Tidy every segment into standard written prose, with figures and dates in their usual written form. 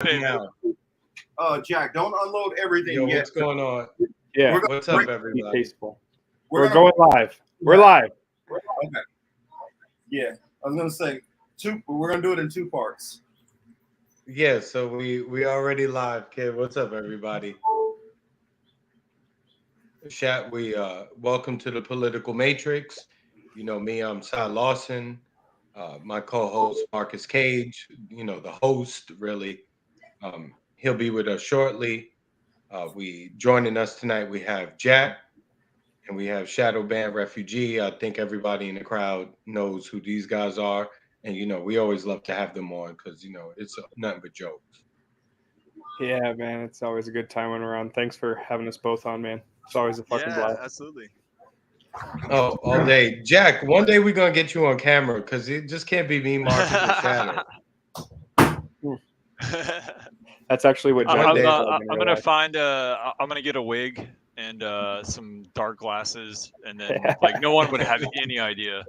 now. Jack, don't unload everything Yo, yet. what's going on? Yeah. What's up, everybody? Tasteful. We're going live. We're live. Okay. Yeah, I was gonna say two. We're gonna do it in two parts. Yeah, so we already live, kid. What's up, everybody? Chat. We welcome to the Political Matrix. You know me. I'm Cy Lawson. My co-host Marcus Cage. You know the host, really. He'll be with us shortly. We joining us tonight. We have Jack. And we have Shadow Band Refugee. I think everybody in the crowd knows who these guys are. And, you know, we always love to have them on because, you know, it's nothing but jokes. Yeah, man. It's always a good time when we're on. Thanks for having us both on, man. It's always a fucking blast. Absolutely. Oh, all day. Jack, one day we're going to get you on camera because it just can't be me, Marcus, or Shadow. That's actually what Jack I'm gonna find I'm gonna get a wig and some dark glasses, and then like no one would have any idea.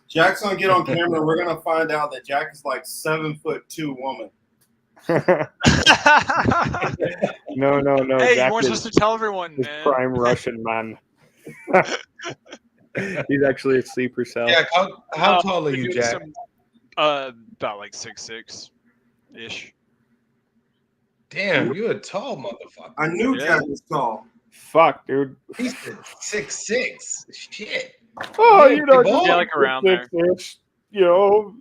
Jack's gonna get on camera. We're gonna find out that Jack is like 7'2" woman. No. Hey, Jack you weren't supposed to tell everyone, man. Prime Russian man. He's actually a sleeper cell. Jack, how tall are you, Jack? About like 6'6" ish. Damn, you're a tall motherfucker. I knew Jack was tall. Fuck, dude. He's 6'6". Shit. Oh, you know, yeah, like around there. You know.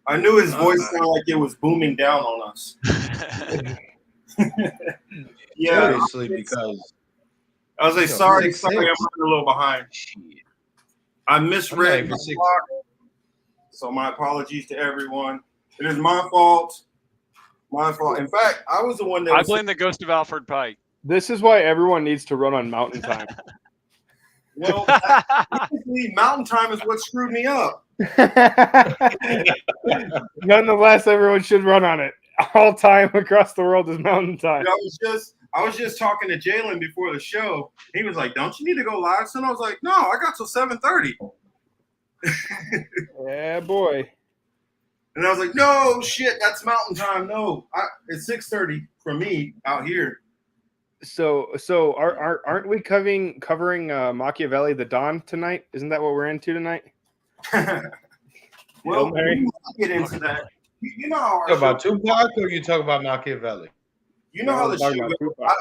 I knew his voice sounded like it was booming down on us. Yeah. Seriously, because I was like, sorry, I'm running a little behind. I misread the clock, so my apologies to everyone. It is my fault. My fault. In fact, I was the one that I blame the ghost of Alfred Pike. This is why everyone needs to run on mountain time. Well, mountain time is what screwed me up. Nonetheless, everyone should run on it. All time across the world is mountain time. I was just talking to Jalen before the show. He was like, "Don't you need to go live soon?" I was like, "No, I got till 7:30." Yeah, boy. And I was like, "No, shit, that's mountain time. No, it's 6:30 for me out here." So aren't we covering Machiavelli the Don tonight? Isn't that what we're into tonight? Well, we get into that. You know how you about Tupac or you talk about Machiavelli? You know how the shit goes. I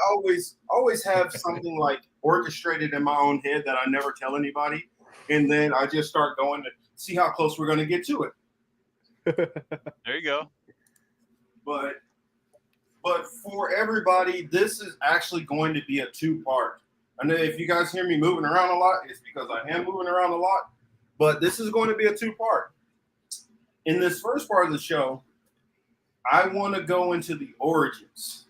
always have something like orchestrated in my own head that I never tell anybody, and then I just start going to see how close we're going to get to it. There you go. But for everybody, this is actually going to be a two-part. I know if you guys hear me moving around a lot, it's because I am moving around a lot. But this is going to be a two-part. In this first part of the show, I want to go into the origins.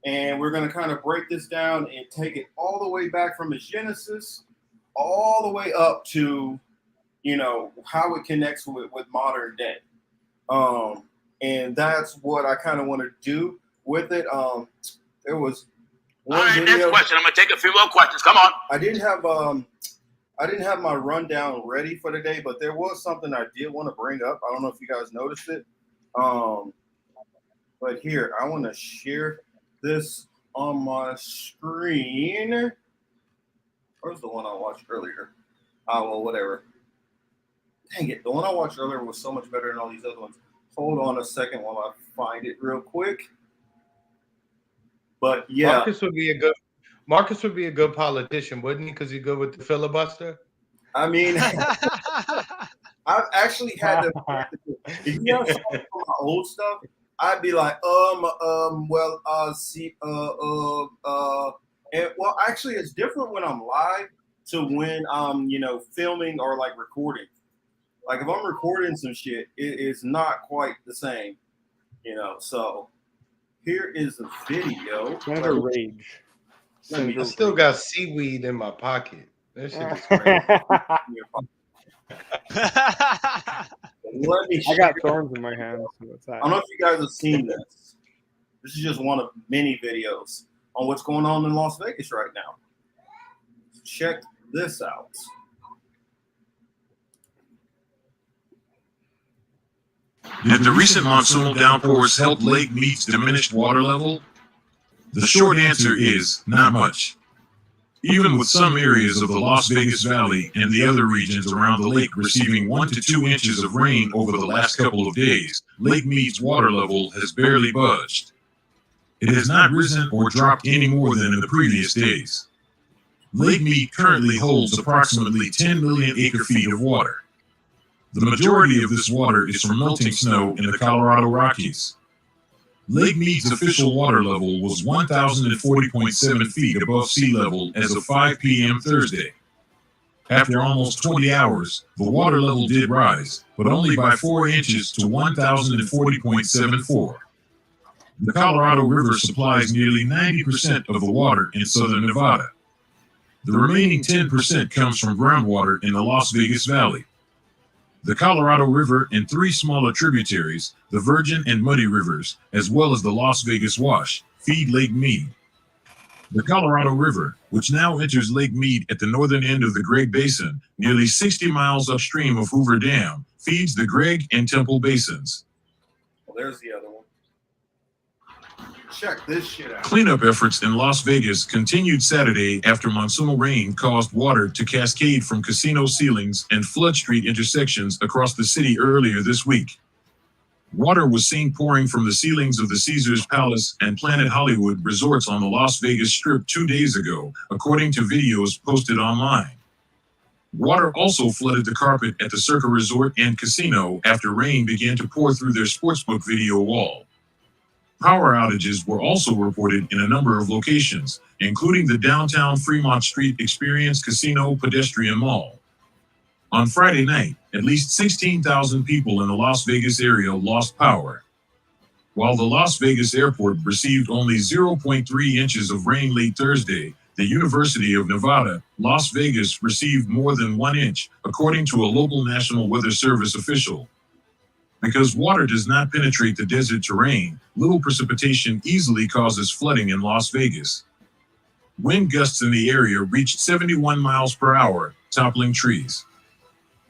And we're going to kind of break this down and take it all the way back from its genesis, all the way up to, you know, how it connects with modern day. And that's what I kind of want to do with it. There was one all right, video. next question. I'm going to take a few more questions. Come on. I didn't have my rundown ready for today, but there was something I did want to bring up. I don't know if you guys noticed it. But here, I want to share this on my screen. Where's the one I watched earlier? Well, whatever. Dang it. The one I watched earlier was so much better than all these other ones. Hold on a second while I find it real quick. But yeah. Marcus would be a good politician, wouldn't he? Because he's good with the filibuster. I mean, I've actually had to. If you have some of my old stuff, I'd be like, and well, actually, it's different when I'm live to when I'm, you know, filming or like recording. Like if I'm recording some shit, it is not quite the same, you know. So here is the video. Senator Rage. I still got seaweed in my pocket. That shit is crazy. I got thorns in my hands. What's that? I don't know if you guys have seen this. This is just one of many videos on what's going on in Las Vegas right now. Check this out. Did the recent monsoonal downpours help Lake Mead's diminished water level? The short answer is not much. Even with some areas of the Las Vegas Valley and the other regions around the lake receiving 1 to 2 inches of rain over the last couple of days, Lake Mead's water level has barely budged. It has not risen or dropped any more than in the previous days. Lake Mead currently holds approximately 10 million acre-feet of water. The majority of this water is from melting snow in the Colorado Rockies. Lake Mead's official water level was 1,040.7 feet above sea level as of 5 p.m. Thursday. After almost 20 hours, the water level did rise, but only by 4 inches to 1,040.74. The Colorado River supplies nearly 90% of the water in southern Nevada. The remaining 10% comes from groundwater in the Las Vegas Valley. The Colorado River and 3 smaller tributaries, the Virgin and Muddy Rivers, as well as the Las Vegas Wash, feed Lake Mead. The Colorado River, which now enters Lake Mead at the northern end of the Gregg Basin, nearly 60 miles upstream of Hoover Dam, feeds the Gregg and Temple Basins. Well, there's the other one. Check this shit out. Cleanup efforts in Las Vegas continued Saturday after monsoonal rain caused water to cascade from casino ceilings and Flood Street intersections across the city earlier this week. Water was seen pouring from the ceilings of the Caesars Palace and Planet Hollywood resorts on the Las Vegas Strip 2 days ago, according to videos posted online. Water also flooded the carpet at the Circa Resort and Casino after rain began to pour through their sportsbook video wall. Power outages were also reported in a number of locations, including the downtown Fremont Street Experience Casino Pedestrian Mall. On Friday night, at least 16,000 people in the Las Vegas area lost power. While the Las Vegas airport received only 0.3 inches of rain late Thursday, the University of Nevada, Las Vegas received more than 1 inch, according to a local National Weather Service official. Because water does not penetrate the desert terrain, little precipitation easily causes flooding in Las Vegas. Wind gusts in the area reached 71 miles per hour, toppling trees.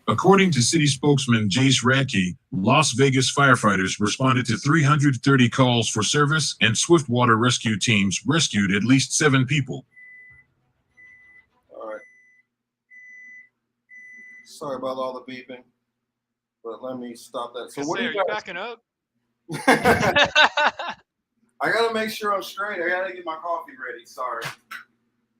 According to city spokesman Jace Radke, Las Vegas firefighters responded to 330 calls for service, and swift water rescue teams rescued at least 7 people. All right. Sorry about all the beeping, but let me stop that. So what are are you backing up? I gotta make sure I'm straight. I gotta get my coffee ready. Sorry.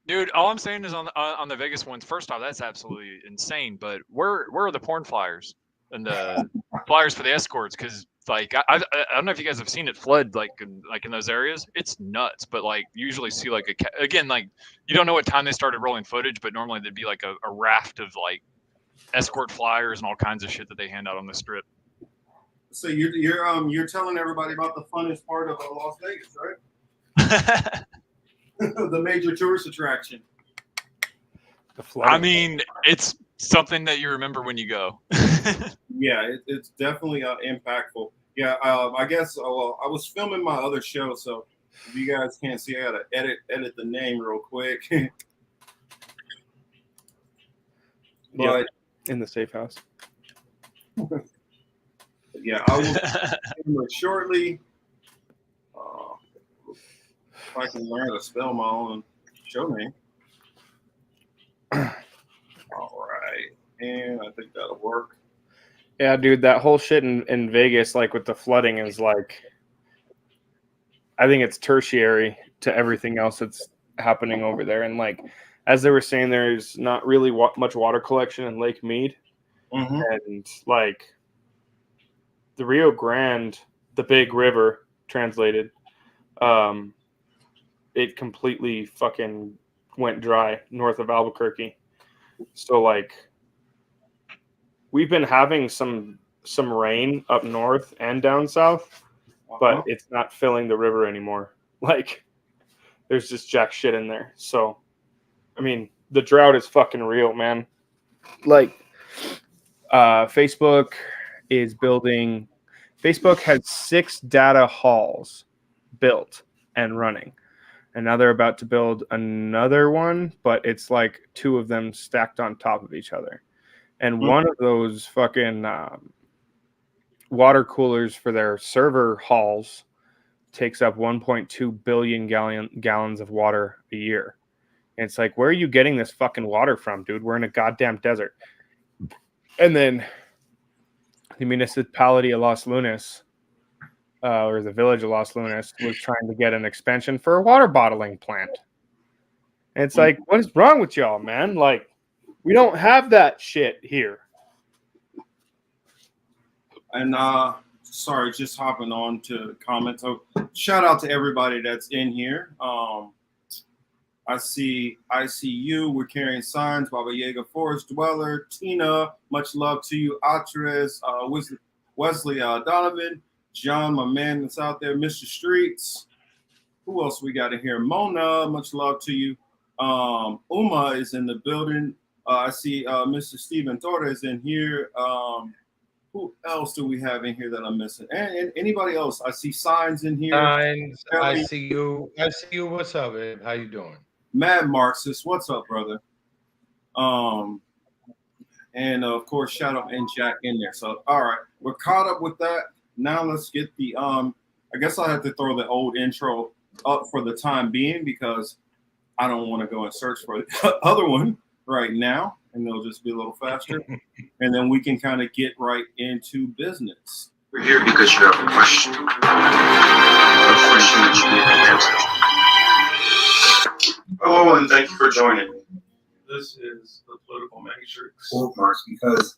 Dude, all I'm saying is on the Vegas ones. First off, that's absolutely insane. But where are the porn flyers and the flyers for the escorts? Because like I don't know if you guys have seen it flood like in those areas. It's nuts. But like you usually see like again like you don't know what time they started rolling footage, but normally there'd be like a raft of like escort flyers and all kinds of shit that they hand out on the strip. So you're telling everybody about the funnest part of Las Vegas, right? The major tourist attraction. I mean, it's something that you remember when you go. Yeah, it's definitely impactful. Yeah, I guess. Well, I was filming my other show, so if you guys can't see, I gotta edit the name real quick. But in the safe house. Yeah, I will film it shortly. If I can learn how to spell my own show name. All right, and I think that'll work. Yeah, dude, that whole shit in Vegas, like with the flooding, is like, I think it's tertiary to everything else that's happening over there. And like, as they were saying, there's not really much water collection in Lake Mead, and like the Rio Grande, the big river, translated, it completely fucking went dry north of Albuquerque. So like we've been having some rain up north and down south, but it's not filling the river anymore. Like there's just jack shit in there. So I mean, the drought is fucking real, man. Like Facebook has 6 data halls built and running. And now they're about to build another one, but it's like 2 of them stacked on top of each other. And one of those fucking water coolers for their server halls takes up 1.2 billion gallons of water a year. And it's like, where are you getting this fucking water from, dude? We're in a goddamn desert. And then the municipality of Los Lunas, or the village of Los Lunas, was trying to get an expansion for a water bottling plant. And it's like, what is wrong with y'all, man? Like, we don't have that shit here. And sorry, just hopping on to comments. So shout out to everybody that's in here. I see you. We're carrying signs. Baba Yaga, Forest Dweller, Tina. Much love to you, Atres, Wesley Donovan, John, my man that's out there, Mr. Streets. Who else we got in here? Mona. Much love to you. Uma is in the building. I see Mr. Steven Torres in here. Who else do we have in here that I'm missing? And anybody else? I see signs in here. Signs. I see you. What's up, Ed? How you doing? Mad Marxist, what's up, brother? And of course, Shadow and Jack in there. So, all right, we're caught up with that. Now let's get the I guess I'll have to throw the old intro up for the time being because I don't want to go and search for the other one right now, and they'll just be a little faster. And then we can kind of get right into business. We're here because you have a question. A question that you need an answer. Hello, and thank you for joining me. This is the Political Matrix. Marks, because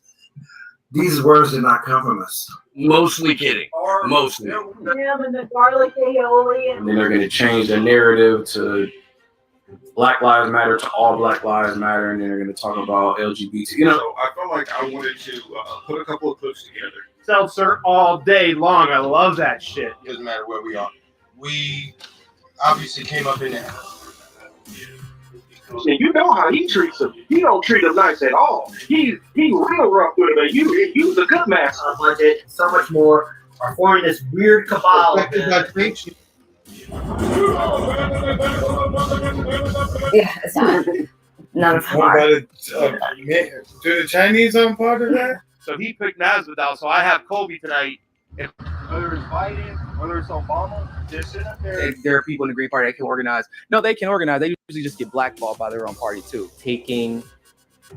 these words did not come from us. Mostly kidding. Mostly. Ham and the garlic aioli. And then they're going to change the narrative to Black Lives Matter to all Black Lives Matter, and then they're going to talk about LGBT. You know, So I felt like I wanted to put a couple of clips together. Seltzer all day long. I love that shit. Doesn't matter where we are. We obviously came up in there. And you know how he treats them. He don't treat them nice at all. He real rough with them. And you's a good master. Budget, so much more, are forming this weird cabal. Yeah, it's not. None of them are. Do the Chinese on part of that? So he picked Masvidal, so I have Kobe tonight. And whether it's Biden, whether it's Obama, they're sitting up there. There are people in the Green Party that can organize. No, they can organize. They usually just get blackballed by their own party too. Taking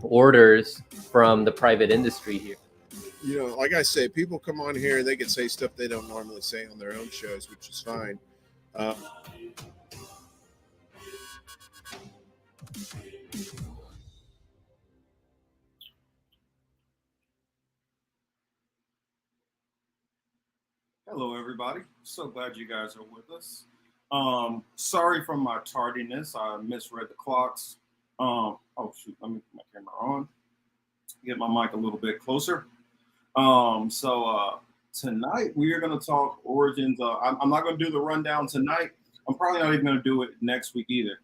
orders from the private industry here. You know, like I say, people come on here and they can say stuff they don't normally say on their own shows, which is fine. Hello, everybody. So glad you guys are with us. Sorry for my tardiness. I misread the clocks. Oh shoot, let me put my camera on. Get my mic a little bit closer. Tonight we are going to talk origins. I'm not going to do the rundown tonight. I'm probably not even going to do it next week either.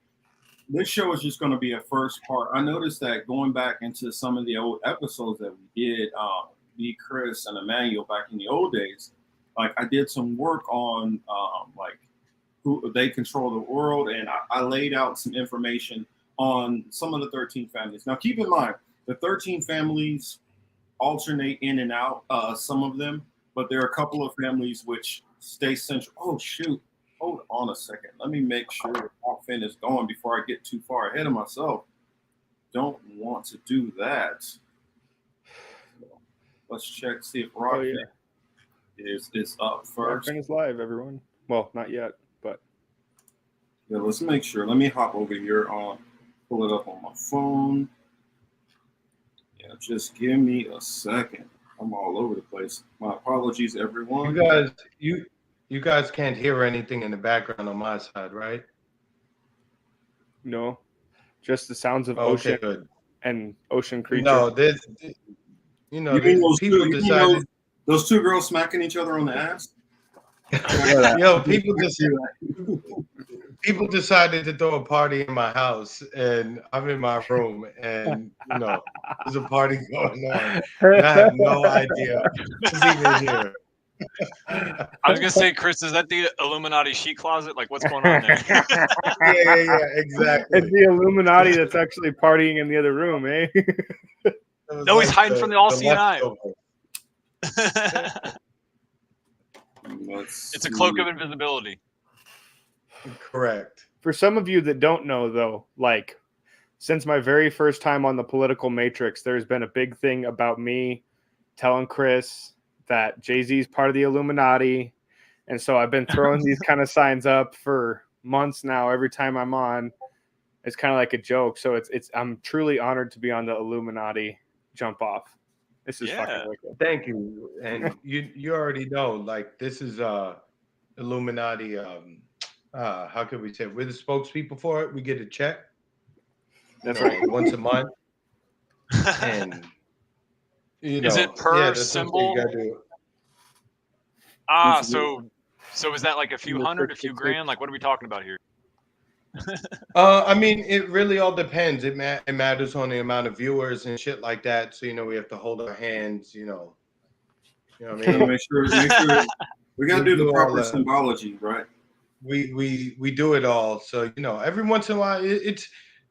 This show is just going to be a first part. I noticed that going back into some of the old episodes that we did, me, Chris, and Emmanuel back in the old days, like I did some work on like who they control the world, and I laid out some information on some of the 13 families. Now, keep in mind, the 13 families alternate in and out, some of them, but there are a couple of families which stay central. Oh, shoot. Hold on a second. Let me make sure how Finn is going before I get too far ahead of myself. Don't want to do that. So let's check, see if Rock is up first. Finn is live, everyone. Well, not yet, but. Yeah, let's make sure. Let me hop over here on, pull it up on my phone. Yeah, just give me a second. I'm all over the place. My apologies, everyone. You guys can't hear anything in the background on my side, right? No, just the sounds of ocean and ocean creatures. No, people decided those two girls smacking each other on the ass. Yo, people decided to throw a party in my house, and I'm in my room, and there's a party going on. And I have no idea who's even here. I was gonna say, Chris, is that the Illuminati sheet closet? Like, what's going on there? Yeah, exactly. It's the Illuminati that's actually partying in the other room, eh? No, he's hiding from the all-seeing eye. It's a cloak of invisibility. Correct. For some of you that don't know, though, like since my very first time on the Political Matrix, there's been a big thing about me telling Chris that Jay-Z is part of the Illuminati. And so I've been throwing these kind of signs up for months now. Every time I'm on, it's kind of like a joke. So it's I'm truly honored to be on the Illuminati jump off. This is fucking wicked. Thank you. And you already know, like this is Illuminati. How can we say it? We're the spokespeople for it. We get a check. That's right. Once a month. And is it per symbol? Ah, so is that like a few hundred, a few grand? Like, what are we talking about here? I mean, it really all depends. It matters on the amount of viewers and shit like that. So we have to hold our hands. You know what I mean. Make sure we gotta do the proper symbology, right? We do it all. So every once in a while,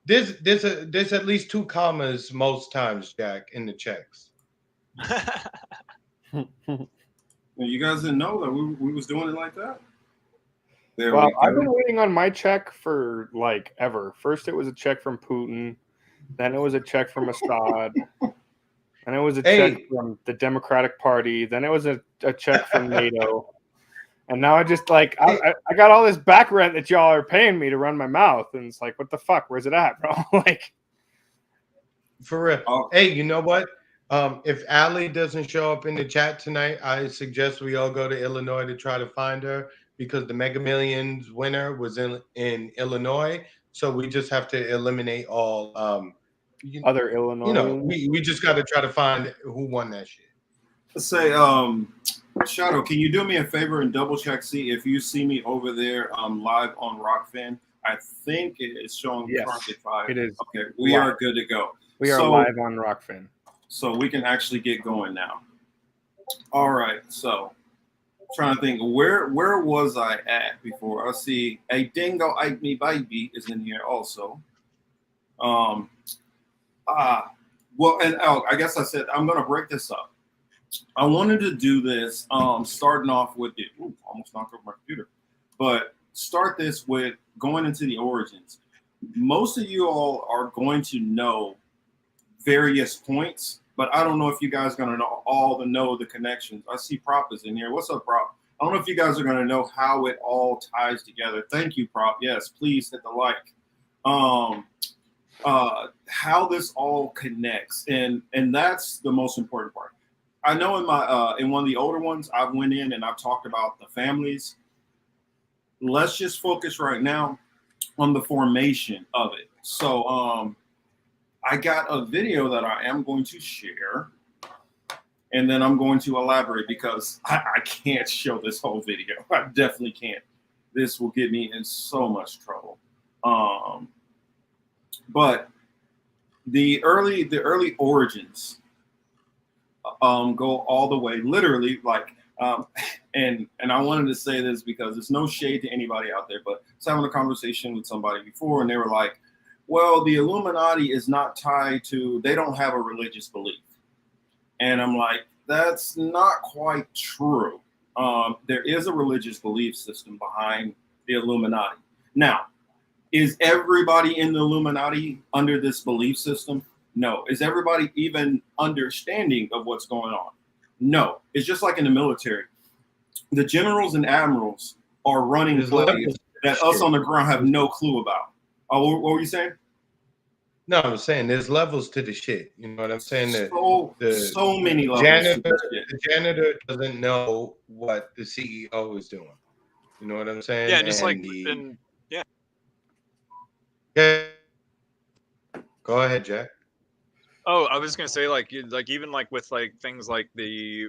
there's at least 2 commas most times, Jack, in the checks. You guys didn't know that we was doing it like that? Well, I've been waiting on my check for like ever. First, it was a check from Putin. Then it was a check from Assad. And it was a check from the Democratic Party. Then it was a check from NATO. And now I just like, I got all this back rent that y'all are paying me to run my mouth. And it's like, what the fuck? Where's it at, bro? Like, for real. Hey, you know what? If Allie doesn't show up in the chat tonight, I suggest we all go to Illinois to try to find her, because the Mega Millions winner was in Illinois. So we just have to eliminate all other Illinois. We just got to try to find who won that shit. Let's say, Shadow, can you do me a favor and double check, see if you see me over there live on Rockfin? I think it is showing currently 5. It is. Okay, we are good to go. We are live on Rockfin. So we can actually get going now. All right, so trying to think, where was I at before? I see a dingo ate me baby is in here also. Well, and I guess I said I'm gonna break this up. I wanted to do this starting off with the almost knocked over my computer, but start this with going into the origins. Most of you all are going to know various points, but I don't know if you guys are going to know the connections. I see Prop is in here. What's up, Prop? I don't know if you guys are going to know how it all ties together. Thank you, Prop. Yes, please hit the like. How this all connects, and that's the most important part. I know in one of the older ones, I went in and I've talked about the families. Let's just focus right now on the formation of it. So I got a video that I am going to share, and then I'm going to elaborate because I can't show this whole video. I definitely can't. This will get me in so much trouble. But the early origins go all the way, literally, like, and I wanted to say this because it's no shade to anybody out there, but I was having a conversation with somebody before, and they were like, well, the Illuminati is not tied to, they don't have a religious belief. And I'm like, that's not quite true. There is a religious belief system behind the Illuminati. Now, is everybody in the Illuminati under this belief system? No. Is everybody even understanding of what's going on? No. It's just like in the military. The generals and admirals are running plays that us on the ground have no clue about. What were you saying? No, I'm saying there's levels to the shit. You know what I'm saying? So many levels. The janitor doesn't know what the CEO is doing. You know what I'm saying? Yeah, just yeah. Go ahead, Jack. Oh, I was gonna say, like even like with like things like the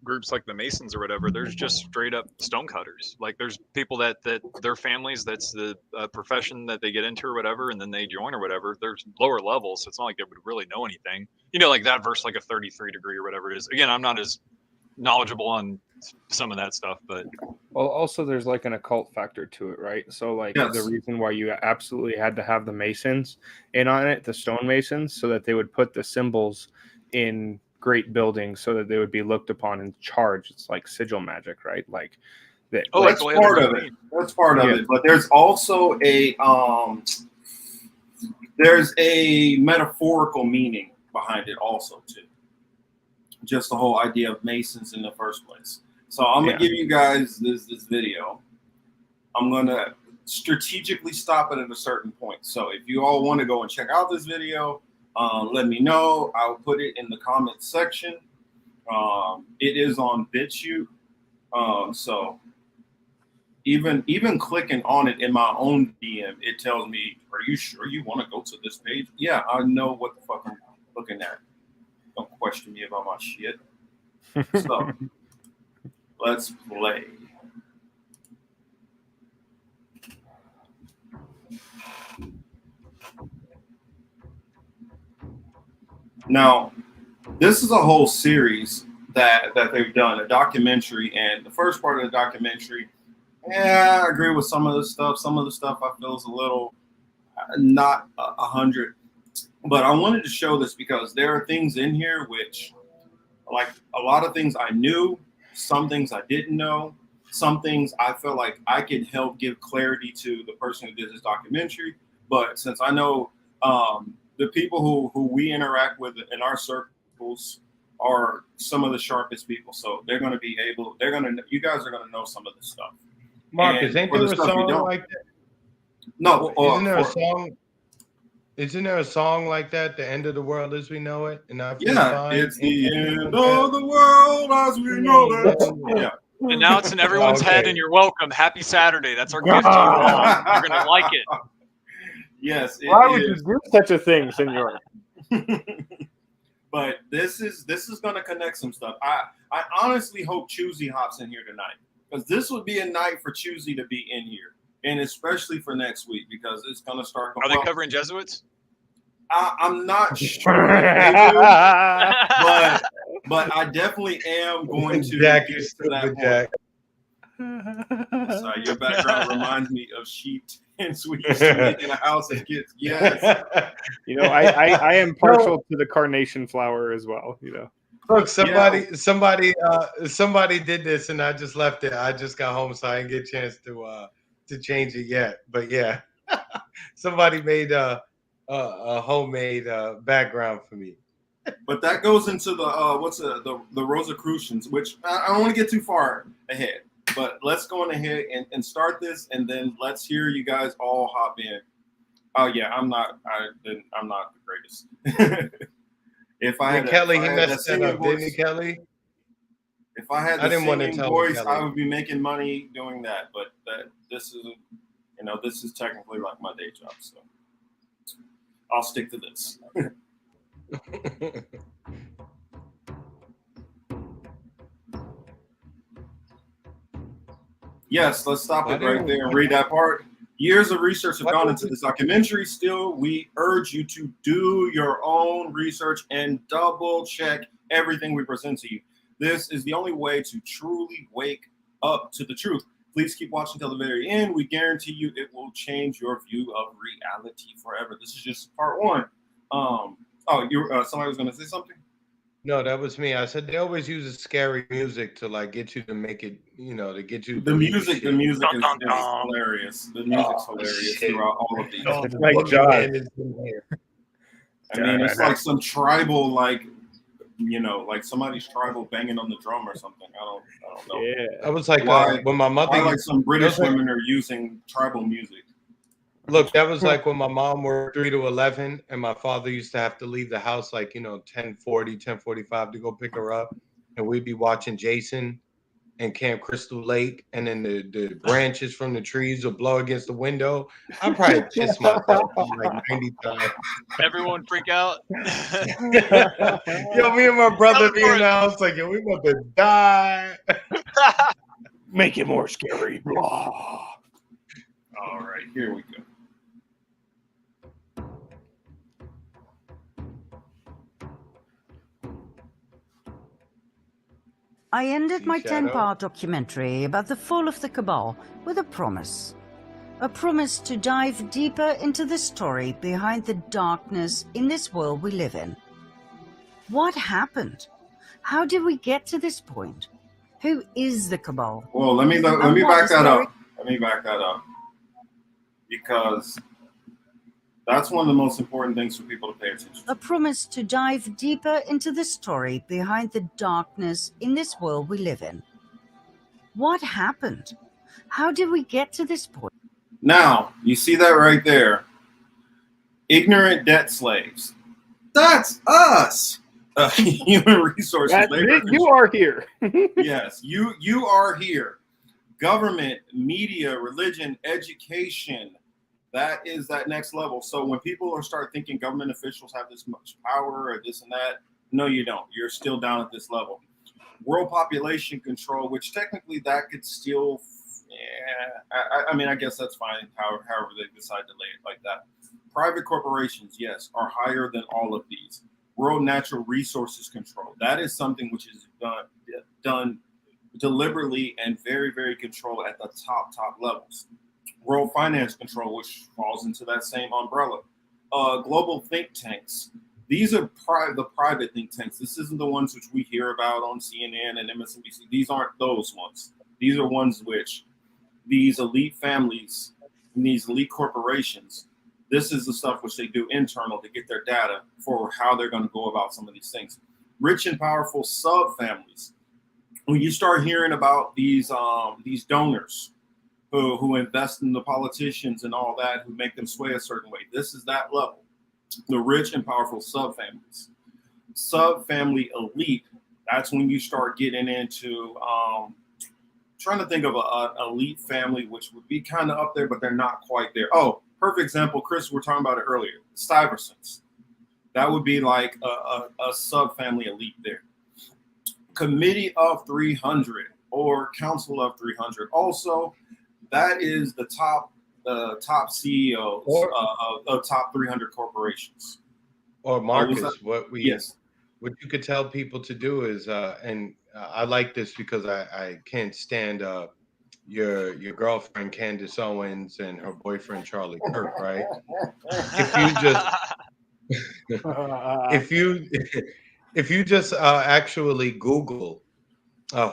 groups like the Masons or whatever, there's just straight up stonecutters. Like there's people that their families, that's the profession that they get into or whatever, and then they join or whatever. There's lower levels, so it's not like they would really know anything. Like that versus like a 33 degree or whatever it is. Again, I'm not as knowledgeable on some of that stuff, but well, also there's like an occult factor to it, right? So like the reason why you absolutely had to have the Masons in on it, the stonemasons, so that they would put the symbols in great buildings so that they would be looked upon and charged. It's like sigil magic, right? Like that. Oh, like, That's part of it. That's part of it. But there's also there's a metaphorical meaning behind it also too. Just the whole idea of Masons in the first place. So I'm gonna give you guys this video. I'm gonna strategically stop it at a certain point. So if you all want to go and check out this video, let me know. I'll put it in the comment section. It is on BitChute. So even clicking on it in my own DM, it tells me, are you sure you want to go to this page? Yeah, I know what the fuck I'm looking at. Don't question me about my shit. So let's play. Now, this is a whole series that they've done, a documentary, and the first part of the documentary, I agree with some of the stuff. Some of the stuff I feel is a little not 100. But I wanted to show this because there are things in here which, like a lot of things I knew, some things I didn't know, some things I felt like I could help give clarity to the person who did this documentary. But since I know the people who we interact with in our circles are some of the sharpest people, so they're going to be able. You guys are going to know some of this stuff. Marcus, ain't there a song like that? No, isn't there a song? Isn't there a song like that? The end of the world as we know it, and I feel fine. It's the end of the world as we know it. Yeah. And now it's in everyone's head, and you're welcome. Happy Saturday. That's our gift to you all. You're gonna like it. Yes. Why would you do such a thing, Senor? But this is going to connect some stuff. I honestly hope Choosy hops in here tonight, because this would be a night for Choosy to be in here, and especially for next week, because it's going to start. Are they covering Jesuits? I'm not sure, they do, but I definitely am going to Jack, get is to that Jack. Sorry, your background reminds me of sheep and sweets in a house of kids. Yes. You know, I am partial to the carnation flower as well. You know. Look, somebody did this, and I just left it. I just got home, so I didn't get a chance to change it yet. But yeah, somebody made a homemade background for me. But that goes into the Rosicrucians, which I don't want to get too far ahead. But let's go on ahead and start this, and then let's hear you guys all hop in. Oh yeah, I'm not the greatest. If I had Kelly, he messed that up, didn't he, Kelly? If I had the singing voice, I would be making money doing that. But this is technically like my day job, so I'll stick to this. Yes, let's stop it right there and read that part. Years of research have gone into this documentary. Still, we urge you to do your own research and double check everything we present to you. This is the only way to truly wake up to the truth. Please keep watching till the very end. We guarantee you it will change your view of reality forever. This is just part one. Somebody was going to say something? No, that was me. I said they always use a scary music to like get you to make it, to get you. The music is hilarious. The music's hilarious throughout all of these. It's like John. I mean, it's like some tribal, like somebody's tribal banging on the drum or something. I don't know. Yeah, I was like, when my mother, like some British women are using tribal music. Look, that was like when my mom worked 3 to 11, and my father used to have to leave the house like 10:40, 10:45 to go pick her up, and we'd be watching Jason and Camp Crystal Lake, and then the branches from the trees will blow against the window. I probably pissed myself like 90 times. Everyone freak out. Yo, me and my brother be in the house like, yo, we about to die. Make it more scary. Blah. All right, here we go. I ended my 10-part documentary about the fall of the Cabal with a promise. A promise to dive deeper into the story behind the darkness in this world we live in. What happened? How did we get to this point? Who is the cabal? Well, let me And back what that is their- up. Let me back that up because that's one of the most important things for people to pay attention to. A promise to dive deeper into the story behind the darkness in this world we live in. What happened? How did we get to this point? Now, you see that right there. Ignorant debt slaves. That's us. Human resources. That's labor it. You are here. Yes, you are here. Government, media, religion, education. That is that next level. So when people start thinking government officials have this much power or this and that, no, you don't. You're still down at this level. World population control, which technically that could still, I mean, I guess that's fine. However they decide to lay it like that. Private corporations, yes, are higher than all of these. World natural resources control. That is something which is done deliberately and very, very controlled at the top levels. World finance control, which falls into that same umbrella. Global think tanks. These are the private think tanks. This isn't the ones which we hear about on CNN and MSNBC. These aren't those ones. These are ones which these elite families and these elite corporations, this is the stuff which they do internal to get their data for how they're going to go about some of these things. Rich and powerful sub-families. When you start hearing about these donors who invest in the politicians and all that, who make them sway a certain way, this is that level. The rich and powerful sub-families. Sub-family elite, that's when you start getting into trying to think of an elite family, which would be kind of up there, but they're not quite there. Oh, perfect example, Chris, we were talking about it earlier. Stuyvesants. That would be like a sub-family elite there. Committee of 300 or Council of 300. Also, that is the top CEOs of top 300 corporations. Or Marcus, what you could tell people to do is, and I like this because I can't stand your girlfriend Candace Owens and her boyfriend Charlie Kirk, right? If you just actually Google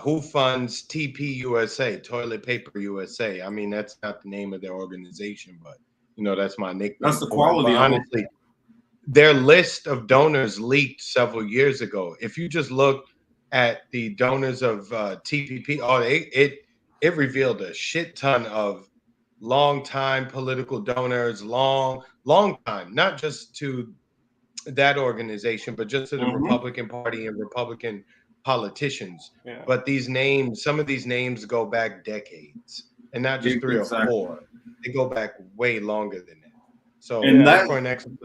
who funds TP USA, Toilet Paper USA. I mean, that's not the name of their organization, but that's my nickname. That's the quality. But honestly, their list of donors leaked several years ago. If you just look at the donors of TPP, it revealed a shit ton of long-time political donors, long time, not just to that organization, but just to the Republican Party and Republican politicians. Yeah. But some of these names go back decades, and not just 3 or 4. They go back way longer than that. So for an exercise,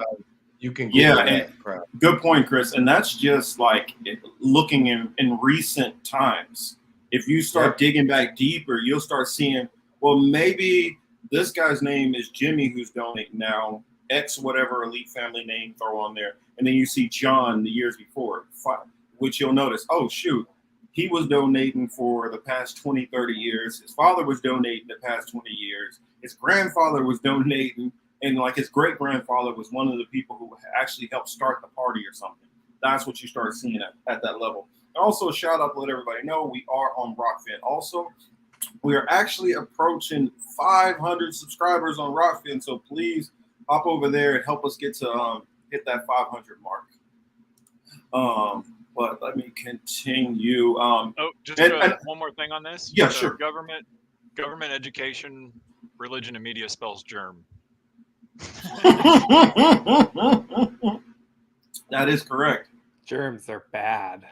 you can Google that crap. Good point, Chris. And that's just like looking in recent times. If you start digging back deeper, you'll start seeing, well, maybe this guy's name is Jimmy who's donating now, X whatever elite family name throw on there. And then you see John the years before, which you'll notice, oh, shoot, he was donating for the past 20, 30 years. His father was donating the past 20 years. His grandfather was donating. And like his great grandfather was one of the people who actually helped start the party or something. That's what you start seeing at that level. And also, a shout out to let everybody know we are on Rockfin. Also, we are actually approaching 500 subscribers on Rockfin. So please hop over there and help us get to hit that 500 mark. But let me continue. One more thing on this. Yeah, sure. Government, education, religion, and media spells germ. That is correct. Germs are bad.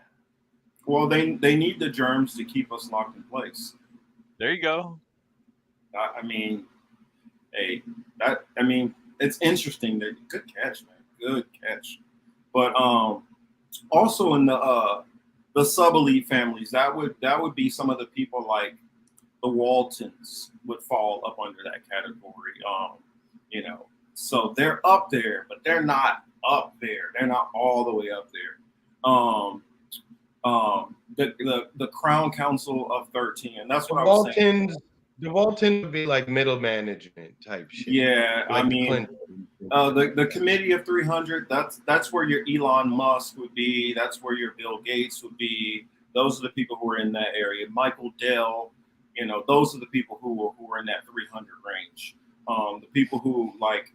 Well, they need the germs to keep us locked in place. There you go. I mean, it's interesting. Good catch, man. Good catch. But also in the sub elite families, that would be some of the people like the Waltons would fall up under that category. So they're up there, but they're not up there. They're not all the way up there. The Crown Council of 13, and that's what I was saying. The Waltons would be like middle management type shit. Yeah, like I mean, Clintons The committee of 300. That's where your Elon Musk would be. That's where your Bill Gates would be. Those are the people who are in that area. Michael Dell. Those are the people who are in that 300 range. The people who like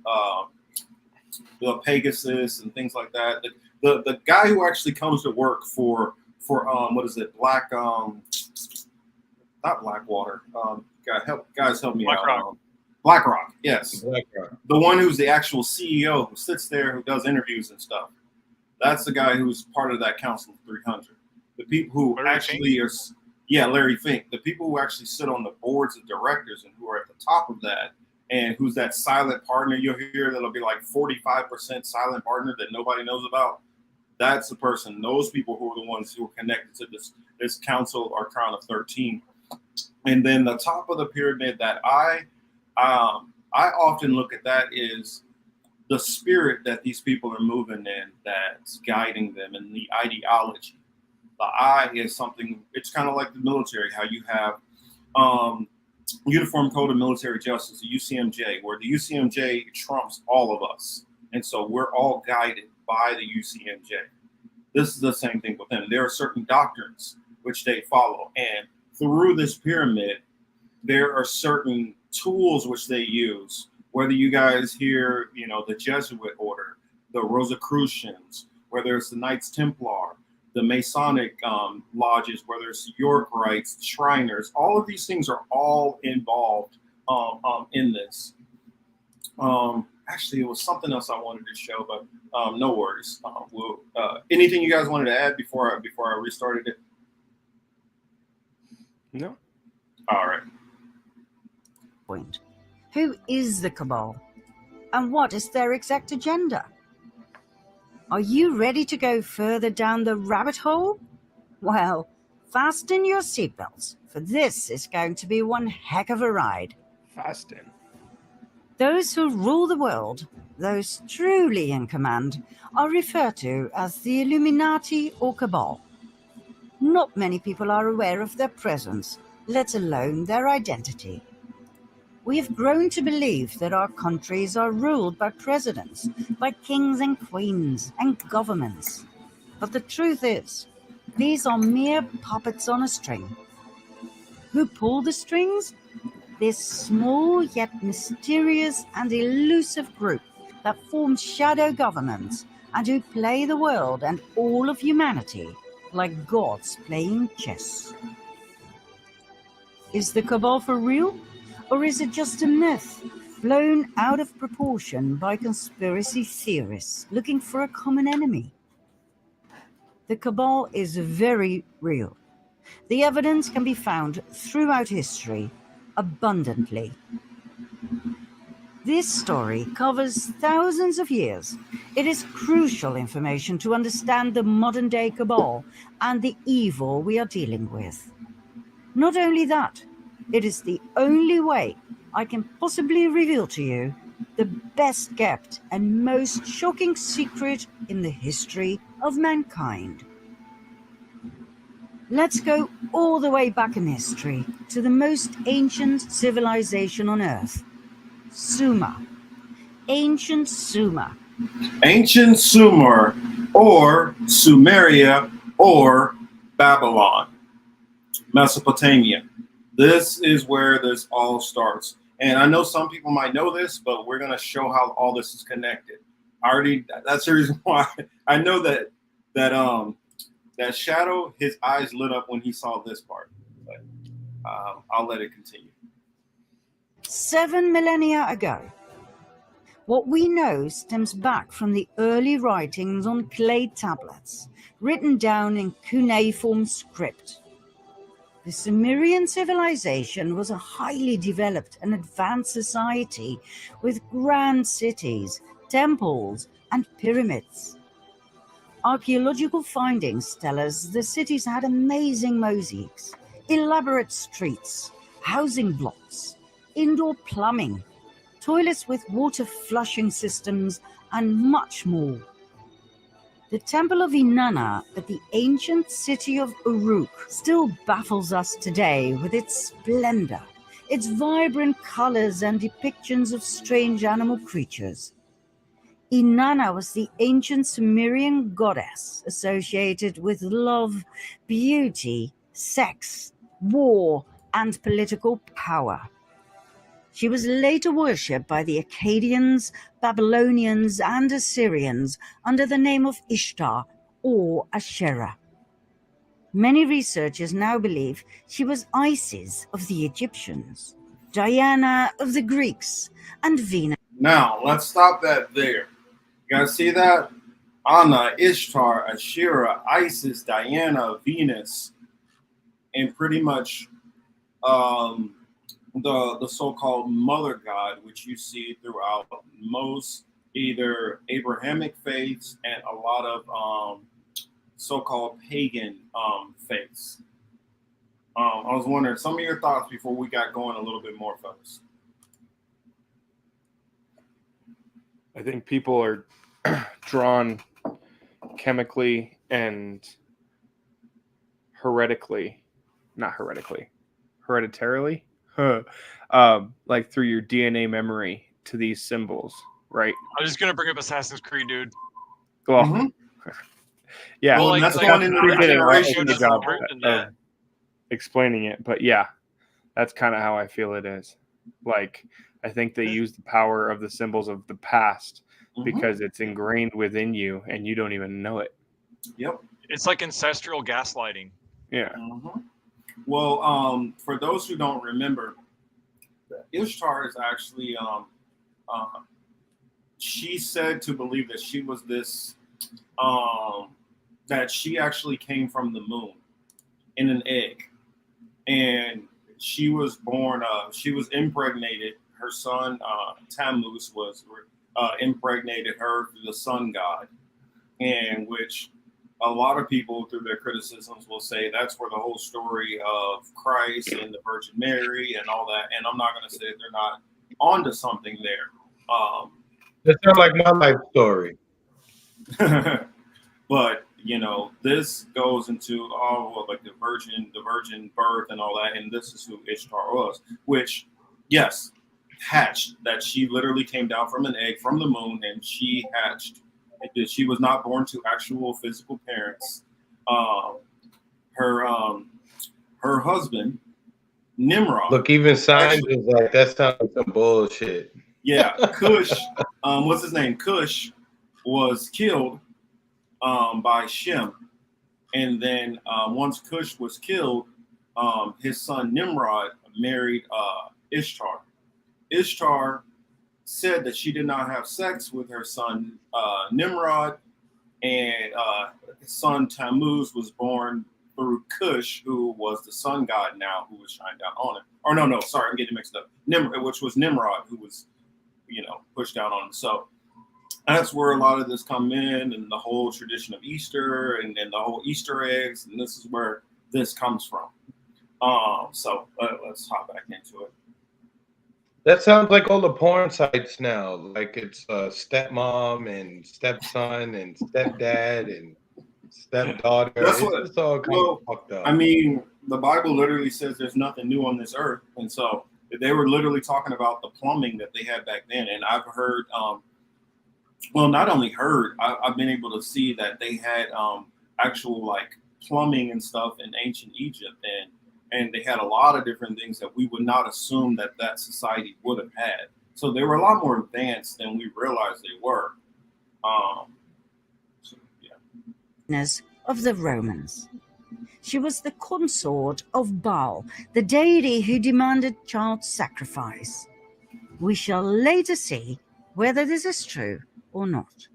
the Pegasus and things like that. The guy who actually comes to work for what is it? Not Blackwater. Guys, help me out. BlackRock, yes. BlackRock. The one who's the actual CEO who sits there, who does interviews and stuff. That's the guy who's part of that council of 300. The people who Larry Fink. The people who actually sit on the boards of directors and who are at the top of that, and who's that silent partner you'll hear that'll be like 45% silent partner that nobody knows about. That's the person. Those people who are the ones who are connected to this council or crown of 13. And then the top of the pyramid that I often look at that is the spirit that these people are moving in that's guiding them, and the ideology. The I is something, it's kind of like the military, how you have Uniform Code of Military Justice, the UCMJ, where the UCMJ trumps all of us. And so we're all guided by the UCMJ. This is the same thing with them. There are certain doctrines which they follow. And through this pyramid, there are certain tools which they use, whether you guys hear, the Jesuit order, the Rosicrucians, whether it's the Knights Templar, the Masonic lodges, whether it's Yorkites, Shriners, all of these things are all involved in this. Actually, it was something else I wanted to show, but no worries. Anything you guys wanted to add before I restarted it? No. All right. Point. Who is the Cabal? And what is their exact agenda? Are you ready to go further down the rabbit hole? Well, fasten your seatbelts, for this is going to be one heck of a ride. Fasten. Those who rule the world, those truly in command, are referred to as the Illuminati or Cabal. Not many people are aware of their presence, let alone their identity. We have grown to believe that our countries are ruled by presidents, by kings and queens and governments. But the truth is, these are mere puppets on a string. Who pull the strings? This small yet mysterious and elusive group that forms shadow governments and who play the world and all of humanity like gods playing chess. Is the Cabal for real? Or is it just a myth, blown out of proportion by conspiracy theorists looking for a common enemy? The Cabal is very real. The evidence can be found throughout history, abundantly. This story covers thousands of years. It is crucial information to understand the modern-day Cabal and the evil we are dealing with. Not only that, it is the only way I can possibly reveal to you the best kept and most shocking secret in the history of mankind. Let's go all the way back in history to the most ancient civilization on Earth, Sumer. Ancient Sumer. Ancient Sumer, or Sumeria, or Babylon, Mesopotamia. This is where this all starts. And I know some people might know this, but we're going to show how all this is connected. That's the reason why I know that Shadow, his eyes lit up when he saw this part. But I'll let it continue. 7 millennia ago. What we know stems back from the early writings on clay tablets, written down in cuneiform script. The Sumerian civilization was a highly developed and advanced society with grand cities, temples, and pyramids. Archaeological findings tell us the cities had amazing mosaics, elaborate streets, housing blocks, indoor plumbing, toilets with water flushing systems, and much more. The Temple of Inanna at the ancient city of Uruk still baffles us today with its splendor, its vibrant colors and depictions of strange animal creatures. Inanna was the ancient Sumerian goddess associated with love, beauty, sex, war, and political power. She was later worshipped by the Akkadians, Babylonians, and Assyrians under the name of Ishtar or Asherah. Many researchers now believe she was Isis of the Egyptians, Diana of the Greeks, and Venus. Now, let's stop that there. You guys see that? Anna, Ishtar, Asherah, Isis, Diana, Venus, and pretty much the so-called mother god, which you see throughout most either Abrahamic faiths and a lot of so-called pagan faiths. I was wondering some of your thoughts before we got going a little bit more, folks. I think people are drawn chemically and hereditarily, like through your DNA memory to these symbols, right? I was just gonna bring up Assassin's Creed, dude. Well, yeah, Well, that's going into the generation of explaining it, but yeah, that's kind of how I feel it is. Like, I think they use the power of the symbols of the past because it's ingrained within you and you don't even know it. Yep. It's like ancestral gaslighting. Yeah. Well, for those who don't remember, Ishtar is actually she's said to believe that she was this that she actually came from the moon in an egg, and she was born. She was impregnated. Her son Tammuz was impregnated her through the sun god, and which a lot of people through their criticisms will say that's where the whole story of Christ and the Virgin Mary and all that. And I'm not going to say they're not onto something there. That sounds like my life story. But you know, this goes into like the virgin birth and all that. And this is who Ishtar was, which, yes, hatched. That she literally came down from an egg from the moon, and she hatched. She was not born to actual physical parents. Her husband, Nimrod. Look, even Signs is like, that sounds like some bullshit. Yeah, Cush, what's his name? Cush was killed by Shem. And then once Cush was killed, his son Nimrod married Ishtar. Ishtar said that she did not have sex with her son Nimrod, and his son Tammuz was born through Cush, who was the sun god now, who was shined down on him. Or no, sorry, I'm getting mixed up. Which was Nimrod, who was, pushed down on him. So that's where a lot of this come in, and the whole tradition of Easter and the whole Easter eggs, and this is where this comes from. So let's hop back into it. That sounds like all the porn sites now. Like it's stepmom and stepson and stepdad and stepdaughter. That's what it's all kind of fucked up. I mean, the Bible literally says there's nothing new on this earth, and so they were literally talking about the plumbing that they had back then. And I've heard, well, not only heard, I've been able to see that they had actual like plumbing and stuff in ancient Egypt, and they had a lot of different things that we would not assume that society would have had. So they were a lot more advanced than we realized they were. Of the Romans. She was the consort of Baal, the deity who demanded child sacrifice. We shall later see whether this is true or not.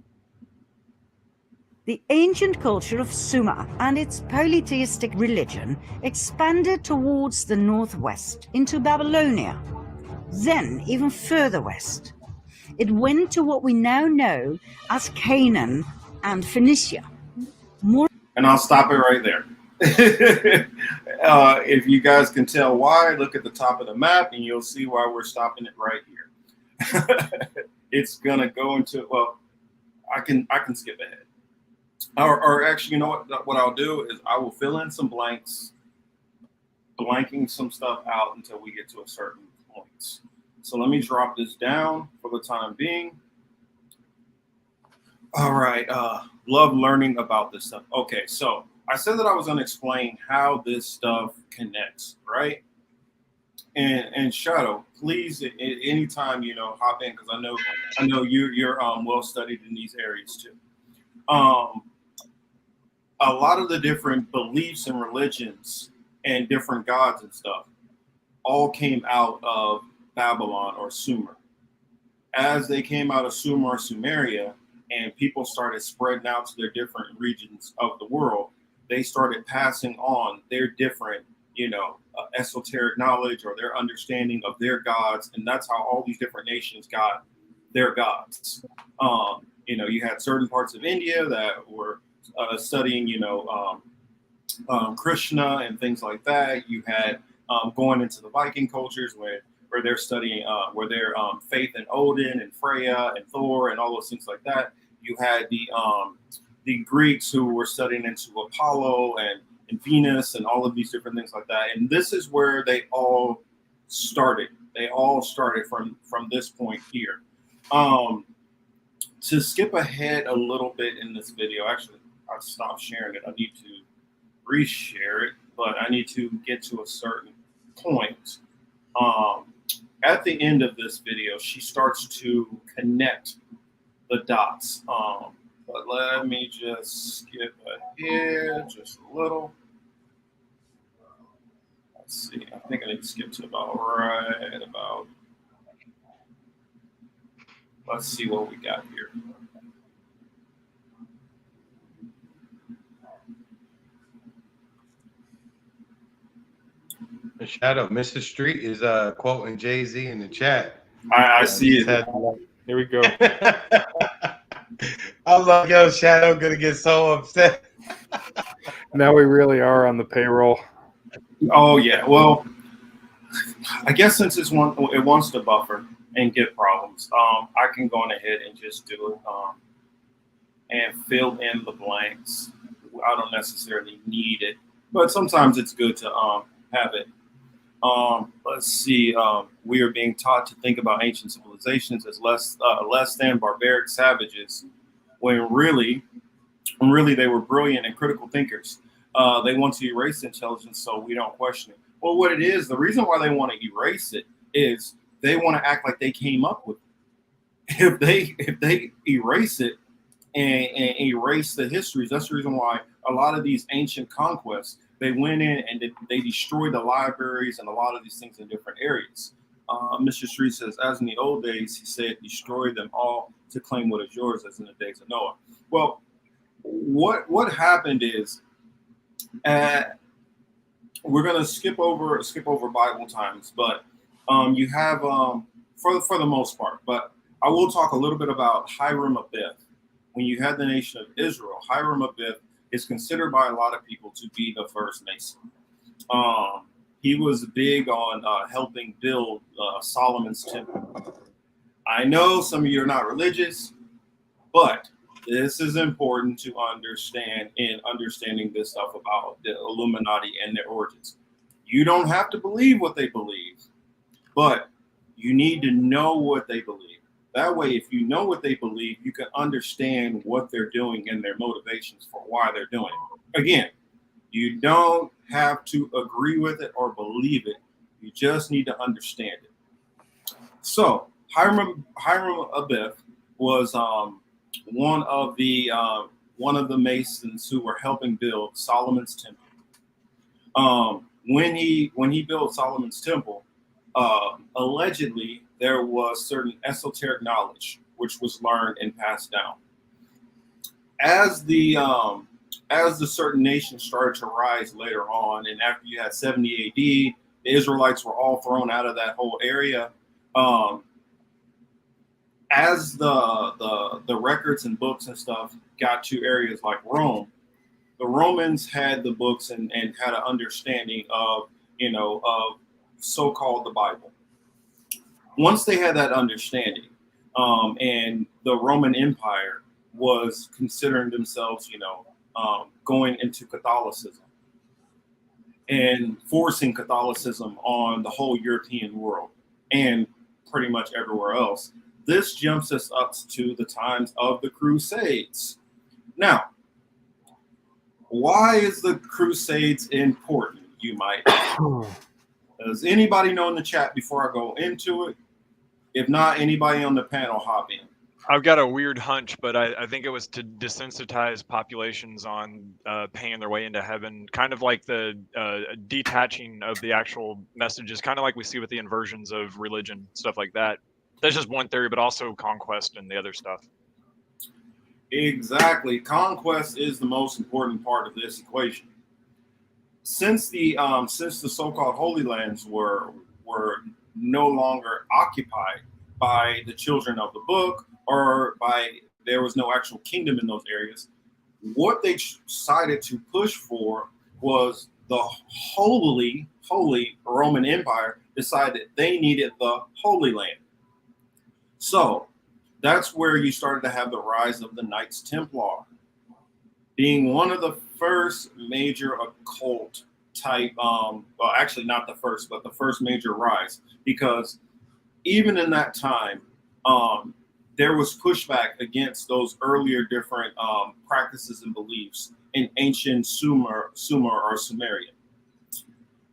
The ancient culture of Sumer and its polytheistic religion expanded towards the northwest into Babylonia, then even further west. It went to what we now know as Canaan and Phoenicia. And I'll stop it right there. If you guys can tell why, look at the top of the map and you'll see why we're stopping it right here. It's gonna go into, well, I can skip ahead. Or actually, you know what I'll do is I will fill in some blanks, blanking some stuff out until we get to a certain point. So let me drop this down for the time being. All right. Love learning about this stuff. Okay, so I said that I was going to explain how this stuff connects, right? And Shadow, please, at any time, hop in because I know you're well studied in these areas too. A lot of the different beliefs and religions and different gods and stuff all came out of Babylon or Sumer. As they came out of Sumer or Sumeria, and people started spreading out to their different regions of the world, they started passing on their different, esoteric knowledge or their understanding of their gods, and that's how all these different nations got their gods. You had certain parts of India that were studying, Krishna and things like that. You had going into the Viking cultures where they're studying, where their faith in Odin and Freya and Thor and all those things like that. You had the Greeks who were studying into Apollo and Venus and all of these different things like that. And this is where they all started. They all started from this point here. To skip ahead a little bit in this video, actually, I stopped sharing it. I need to reshare it, but I need to get to a certain point. At the end of this video, she starts to connect the dots. But let me just skip ahead just a little. Let's see. I think I need to skip to about. Let's see what we got here. The Shadow, Mr. Street is quoting Jay-Z in the chat. I see it. Here we go. I was like, yo, Shadow gonna get so upset. Now we really are on the payroll. Oh yeah. Well, I guess since it wants to buffer and get problems, I can go on ahead and just do it and fill in the blanks. I don't necessarily need it, but sometimes it's good to have it. Let's see. We are being taught to think about ancient civilizations as less than barbaric savages, when really they were brilliant and critical thinkers. They want to erase intelligence so we don't question it. Well, what it is, the reason why they want to erase it is they want to act like they came up with it. If they erase it and erase the histories, that's the reason why a lot of these ancient conquests, they went in and they destroyed the libraries and a lot of these things in different areas. Mr. Street says, as in the old days, he said, destroy them all to claim what is yours, as in the days of Noah. Well, what happened is, we're gonna skip over Bible times, but you have for the most part. But I will talk a little bit about Hiram Abiff. When you had the nation of Israel, Hiram Abiff is considered by a lot of people to be the first Mason. He was big on helping build Solomon's temple. I know some of you are not religious, but this is important to understand in understanding this stuff about the Illuminati and their origins. You don't have to believe what they believe, but you need to know what they believe. That way, if you know what they believe, you can understand what they're doing and their motivations for why they're doing it. Again, you don't have to agree with it or believe it. You just need to understand it. So Hiram Abiff was one of the Masons who were helping build Solomon's temple. When he built Solomon's temple, allegedly there was certain esoteric knowledge which was learned and passed down. As the certain nations started to rise later on, and after you had 70 AD, the Israelites were all thrown out of that whole area. As the records and books and stuff got to areas like Rome, the Romans had the books and had an understanding of so-called the Bible. Once they had that understanding, and the Roman Empire was considering themselves, going into Catholicism and forcing Catholicism on the whole European world and pretty much everywhere else, this jumps us up to the times of the Crusades. Now, why is the Crusades important, you might ask? Does anybody know in the chat before I go into it? If not, anybody on the panel hop in. I've got a weird hunch, but I think it was to desensitize populations on paying their way into heaven, kind of like the detaching of the actual messages, kind of like we see with the inversions of religion, stuff like that. That's just one theory, but also conquest and the other stuff. Exactly. Conquest is the most important part of this equation. Since the so-called Holy Lands were no longer occupied by the children of the book, or there was no actual kingdom in those areas, what they decided to push for was the Holy Roman Empire decided they needed the Holy Land. So that's where you started to have the rise of the Knights Templar, being one of the first major occult type, well, actually not the first, but the first major rise, because even in that time, there was pushback against those earlier different practices and beliefs in ancient Sumer or Sumerian.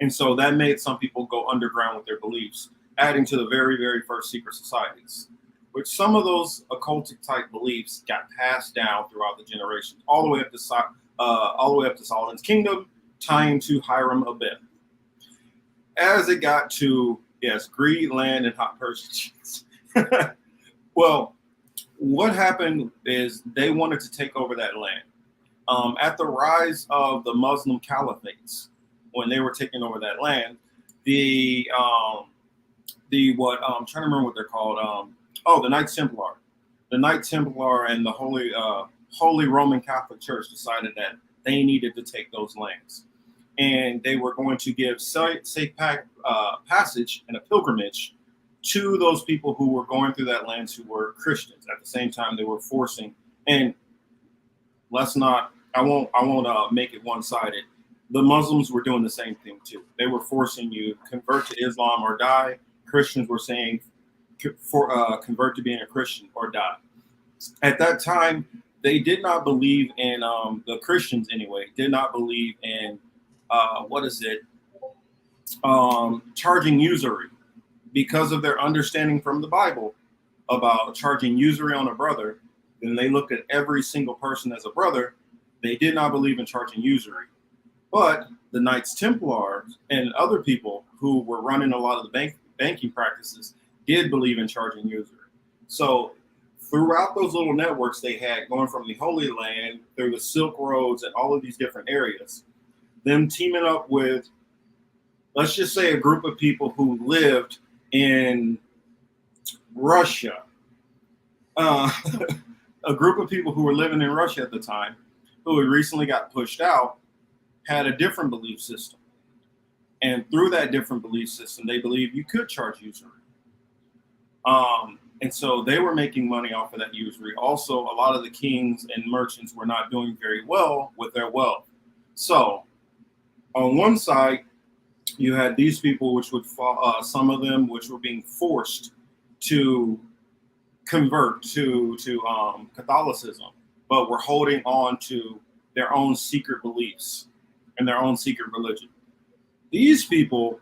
And so that made some people go underground with their beliefs, adding to the very, very first secret societies, which some of those occultic type beliefs got passed down throughout the generations, all the way up to Solomon's kingdom, tying to Hiram Abed. As it got to, yes, greed, land, and hot pursuits. Well, what happened is they wanted to take over that land. At the rise of the Muslim caliphates, when they were taking over that land, I'm trying to remember what they're called. The Knights Templar. The Knights Templar and the Holy Roman Catholic Church decided that they needed to take those lands. And they were going to give safe passage and a pilgrimage to those people who were going through that land who were Christians. At the same time, they were forcing, and I won't make it one-sided. The Muslims were doing the same thing too. They were forcing you convert to Islam or die. Christians were saying convert to being a Christian or die. At that time, they did not believe in the Christians anyway. Did not believe in charging usury, because of their understanding from the Bible about charging usury on a brother. Then they looked at every single person as a brother. They did not believe in charging usury. But the Knights Templar and other people who were running a lot of the banking practices did believe in charging usury. So throughout those little networks they had going from the Holy Land through the Silk Roads and all of these different areas, them teaming up with, let's just say, a group of people who lived in Russia, a group of people who were living in Russia at the time, who had recently got pushed out, had a different belief system. And through that different belief system, they believed you could charge usury. And so they were making money off of that usury. Also, a lot of the kings and merchants were not doing very well with their wealth. So on one side, you had these people, which would some of them, which were being forced to convert to Catholicism, but were holding on to their own secret beliefs and their own secret religion. These people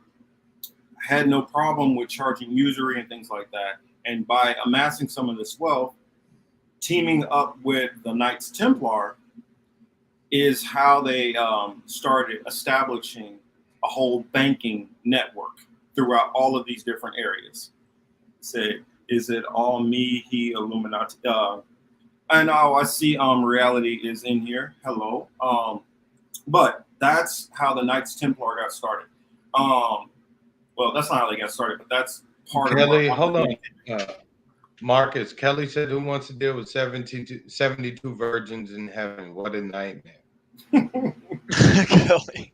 had no problem with charging usury and things like that. And by amassing some of this wealth, teaming up with the Knights Templar is how they started establishing a whole banking network throughout all of these different areas. Say, is it all me, he, Illuminati? I know, I see reality is in here. Hello. But that's how the Knights Templar got started. Well, that's not how they got started, but that's part of Kelly, hold on. Marcus, Kelly said, who wants to deal with 72 virgins in heaven? What a nightmare. Kelly.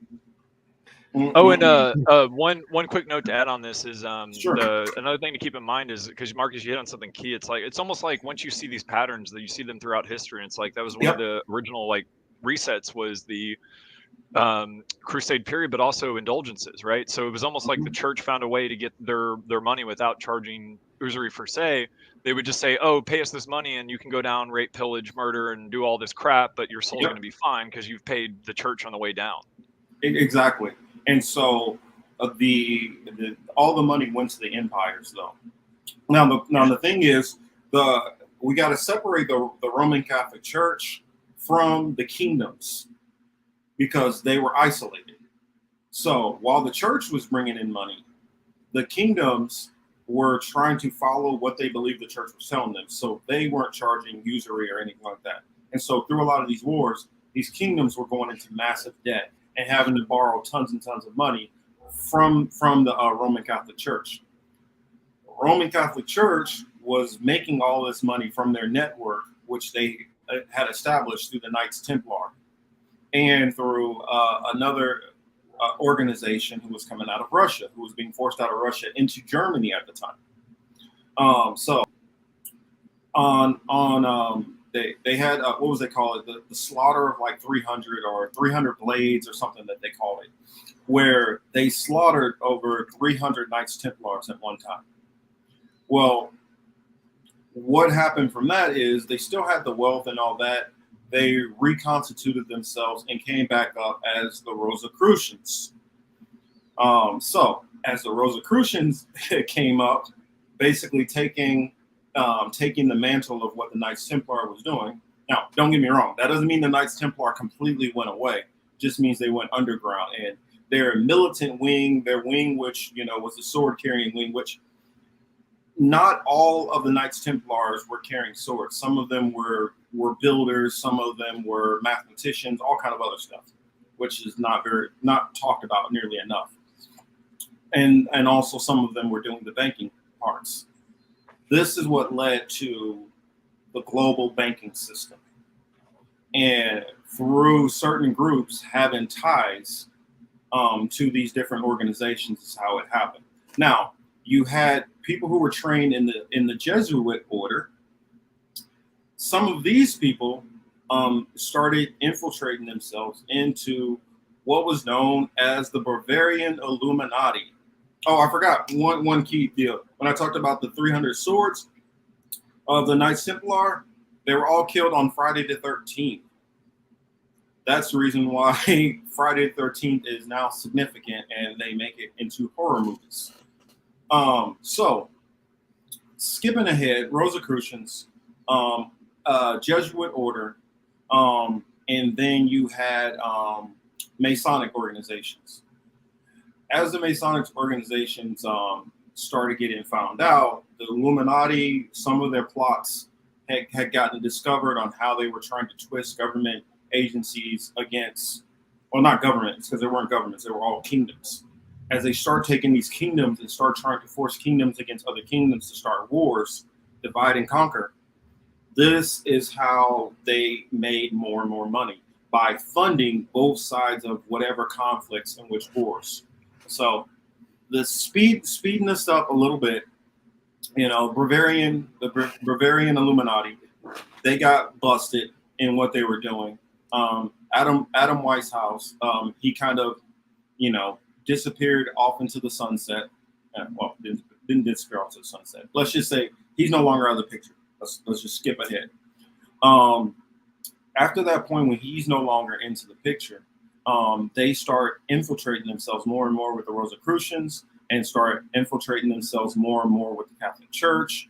Oh, and one quick note to add on this is another thing to keep in mind is, because Marcus, you hit on something key. It's almost like once you see these patterns, that you see them throughout history. And it's like that was one of the original resets was the crusade period, but also indulgences, right? So it was almost like the church found a way to get their money without charging usury for se, they would just say, "Oh, pay us this money, and you can go down, rape, pillage, murder, and do all this crap, but your soul's Yep. going to be fine because you've paid the church on the way down." Exactly. And so all the money went to the empires, though. Now the thing is, we got to separate the Roman Catholic Church from the kingdoms because they were isolated. So while the church was bringing in money, the kingdoms were trying to follow what they believed the church was telling them. So they weren't charging usury or anything like that. And so through a lot of these wars, these kingdoms were going into massive debt and having to borrow tons and tons of money from the Roman Catholic Church. The Roman Catholic Church was making all this money from their network, which they had established through the Knights Templar and through another organization who was coming out of Russia, who was being forced out of Russia into Germany at the time. So they had what was they call it? The slaughter of like 300 blades or something that they called it, where they slaughtered over 300 Knights Templars at one time. Well, what happened from that is they still had the wealth and all that. They reconstituted themselves and came back up as the Rosicrucians. So as the Rosicrucians came up, basically taking the mantle of what the Knights Templar was doing. Now, don't get me wrong. That doesn't mean the Knights Templar completely went away. It just means they went underground. And their militant wing, their wing, which, was the sword-carrying wing, which not all of the Knights Templars were carrying swords. Some of them were builders. Some of them were mathematicians, all kind of other stuff, which is not talked about nearly enough. And also some of them were doing the banking parts. This is what led to the global banking system. And through certain groups having ties to these different organizations is how it happened. Now, you had people who were trained in the Jesuit order. Some of these people started infiltrating themselves into what was known as the Bavarian Illuminati. Oh, I forgot one key deal. When I talked about the 300 swords of the Knights Templar, they were all killed on Friday the 13th. That's the reason why Friday the 13th is now significant, and they make it into horror movies. So, skipping ahead, Rosicrucians, Jesuit order, and then you had Masonic organizations. As the Masonic organizations started getting found out, the Illuminati, some of their plots had gotten discovered on how they were trying to twist government agencies against, well, not governments, because they weren't governments, they were all kingdoms. As they start taking these kingdoms and start trying to force kingdoms against other kingdoms to start wars, divide and conquer, this is how they made more and more money, by funding both sides of whatever conflicts in which wars. So the speeding this up a little bit, the Bavarian Illuminati, they got busted in what they were doing. Adam Weishaupt, he kind of, disappeared off into the sunset. Well, didn't disappear off to the sunset. Let's just say he's no longer out of the picture. Let's just skip ahead. After that point, when he's no longer into the picture, they start infiltrating themselves more and more with the Rosicrucians, and start infiltrating themselves more and more with the Catholic Church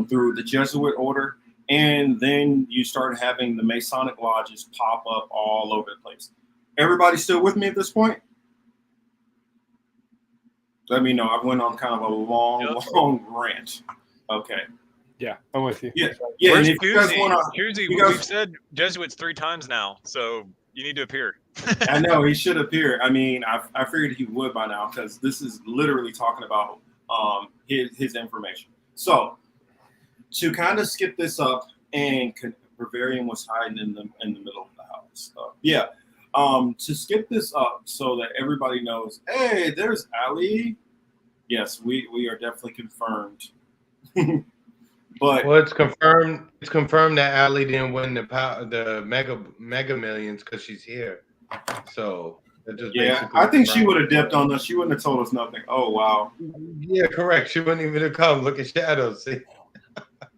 through the Jesuit order. And then you start having the Masonic lodges pop up all over the place. Everybody still with me at this point? Let me know. I went on kind of a long rant. Okay. Yeah, I'm with you. Yeah. Where's And if you guys wanna, we've said Jesuits 3 times now, so you need to appear. I know he should appear. I mean, I figured he would by now, because this is literally talking about his information. So to kind of skip this up, and Bavarian was hiding in the middle of the house. To skip this up so that everybody knows, hey, there's Ali. Yes, we are definitely confirmed. But well, it's confirmed. It's confirmed that Ali didn't win the Mega Millions because she's here. So That just Yeah, basically I think she confirms would have dipped what- on us. She wouldn't have told us nothing. Oh wow, Yeah, correct. She wouldn't even have come. Look at Shadows. See?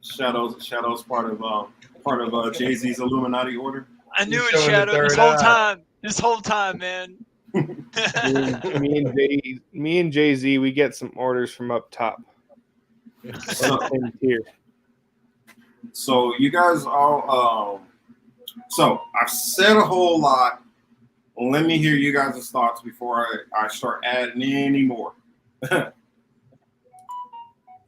Shadows part of Jay-Z's Illuminati order. I knew He's it, showing the Shadow, this third whole eye. time. This whole time, man. Me and Jay-Z, we get some orders from up top. And here. So you guys all, so I've said a whole lot. Let me hear you guys' thoughts before I start adding any more.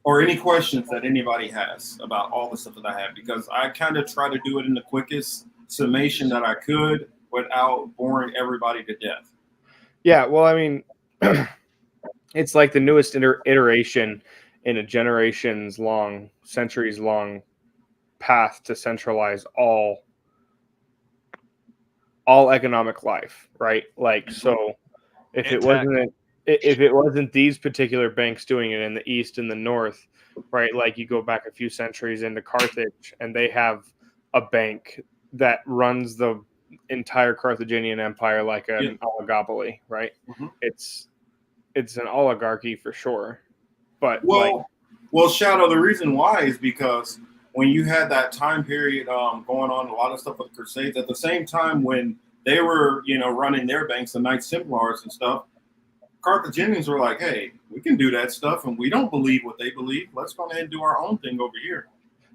Or any questions that anybody has about all the stuff that I have, because I kind of try to do it in the quickest summation that I could without boring everybody to death. Yeah, well, I mean, it's like the newest iteration in a generations long, centuries long path to centralize all economic life, right? Like, so if it wasn't these particular banks doing it in the east and the north, right? Like you go back a few centuries into Carthage and they have a bank that runs the entire Carthaginian empire like an oligopoly, right? Mm-hmm. It's an oligarchy for sure. But well, Shadow, the reason why is because when you had that time period going on, a lot of stuff with the Crusades, at the same time when they were, running their banks, the Knights Templars and stuff, Carthaginians were like, hey, we can do that stuff, and we don't believe what they believe. Let's go ahead and do our own thing over here.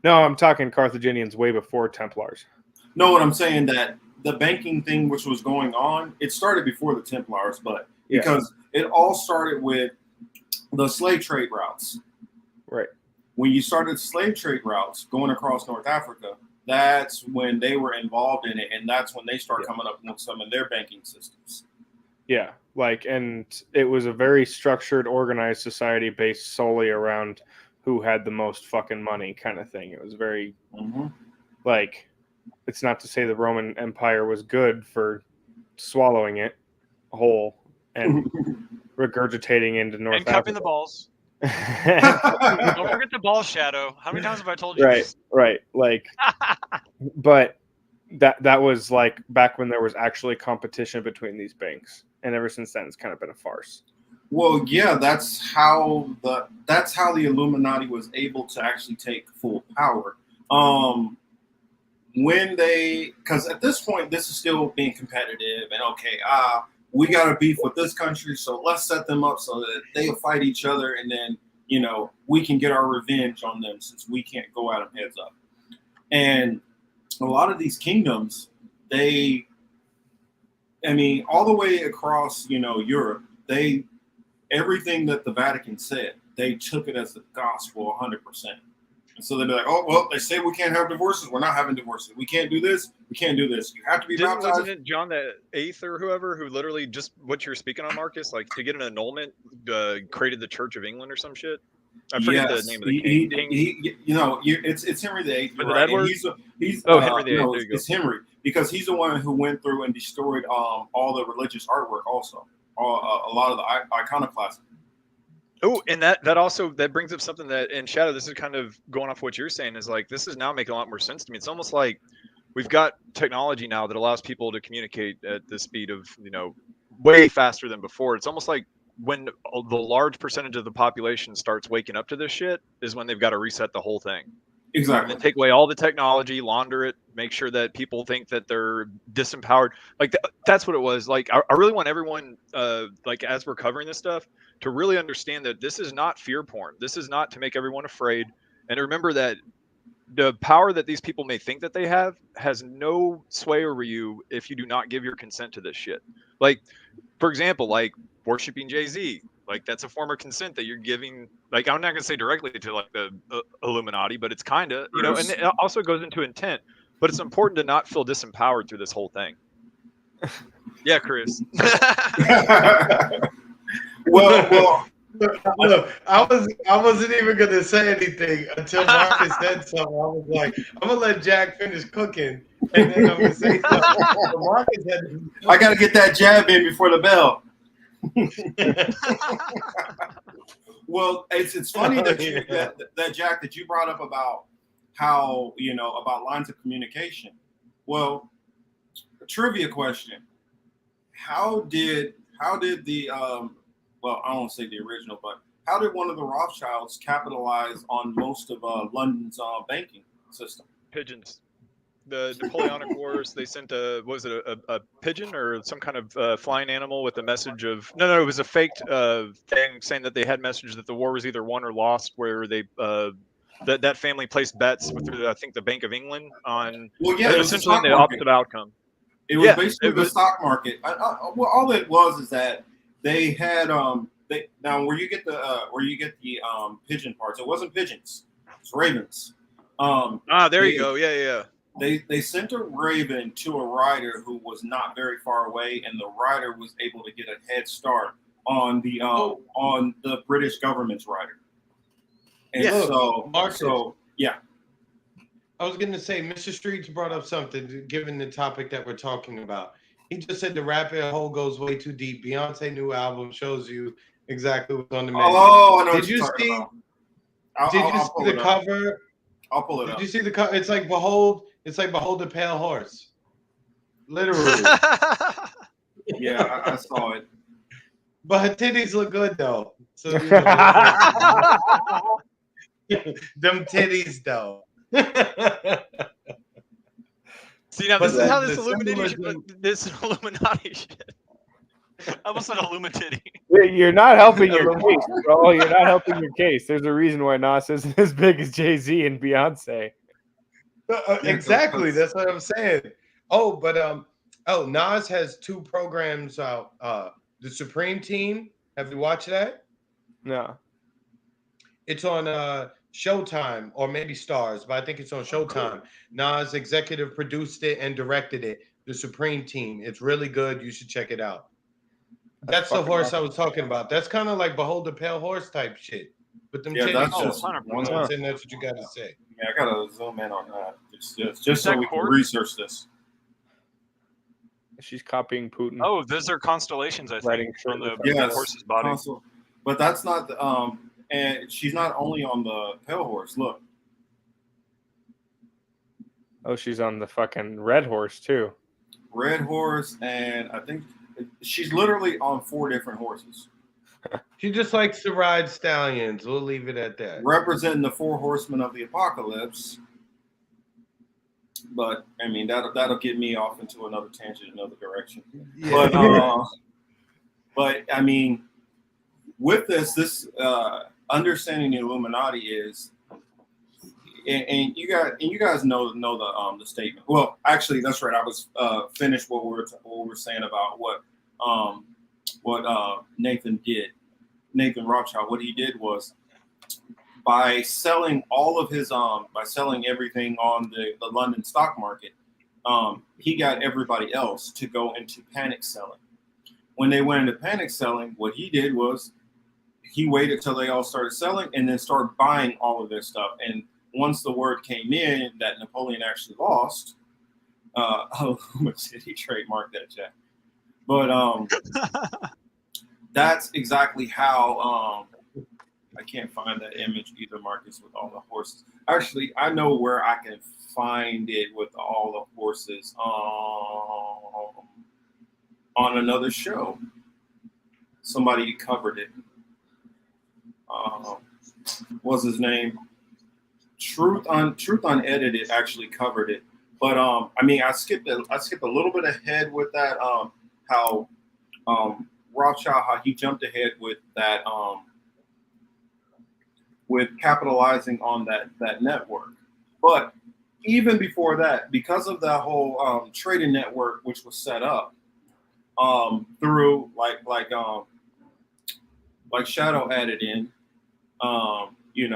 No, I'm talking Carthaginians way before Templars. No, what I'm saying that the banking thing which was going on, it started before the Templars, but because it all started with the slave trade routes. Right. When you started slave trade routes going across North Africa, that's when they were involved in it, and that's when they start coming up with some of their banking systems. Yeah, and it was a very structured, organized society based solely around who had the most fucking money kind of thing. It was very, it's not to say the Roman Empire was good for swallowing it whole and regurgitating into North And cupping Africa. the balls. Don't forget the ball, Shadow. How many times have I told you this? Right. But that was like back when there was actually competition between these banks, and ever since then it's kind of been a farce. Well, yeah, that's how the Illuminati was able to actually take full power. Because at this point, this is still being competitive, and we got to beef with this country, so let's set them up so that they'll fight each other, and then we can get our revenge on them since we can't go at them heads up. And a lot of these kingdoms, all the way across Europe, everything that the Vatican said, they took it as the gospel 100%. And so they'd be like, oh, well, they say we can't have divorces. We're not having divorces. We can't do this. We can't do this. You have to be baptized. Wasn't it John the Eighth or whoever who literally just what you're speaking on, Marcus, like to get an annulment, created the Church of England or some shit? I forget the name of the king. It's Henry VIII. Was it right? Edward? Henry VIII. No, there you go. it's Henry, because he's the one who went through and destroyed all the religious artwork, also a lot of the iconoclasm. Oh, and that brings up something that in Shadow, this is kind of going off what you're saying, is like this is now making a lot more sense to me. It's almost like we've got technology now that allows people to communicate at the speed of way faster than before. It's almost like when the large percentage of the population starts waking up to this shit is when they've got to reset the whole thing. Exactly. And then take away all the technology, launder it, make sure that people think that they're disempowered. Like that's what it was. Like I really want everyone, as we're covering this stuff, to really understand that this is not fear porn. This is not to make everyone afraid. And to remember that the power that these people may think that they have has no sway over you if you do not give your consent to this shit. Like, for example, like worshiping Jay-Z. Like that's a form of consent that you're giving. Like I'm not gonna say directly to like the Illuminati, but it's kind of and it also goes into intent. But it's important to not feel disempowered through this whole thing. Yeah, Chris. Well, look, I wasn't even gonna say anything until Marcus said something. I was like, I'm gonna let Jack finish cooking, and then I'm gonna say something. So Marcus I gotta get that jab in before the bell. Well, it's funny that Jack, that you brought up about how about lines of communication. Well, a trivia question: how did the well, I don't want to say the original, but how did one of the Rothschilds capitalize on most of London's banking system? Pigeons. The Napoleonic Wars, they sent a pigeon or some kind of flying animal with a message of no, it was a faked thing saying that they had message that the war was either won or lost, where they that family placed bets with I think the Bank of England on it was essentially the opposite outcome. It was basically the stock market. Well, all it was is that they had now where you get the pigeon parts. It wasn't pigeons. It's ravens. There you go. Yeah. They sent a raven to a rider who was not very far away, and the rider was able to get a head start on the British government's rider. And yeah. I was going to say, Mr. Streets brought up something, given the topic that we're talking about. He just said the rabbit hole goes way too deep. Beyonce new album shows you exactly what's on the menu. Oh, I know Did you see? Did you see the cover? I'll pull it up. Did you see the cover? It's like behold the pale horse. Literally. Yeah, I saw it. But her titties look good though. So them titties though. See, now this is how this Illuminati shit. I almost said Illuminati. You're not helping your case, bro. You're not helping your case. There's a reason why Nas isn't as big as Jay-Z and Beyonce. Exactly. That's what I'm saying. Oh, but Nas has 2 programs out. The Supreme Team. Have you watched that? No. It's on Showtime or maybe Stars, but I think it's on Showtime. Nas executive produced it and directed it. The Supreme Team. It's really good. You should check it out. That's the horse I was talking about. That's kind of like Behold the Pale Horse type shit. But them titties. That's just that's what you got to say. Yeah, I gotta zoom in on that. Just so we can research this. She's copying Putin. Oh, those are constellations, I think, from the horse's body. But that's not the and she's not only on the pale horse. Look. Oh, she's on the fucking red horse too. Red horse, and I think she's literally on 4 different horses. She just likes to ride stallions. We'll leave it at that. Representing the 4 horsemen of the apocalypse. But I mean that'll get me off into another tangent, another direction. Yeah. But I mean, with this understanding the Illuminati is, and you guys know the statement. Well, actually, that's right. I was finished what we were saying about what Nathan did. Nathan Rothschild. What he did was, by selling all of his by selling everything on the London stock market, he got everybody else to go into panic selling. When they went into panic selling, what he did was he waited till they all started selling and then started buying all of their stuff. And once the word came in that Napoleon actually lost, he trademarked that, Jack. But that's exactly how. I can't find that image either, Marcus, with all the horses. Actually, I know where I can find it with all the horses on another show. Somebody covered it. What's his name? Truth Unedited actually covered it. But I mean, I skipped a little bit ahead with that. How Rothschild, how he jumped ahead with that. With capitalizing on that network. But even before that, because of that whole trading network which was set up through like Shadow added in, you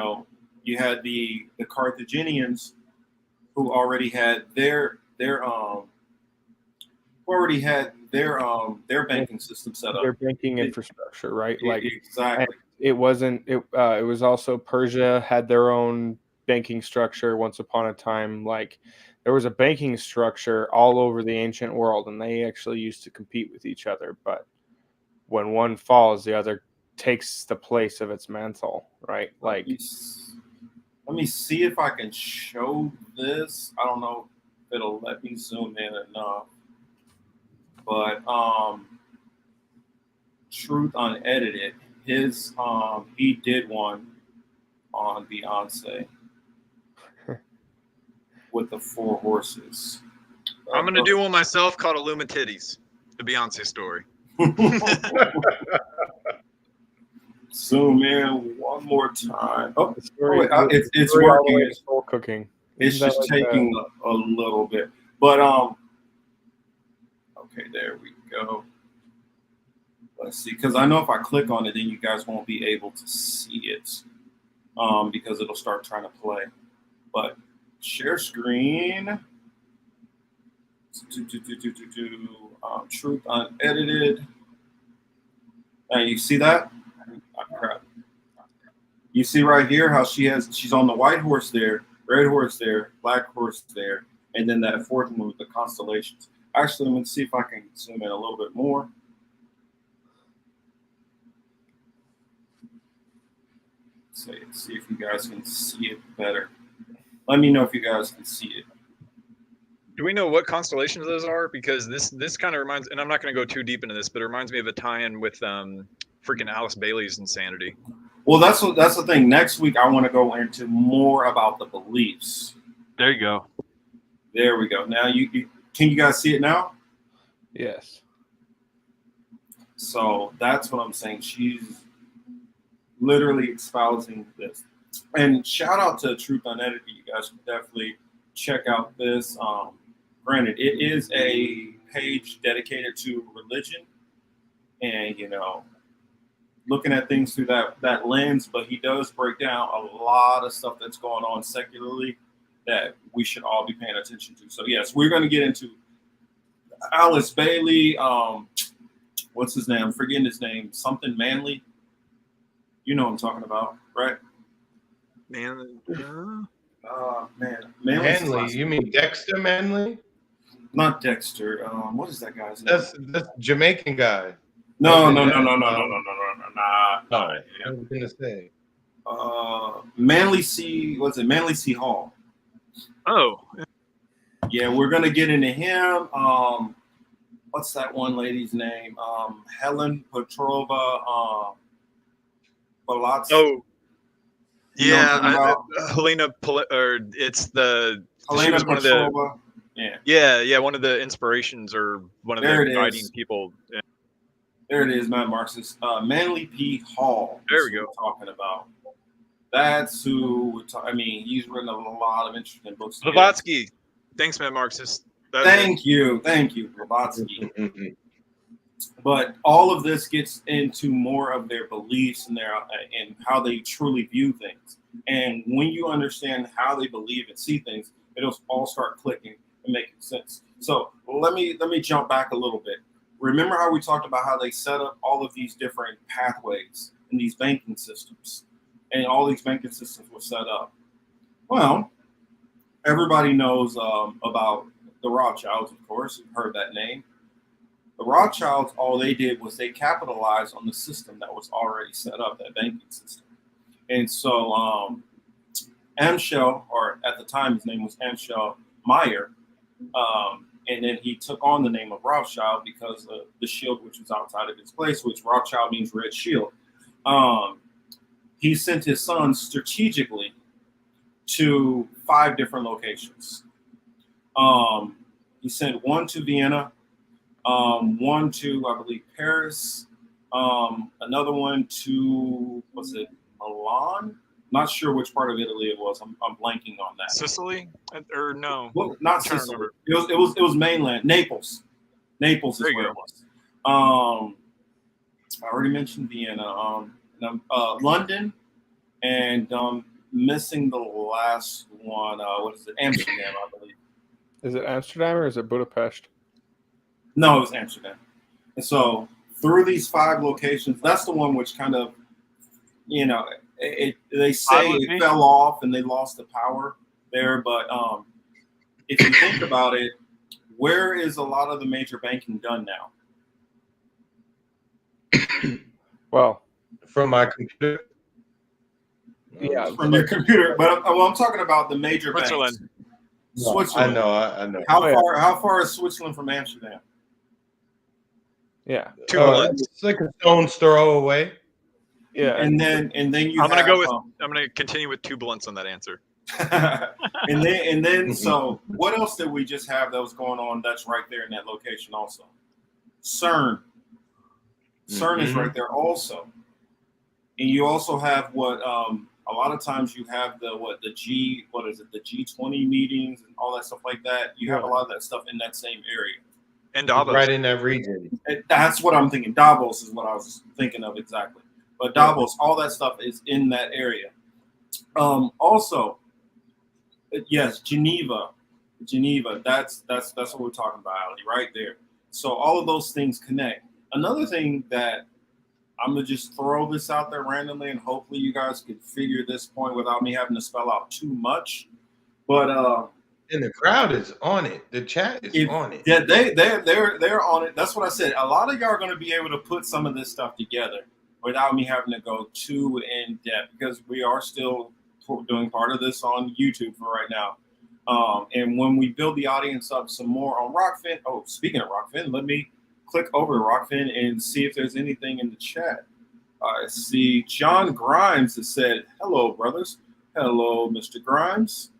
had the Carthaginians who already had their banking system set up. Their banking infrastructure, right? Exactly. It wasn't. It was also Persia had their own banking structure once upon a time. Like there was a banking structure all over the ancient world, and they actually used to compete with each other. But when one falls, the other takes the place of its mantle, right? Like, let me see if I can show this. I don't know if it'll let me zoom in enough. but Truth Unedited, his he did one on Beyonce with the 4 horses. I'm gonna do one myself called Illuminatitties, the Beyonce story. Zoom in one more time. Oh, story- wait, it's story all the way working. to soul cooking. It's Isn't that just like taking a little bit, but okay, there we go. Let's see, because I know if I click on it, then you guys won't be able to see it, because it'll start trying to play. But share screen. Truth Unedited. You see that? Oh, crap. You see right here how she's on the white horse there, red horse there, black horse there, and then that 4th one with the constellations. Actually, let me see if I can zoom in a little bit more. See if you guys can see it better. Let me know if you guys can see it. Do we know what constellations those are? Because this kind of reminds, and I'm not going to go too deep into this, but it reminds me of a tie-in with freaking Alice Bailey's insanity. Well, that's the thing. Next week, I want to go into more about the beliefs. There you go. There we go. Now can you guys see it now? Yes. So that's what I'm saying. She's literally espousing this. And shout out to Truth Unedited. You guys can definitely check out this. Granted, it is a page dedicated to religion and, looking at things through that lens, but he does break down a lot of stuff that's going on secularly that we should all be paying attention to. So yes, we're going to get into Alice Bailey. What's his name? I'm forgetting his name. Something Manley. You know what I'm talking about, right? Man. Manley. You mean Dexter Manley? Not Dexter. What is that guy's name? That's Jamaican guy. No. Nah. I was gonna say. Manly C. What's it? Manly C. Hall. Oh. Yeah, we're gonna get into him. What's that one lady's name? Helen Petrova. Balatsky. Oh. Yeah, Helena it's the Helena one Petrova. of the yeah, one of the inspirations or one of the guiding people. Yeah. There it is, Matt Marxist. Manly P. Hall. There we go. We're talking about. That's who we're talking. I mean, he's written a lot of interesting books. Blavatsky. Thanks, Matt Marxist. Thank you, Blavatsky. But all of this gets into more of their beliefs and and how they truly view things. And when you understand how they believe and see things, it'll all start clicking and making sense. So let me jump back a little bit. Remember how we talked about how they set up all of these different pathways in these banking systems, and all these banking systems were set up. Well, everybody knows about the Rothschilds, of course. You've heard that name. The Rothschilds, all they did was they capitalized on the system that was already set up, that banking system. And so Amschel, or at the time his name was Amschel Meyer, and then he took on the name of Rothschild because of the shield, which was outside of his place, which Rothschild means red shield. He sent his sons strategically to 5 different locations. He sent one to Vienna, one to, I believe, Paris, another one to, Milan? Not sure which part of Italy it was. I'm blanking on that. Sicily, or no? Well, not Sicily. It was mainland. Naples. Naples is where it was. I already mentioned Vienna. London, and missing the last one. What is it? Amsterdam, I believe. Is it Amsterdam or is it Budapest? No, it was Amsterdam. And so through these 5 locations, that's the one which kind of, they say it fell off and they lost the power there. But if you think about it, where is a lot of the major banking done now? Well, from my computer. Yeah, from your computer. But I'm talking about the major Switzerland. Banks. Switzerland. I know. How far is Switzerland from Amsterdam? Yeah. Two blunts. It's like a stone's throw away. Yeah. And then you I'm gonna have, go with. I'm gonna continue with 2 blunts on that answer. and then so what else did we just have that was going on that's right there in that location also? CERN. CERN is right there also. And you also have what a lot of times you have the G20 meetings and all that stuff like that. You have a lot of that stuff in that same area. And Davos. Right in that region. That's what I'm thinking. Davos is what I was thinking of exactly. But Davos, all that stuff is in that area. Also, yes, Geneva. That's what we're talking about, Ali, right there. So all of those things connect. Another thing that I'm gonna just throw this out there randomly, and hopefully you guys could figure this point without me having to spell out too much. But and the crowd is on it. The chat is on it. Yeah, they're on it. That's what I said. A lot of y'all are gonna be able to put some of this stuff together without me having to go too in depth, because we are still doing part of this on YouTube for right now. And when we build the audience up some more on Rockfin, speaking of Rockfin, let me click over to Rockfin and see if there's anything in the chat. I see John Grimes has said, "Hello, brothers." Hello, Mr. Grimes.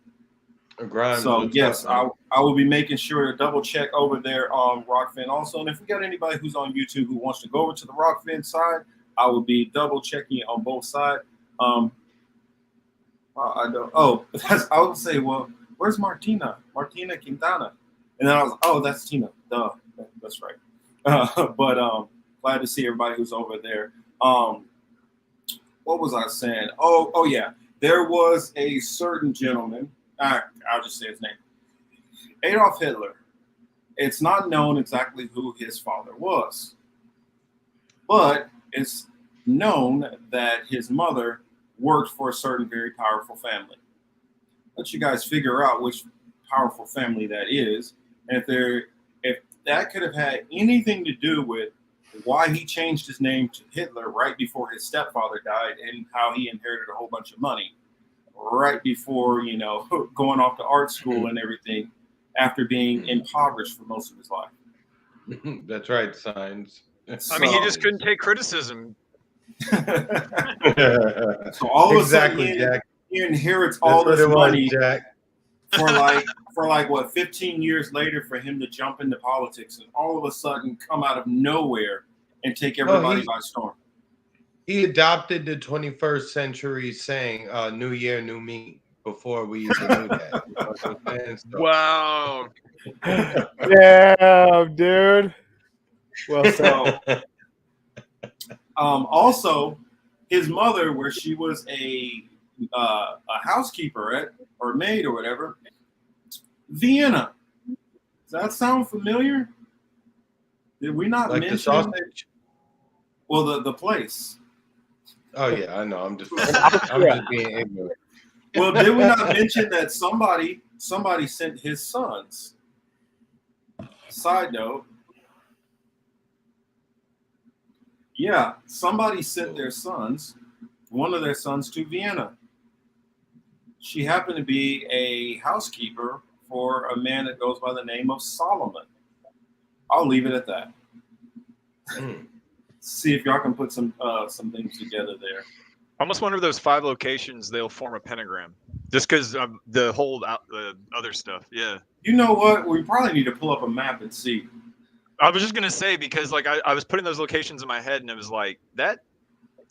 Grimes. So yes, I will be making sure to double check over there on Rockfin also. And if we got anybody who's on YouTube who wants to go over to the Rockfin side, I will be double checking it on both sides. I don't. Oh, I would say, well, where's Martina? Martina Quintana. And then I was, oh, that's Tina. Duh, that's right. But glad to see everybody who's over there. What was I saying? Oh yeah, there was a certain gentleman. I'll just say his name, Adolf Hitler. It's not known exactly who his father was, but it's known that his mother worked for a certain very powerful family. Let you guys figure out which powerful family that is, and if that could have had anything to do with why he changed his name to Hitler right before his stepfather died, and how he inherited a whole bunch of money right before, going off to art school and everything, after being impoverished for most of his life. That's right, Signs. I mean, he just couldn't take criticism. So all of exactly, a sudden, Jack. he inherits all That's this what it money was, Jack. for what, 15 years later, for him to jump into politics and all of a sudden come out of nowhere and take everybody by storm. He adopted the 21st century saying, "New year, new me." Before we even knew that. You know what I'm saying? So, Wow. Damn, dude. Well said. Also, his mother, where she was a housekeeper or maid or whatever, Vienna. Does that sound familiar? Did we not like the mention sausage? Well, the place. Oh yeah, I know. I'm just being ignorant. Well, did we not mention that somebody sent his sons? Side note. Yeah, somebody sent their sons, one of their sons, to Vienna. She happened to be a housekeeper for a man that goes by the name of Solomon. I'll leave it at that. See if y'all can put some things together there. I almost wonder if those 5 locations they'll form a pentagram, just because of the whole the other stuff. Yeah. You know what? We probably need to pull up a map and see. I was just gonna say, because like I was putting those locations in my head, and it was like that.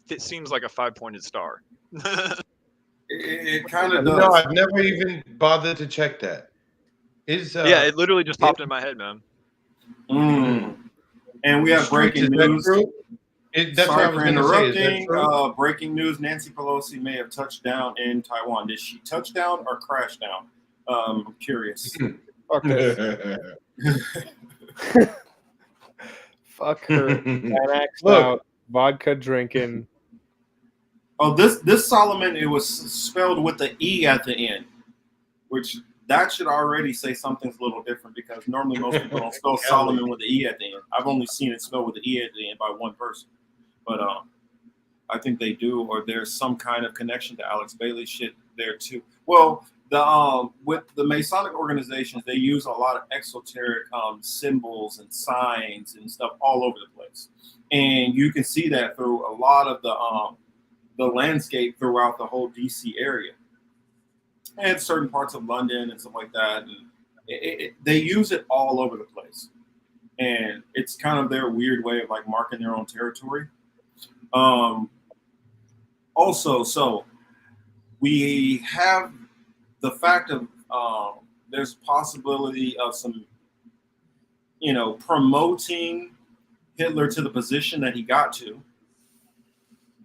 It seems like a 5-pointed star. It kind of does. No, I've never even bothered to check that. Yeah, it literally just popped in my head, man. And we have breaking news. That's what I was going to say. Is that interrupting. true? Breaking news: Nancy Pelosi may have touched down in Taiwan. Did she touch down or crash down? I'm curious. Okay. Fuck her. Xanax Look. out, vodka drinking. Oh, this Solomon, it was spelled with the E at the end, which that should already say something's a little different, because normally most people don't spell Solomon with the E at the end. I've only seen it spelled with the E at the end by one person, but I think they do, or there's some kind of connection to Alex Bailey shit there too. Well, with the Masonic organizations, they use a lot of exoteric symbols and signs and stuff all over the place, and you can see that through a lot of the landscape throughout the whole DC area and certain parts of London and stuff like that. And they use it all over the place, and it's kind of their weird way of like marking their own territory. Also, so we have the fact of there's possibility of some, promoting Hitler to the position that he got to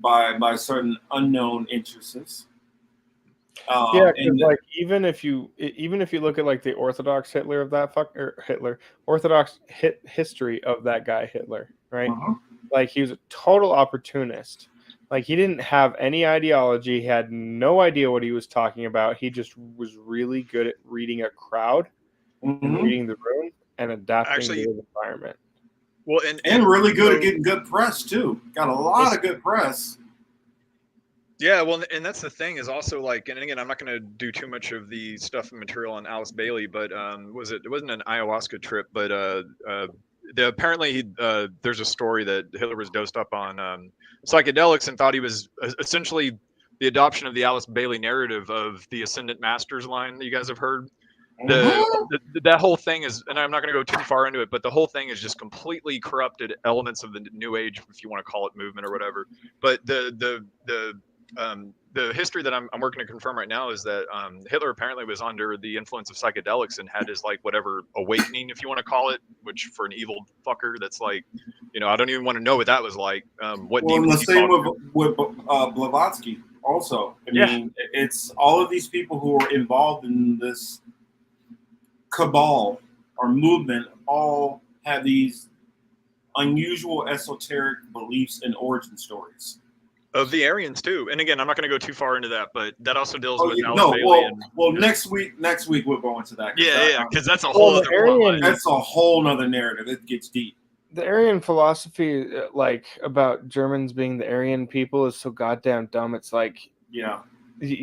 by certain unknown interests. Yeah, because like even if you look at like the Orthodox Hitler of that Orthodox history of that guy Hitler, right? Like he was a total opportunist. Like he didn't have any ideology. He had no idea what he was talking about. He just was really good at reading a crowd and reading the room and adapting to the environment. Well, and really good at getting good press too. Got a lot of good press. Yeah, well, and that's the thing is also like, and again, I'm not going to do too much of the stuff and material on Alice Bailey, but it wasn't an ayahuasca trip, but apparently there's a story that Hitler was dosed up on psychedelics and thought he was essentially the adoption of the Alice Bailey narrative of the Ascendant Masters line that you guys have heard. That whole thing is, and I'm not going to go too far into it, but the whole thing is just completely corrupted elements of the New Age, if you want to call it movement or whatever. But the history that I'm working to confirm right now is that Hitler apparently was under the influence of psychedelics and had his like whatever awakening, if you want to call it, which for an evil fucker, that's like, I don't even want to know what that was like. What well, demons the same with Blavatsky also. I mean, it's all of these people who are involved in this cabal or movement all have these unusual esoteric beliefs and origin stories. Of the Aryans too, and again, I'm not going to go too far into that, but that also deals with Alice Bailey. Next week we'll go into that. Because that's a whole other plotline. That's a whole nother narrative. It gets deep. The Aryan philosophy, like about Germans being the Aryan people, is so goddamn dumb. It's like,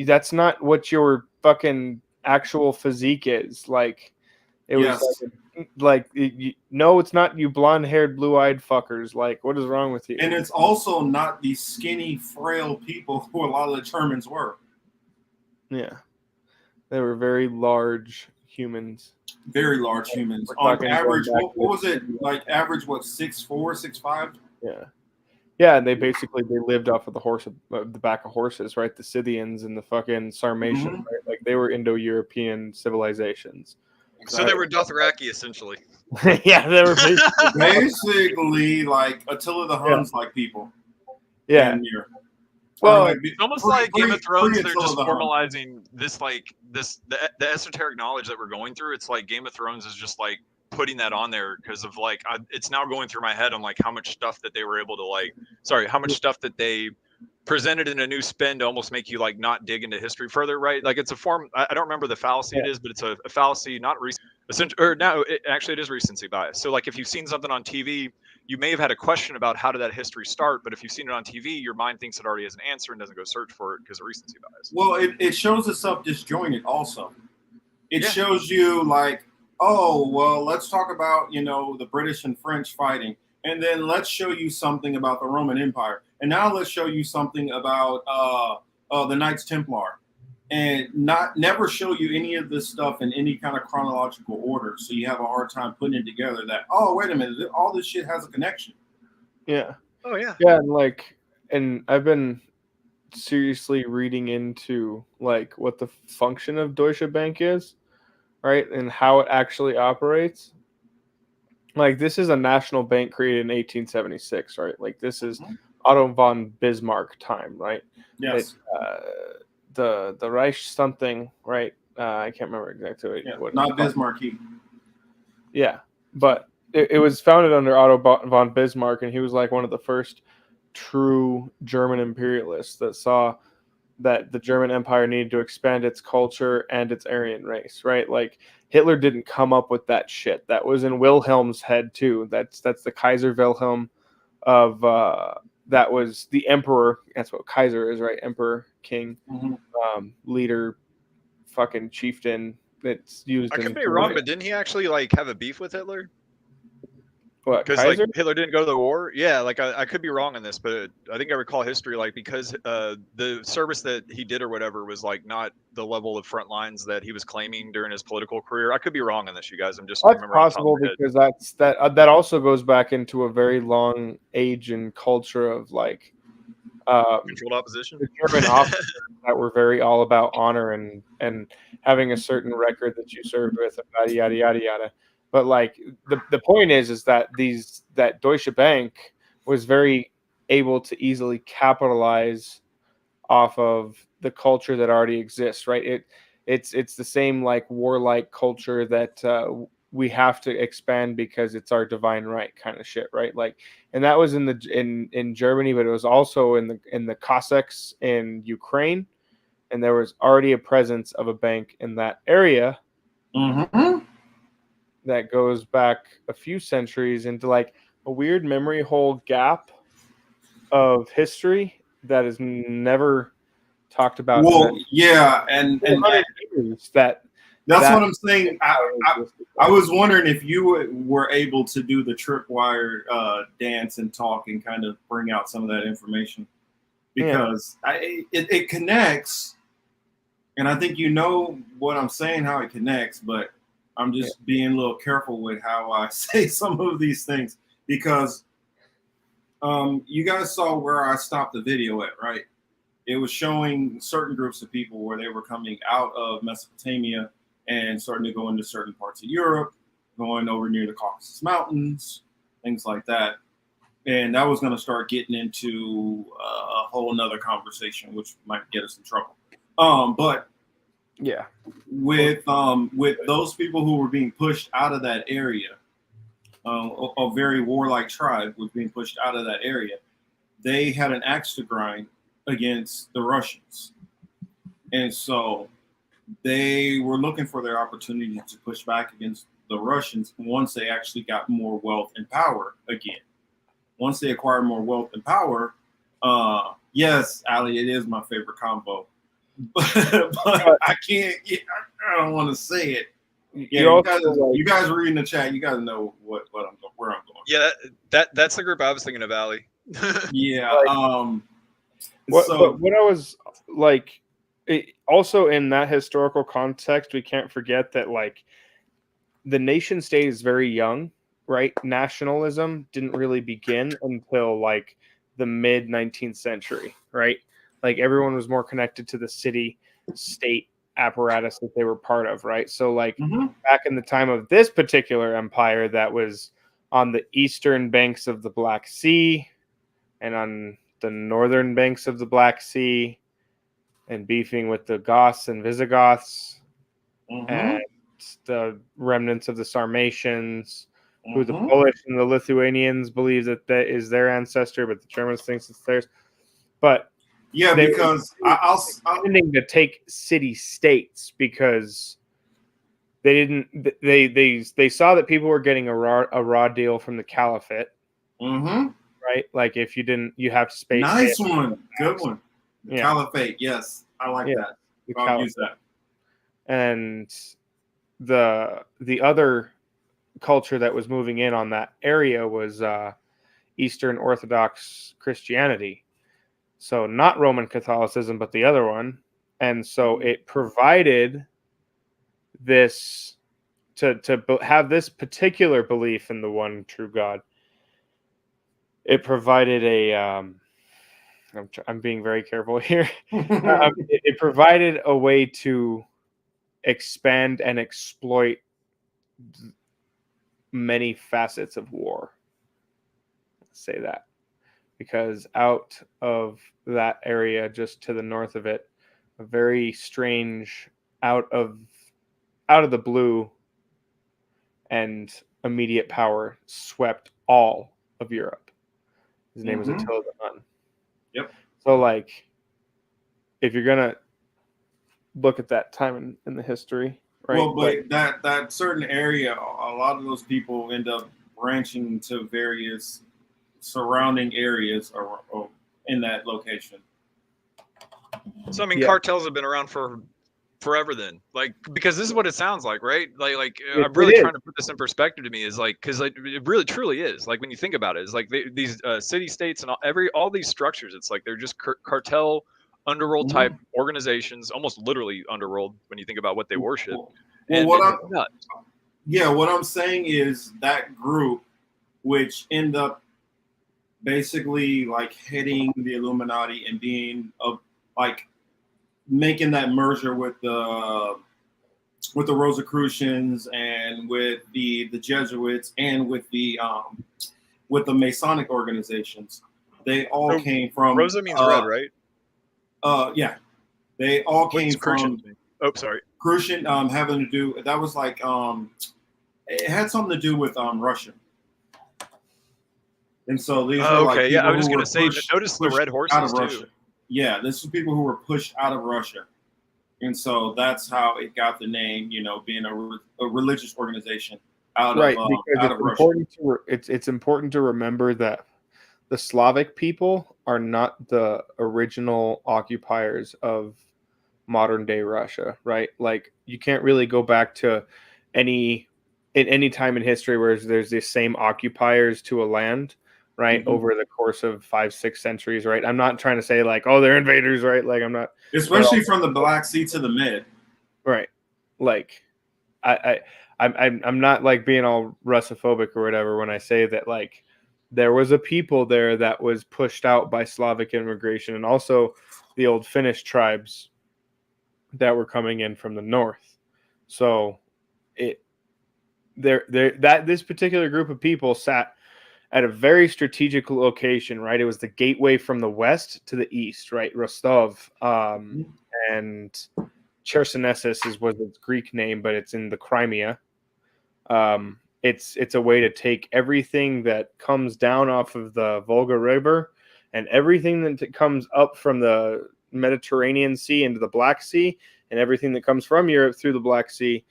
that's not what your fucking actual physique is. Like, it was no, it's not, you blonde-haired, blue-eyed fuckers. Like, what is wrong with you? And it's also not these skinny, frail people who a lot of the Germans were. Yeah, they were very large humans. Very large humans. On average, what was it? Like average, 6'4", 6'5"? Yeah, and they lived off of the back of horses, right? The Scythians and the fucking Sarmatians, right? Like they were Indo-European civilizations. So they were Dothraki, essentially. Yeah, they were basically like Attila the Huns, like people. Yeah. Well, it's almost like Game of Thrones. They're just formalizing this, the esoteric knowledge that we're going through. It's like Game of Thrones is just like putting that on there because of like it's now going through my head on like how much stuff that they were able to how much stuff that they presented in a new spin to almost make you like not dig into history further, right? Like it's a form. I don't remember the fallacy it is, but it's a fallacy, not recent. It is recency bias. So like if you've seen something on TV, you may have had a question about how did that history start, but if you've seen it on TV, your mind thinks it already has an answer and doesn't go search for it because of recency bias. Well, it shows itself disjointed also. It shows you like, oh, well, let's talk about, the British and French fighting. And then let's show you something about the Roman Empire. And now let's show you something about the Knights Templar. And never show you any of this stuff in any kind of chronological order. So you have a hard time putting it together that, oh, wait a minute, all this shit has a connection. Yeah. Oh, yeah. Yeah, and I've been seriously reading into like what the function of Deutsche Bank is, right? And how it actually operates. Like this is a national bank created in 1876, right? Like this is Otto von Bismarck time, right? Yes. The Reich something, right? I can't remember exactly what. Not Bismarcky. Yeah, but it was founded under Otto von Bismarck, and he was like one of the first true German imperialists that saw that the German Empire needed to expand its culture and its Aryan race, right? Like Hitler didn't come up with that shit. That was in Wilhelm's head too. That's the Kaiser Wilhelm of that was the emperor. That's what Kaiser is, right? Emperor, king, leader, fucking chieftain that's used. I could in be wrong, but didn't he actually like have a beef with Hitler? What, Because like Kaiser? Hitler didn't go to the war. Yeah, like I could be wrong on this, but I think I recall history like because the service that he did or whatever was like not the level of front lines that he was claiming during his political career. I could be wrong on this, you guys. I'm just That's remembering off the top of possible my head. because that also goes back into a very long age and culture of like Controlled opposition. the German officers that were very all about honor and having a certain record that you served with, yada yada yada yada. But like the point is that that Deutsche Bank was very able to easily capitalize off of the culture that already exists, right? It's the same like warlike culture that we have to expand because it's our divine right kind of shit, right? Like, and that was in Germany, but it was also in the Cossacks in Ukraine, and there was already a presence of a bank in that area. Mm-hmm. That goes back a few centuries into like a weird memory hole gap of history that is never talked about. Well, yeah, and that's what I'm saying. I was wondering if you were able to do the tripwire dance and talk and kind of bring out some of that information, because it connects, and I think you know what I'm saying, how it connects, but I'm just being a little careful with how I say some of these things, because you guys saw where I stopped the video at, right? It was showing certain groups of people where they were coming out of Mesopotamia and starting to go into certain parts of Europe, going over near the Caucasus Mountains, things like that. And that was going to start getting into a whole nother conversation, which might get us in trouble. But yeah, with those people who were being pushed out of that area, a very warlike tribe was being pushed out of that area. They had an axe to grind against the Russians, and so they were looking for their opportunity to push back against the Russians once they actually got more wealth and power again. Once they acquired more wealth and power, yes, Ali, it is my favorite combo. But I can't. I don't want to say it. Yeah, you guys reading the chat. You guys know where I'm going. Yeah, that's the group I was thinking of, Ali. Yeah. But what I was like, also in that historical context, we can't forget that like the nation state is very young, right? Nationalism didn't really begin until like the mid 19th century, right? Like everyone was more connected to the city state apparatus that they were part of, right? So like back in the time of this particular empire that was on the eastern banks of the Black Sea and on the northern banks of the Black Sea and beefing with the Goths and Visigoths and the remnants of the Sarmatians, who the Polish and the Lithuanians believe that is their ancestor, but the Germans think it's theirs. But yeah, because I'll intending to take city states because they didn't. They saw that people were getting a raw deal from the caliphate. Right, like if you didn't, you have to pay. Nice one, good one. Yeah. Caliphate, yes, I like that. I'll use that. And the other culture that was moving in on that area was Eastern Orthodox Christianity. So not Roman Catholicism, but the other one. And so it provided this to have this particular belief in the one true God. It provided a I'm being very careful here. It provided a way to expand and exploit many facets of war. Let's say that. Because out of that area, just to the north of it, a very strange, out of the blue and immediate power swept all of Europe. His name was Attila the Hun. Yep. So, like, if you're gonna look at that time in the history, right? Well, but that certain area, a lot of those people end up branching to various surrounding areas or in that location. So I mean, cartels have been around for forever then, like, because this is what it sounds like, right? I'm It really is. trying to put this in perspective to me, is like, because like, it really truly is, like, when you think about it, it's like these city states and all these structures, it's like they're just cartel underworld type organizations, almost literally underworld when you think about what they worship. Well, And what it's I'm nuts. what I'm saying is that group, which end up basically like hitting the Illuminati and being like making that merger with the Rosicrucians and with the Jesuits and with the Masonic organizations. They all came from Rosa means red, right? Yeah, they all came Crucian from. Oh, sorry. Crucian, having to do, that was like it had something to do with Russia. And so these were like people I was who gonna were say, pushed, notice the pushed red out horses of Russia. too. Yeah, this is people who were pushed out of Russia. And so that's how it got the name, being a religious organization out Right, of because out it's of Russia. important it's important to remember that the Slavic people are not the original occupiers of modern day Russia, right? Like you can't really go back to any time in history where there's the same occupiers to a land, right? Mhm. Over the course of 5-6 centuries, right? I'm not trying to say like, oh, they're invaders, right? Like I'm not, Especially from the Black Sea to the Med. right? Like I'm not like being all Russophobic or whatever when I say that like there was a people there that was pushed out by Slavic immigration and also the old Finnish tribes that were coming in from the north. So this particular group of people sat at a very strategic location, right? It was the gateway from the west to the east, right? Rostov, and Chersonesus was its Greek name, but it's in the Crimea. It's a way to take everything that comes down off of the Volga River and everything that comes up from the Mediterranean Sea into the Black Sea and everything that comes from Europe through the Black Sea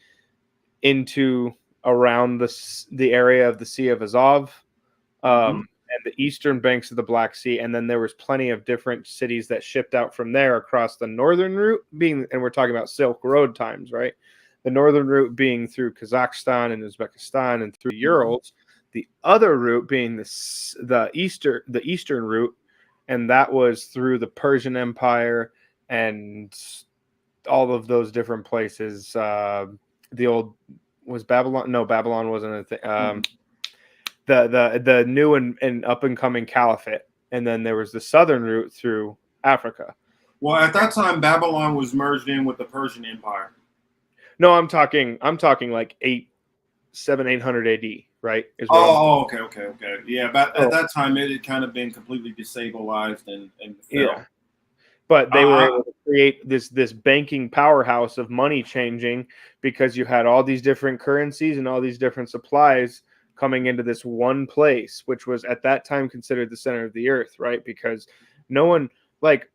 into around the area of the Sea of Azov, and the eastern banks of the Black Sea. And then there was plenty of different cities that shipped out from there across the northern route and we're talking about Silk Road times, right? The northern route being through Kazakhstan and Uzbekistan and through Urals, the other route being the eastern route, and that was through the Persian Empire and all of those different places. The old was Babylon. No, Babylon wasn't a thing. The new and up and coming caliphate, and then there was the southern route through Africa. Well, at that time, Babylon was merged in with the Persian Empire. No, I'm talking like 800 AD, right? Okay. Yeah, but at that time, it had kind of been completely destabilized and fell. Yeah. But they were able to create this banking powerhouse of money changing because you had all these different currencies and all these different supplies coming into this one place, which was at that time considered the center of the earth, right? Because no one, like,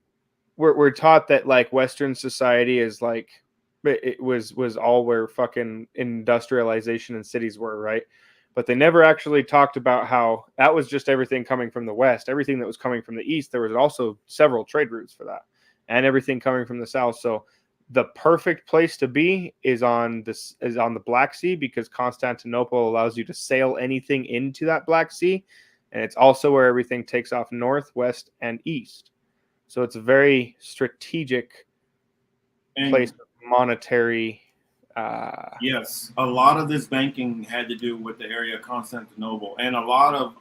we're taught that like Western society is like it was all where fucking industrialization and cities were, right? But they never actually talked about how that was just everything coming from the west. Everything that was coming from the east, there was also several trade routes for that, and everything coming from the south. So the perfect place to be is on the Black Sea, because Constantinople allows you to sail anything into that Black Sea, and it's also where everything takes off north, west, and east. So it's a very strategic place of monetary. Yes, a lot of this banking had to do with the area of Constantinople, and a lot of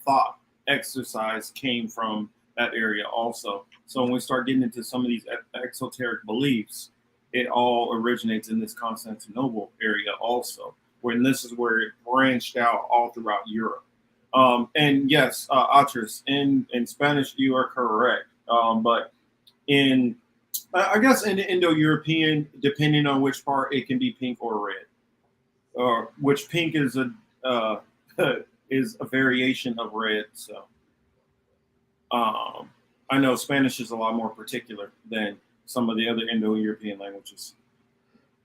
thought exercise came from that area also. So when we start getting into some of these exoteric beliefs, it all originates in this Constantinople area also, when this is where it branched out all throughout Europe. And yes, Atris, in Spanish, you are correct. But I guess in Indo-European, depending on which part, it can be pink or red. Which pink is a is a variation of red. So I know Spanish is a lot more particular than some of the other Indo-European languages.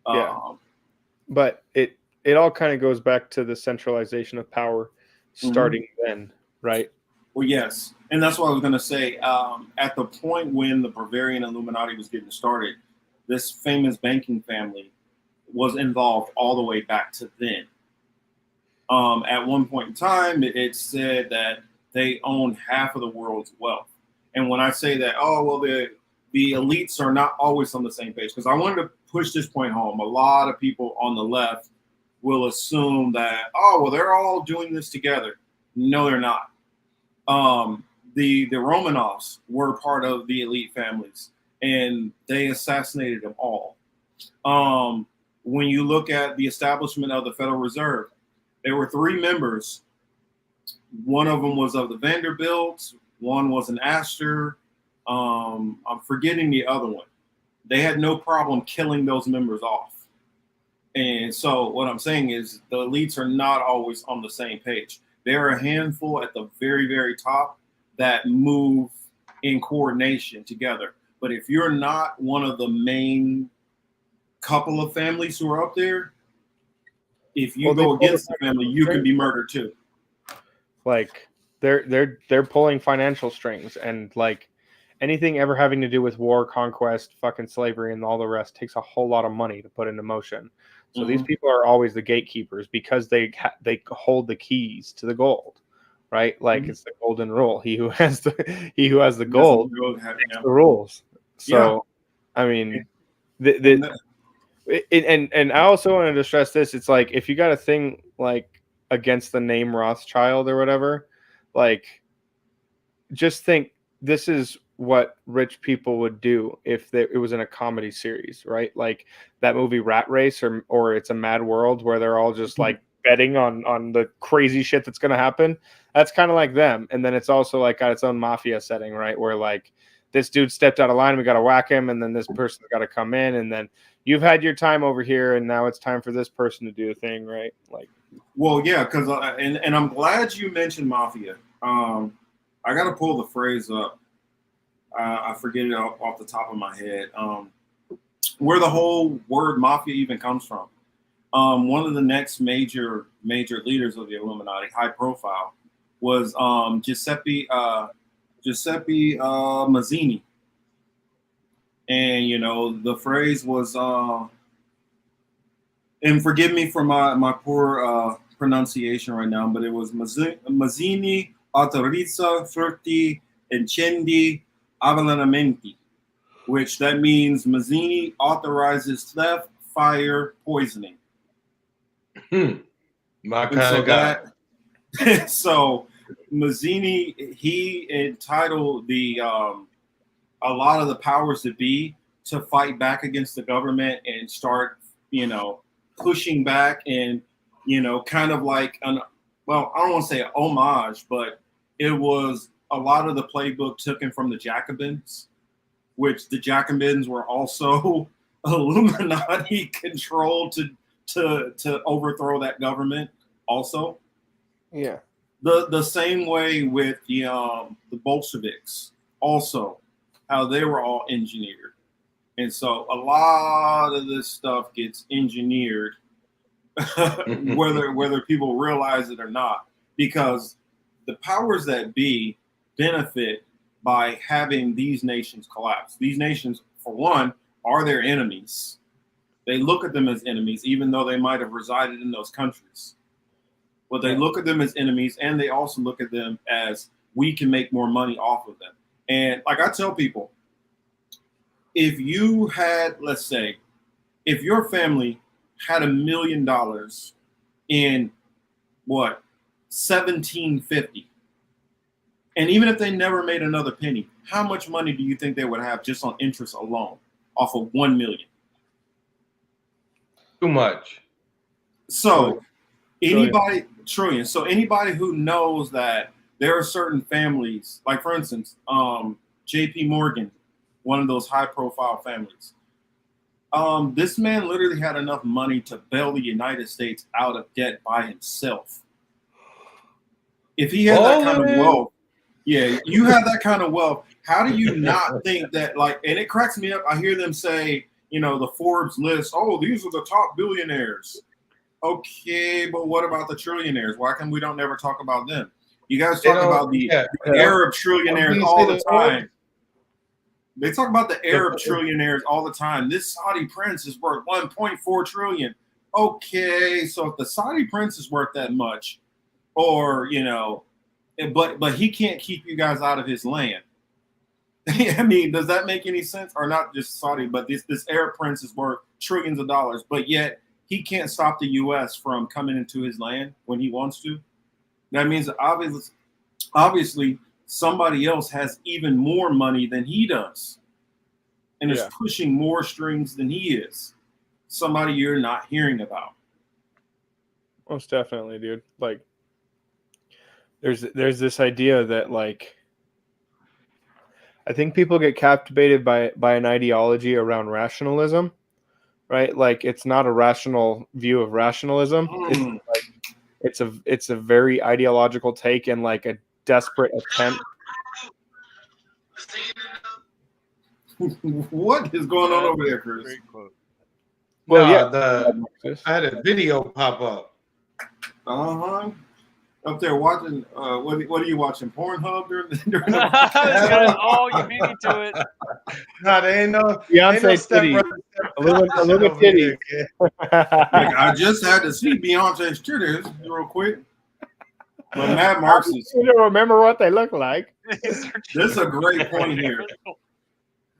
But it all kind of goes back to the centralization of power starting then, right? Well, yes. And that's what I was going to say. At the point when the Bavarian Illuminati was getting started, this famous banking family was involved all the way back to then. At one point in time, it said that they owned half of the world's wealth. And when I say that, oh, well, the elites are not always on the same page, because I wanted to push this point home. A lot of people on the left will assume that, oh, well, they're all doing this together. No, they're not. The Romanovs were part of the elite families, and they assassinated them all. When you look at the establishment of the Federal Reserve, there were 3 members. One of them was of the Vanderbilts. One was an Astor. I'm forgetting the other one. They had no problem killing those members off. And so what I'm saying is the elites are not always on the same page. There are a handful at the very, very top that move in coordination together. But if you're not one of the main couple of families who are up there, if you go against the family, you can be murdered too. Like they're pulling financial strings, and like anything ever having to do with war, conquest, fucking slavery, and all the rest takes a whole lot of money to put into motion. So these people are always the gatekeepers because they hold the keys to the gold, right? Like it's the golden rule: he who has the gold makes the rules. So, I mean, and I also wanted to stress this. It's like if you got a thing like against the name Rothschild or whatever, like just think this is what rich people would do if it was in a comedy series, right? Like that movie Rat Race or It's a Mad World, where they're all just like betting on the crazy shit that's going to happen. That's kind of like them. And then it's also like got its own mafia setting, right? Where like this dude stepped out of line, we got to whack him, and then this person's got to come in, and then you've had your time over here, and now it's time for this person to do a thing, right? Like, well, yeah, because and I'm glad you mentioned mafia. I got to pull the phrase up. I forget it off the top of my head. Where the whole word mafia even comes from. One of the next major leaders of the Illuminati, high profile, was Giuseppe Mazzini. And, you know, the phrase was, and forgive me for my poor pronunciation right now, but it was Mazzini autorizza furti incendi avvelenamenti, which that means Mazzini authorizes theft, fire, poisoning. My kind of guy. So Mazzini, he entitled the a lot of the powers that be to fight back against the government and start, you know, pushing back and, you know, kind of like well, I don't want to say an homage, but it was a lot of the playbook taken from the Jacobins, which the Jacobins were also Illuminati controlled to overthrow that government also. Yeah. The same way with the Bolsheviks also, how they were all engineered. And so a lot of this stuff gets engineered whether people realize it or not, because the powers that be benefit by having these nations collapse. These nations, for one, are their enemies. They look at them as enemies, even though they might have resided in those countries. But they look at them as enemies, and they also look at them as we can make more money off of them. And like I tell people, if you had, let's say, if your family had $1 million in 1750, and even if they never made another penny, how much money do you think they would have just on interest alone off of 1 million? Too much. So trillion. So anybody who knows that there are certain families, like for instance, JP Morgan, one of those high profile families. This man literally had enough money to bail the United States out of debt by himself. If he had that kind of wealth, yeah, you have that kind of wealth. How do you not think that, like, and it cracks me up. I hear them say, you know, the Forbes list, oh, these are the top billionaires. Okay, but what about the trillionaires? Why come we don't never talk about them? You guys talk about the Arab trillionaires all the time. They talk about the Arab trillionaires all the time. This Saudi prince is worth 1.4 trillion. Okay, so if the Saudi prince is worth that much, or but he can't keep you guys out of his land. I mean, does that make any sense? Or not just Saudi, but this Arab prince is worth trillions of dollars, but yet he can't stop the U.S. from coming into his land when he wants to. That means that obviously somebody else has even more money than he does and is pushing more strings than he is. Somebody you're not hearing about. Most definitely, dude. Like, there's this idea that, like, I think people get captivated by an ideology around rationalism, right? Like, it's not a rational view of rationalism. It's a very ideological take and like a desperate attempt. What is going on over there, Chris? Well, I had a video pop up. Up there watching. What are you watching? Pornhub during the Oh, you beat me to it. No, they ain't no Beyonce titty. A little titty. I just had to see Beyonce's titties real quick. But Matt Marks is. You don't remember what they look like. This is a great point here.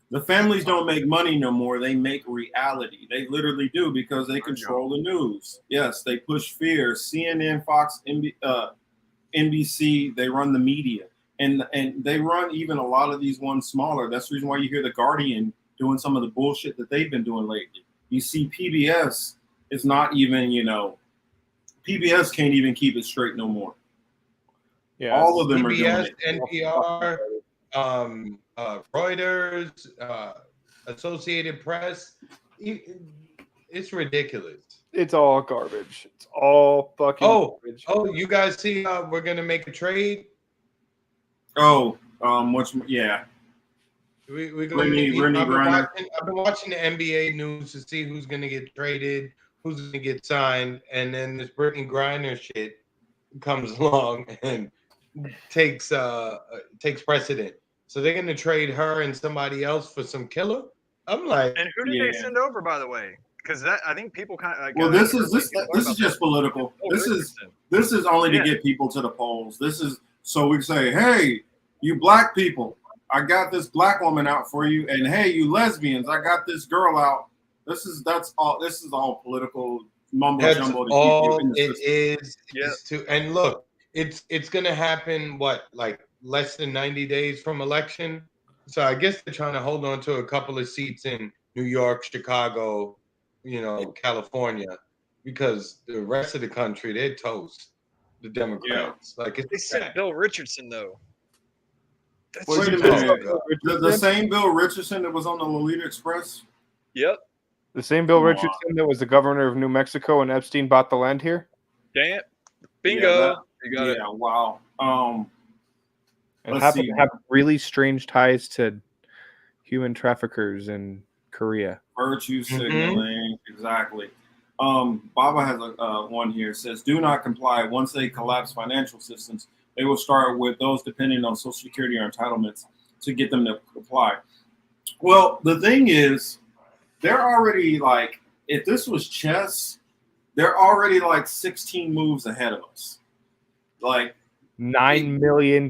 The families don't make money no more. They make reality. They literally do because they control the news. Yes, they push fear. CNN, Fox, NBC, they run the media. And they run even a lot of these ones smaller. That's the reason why you hear The Guardian doing some of the bullshit that they've been doing lately. You see PBS is not even, PBS can't even keep it straight no more. Yeah, all of them PBS, are doing it. NPR, Reuters, Associated Press. It's ridiculous. It's all garbage. It's all fucking garbage. Oh, you guys see we're gonna make a trade? Yeah. We're gonna I've been watching the NBA news to see who's gonna get traded, who's gonna get signed, and then this Brittany Griner shit comes along and takes precedent. So they're gonna trade her and somebody else for some killer. I'm like, and who did they send over, by the way? Because I think people kind of. Well, this is just political. This is only to get people to the polls. This is so we say, hey, you black people, I got this black woman out for you, and hey, you lesbians, I got this girl out. This is all political mumbo jumbo. That's all it is. And look, it's gonna happen. Like less than 90 days from election. So I guess they're trying to hold on to a couple of seats in New York, Chicago, California, because the rest of the country, they're toast. The Democrats. Like they sent Bill Richardson though. Wait a minute. The same Bill Richardson that was on the Lolita Express? Yep. The same Bill Richardson that was the governor of New Mexico and Epstein bought the land here? Damn. Bingo. You got it. Wow. And happen to have really strange ties to human traffickers in Korea. Virtue signaling, exactly. Baba has one here. It says, do not comply. Once they collapse financial systems, they will start with those depending on Social Security or entitlements to get them to comply. Well, the thing is, they're already like, if this was chess, they're already like 16 moves ahead of us. Like 9 million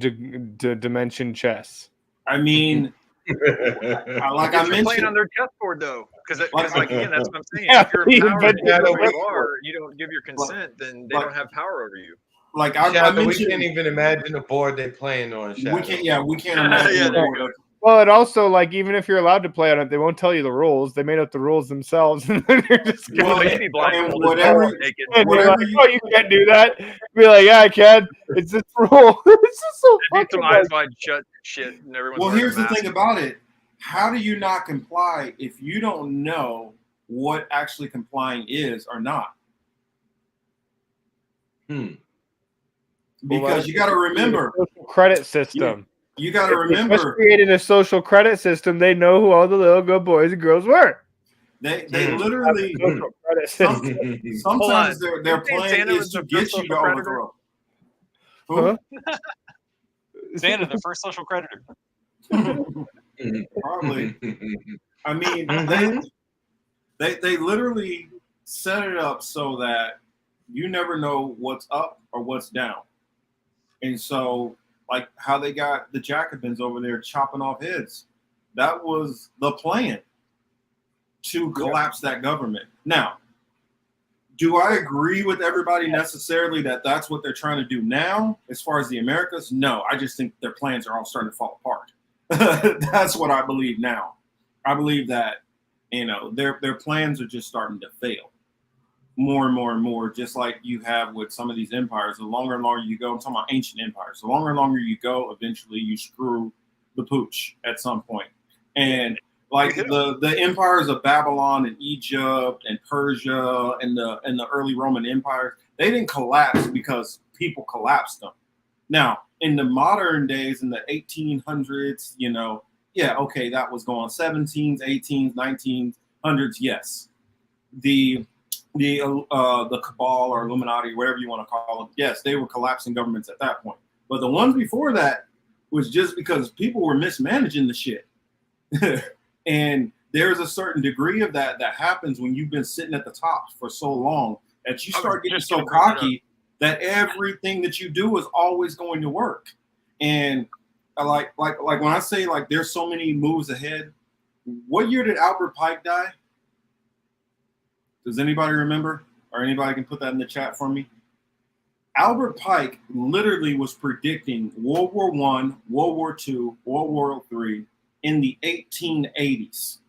dimension chess. I mean, like I mentioned, playing on their chessboard though, because again, that's what I'm saying. Yeah, if you're empowered where you are, you don't give your consent, then they don't have power over you. Like I mentioned, we can't even imagine the board they're playing on. Shadow. We can't imagine. Well, and also, like, even if you're allowed to play on it, they won't tell you the rules. They made up the rules themselves, and then you're just whatever you can't do that. Be like, yeah, I can. It's this rule. It's just so fucking some eyes wide shut shit, and everyone's well, here's the thing about it. How do you not comply if you don't know what actually complying is or not? Because you got to remember credit system. You got to remember, if they created a social credit system, they know who all the little good boys and girls were. They literally sometimes their plan is to get you to overthrow. Santa, the first social creditor. Probably. I mean, Mhm. they literally set it up so that you never know what's up or what's down. And so, like how they got the Jacobins over there chopping off heads, that was the plan to collapse that government. Now, do I agree with everybody necessarily that that's what they're trying to do now as far as the Americas? No, I just think their plans are all starting to fall apart. That's what I believe now. I believe that, you know, their plans are just starting to fail more and more and more, just like you have with some of these empires. The longer and longer you go, I'm talking about ancient empires, the longer and longer you go, eventually you screw the pooch at some point. And like the empires of Babylon and Egypt and Persia and the early Roman empires, they didn't collapse because people collapsed them. Now, in the modern days, in the 1800s, you know, yeah, okay, that was going 17s, 18s, 1900s, yes. The cabal or Illuminati, whatever you want to call them, yes, they were collapsing governments at that point. But the ones before that was just because people were mismanaging the shit. And there's a certain degree of that happens when you've been sitting at the top for so long that you start getting so cocky that everything that you do is always going to work. And like when I say like there's so many moves ahead, what year did Albert Pike die? Does anybody remember? Or anybody can put that in the chat for me? Albert Pike literally was predicting World War I, World War II, World War III in the 1880s.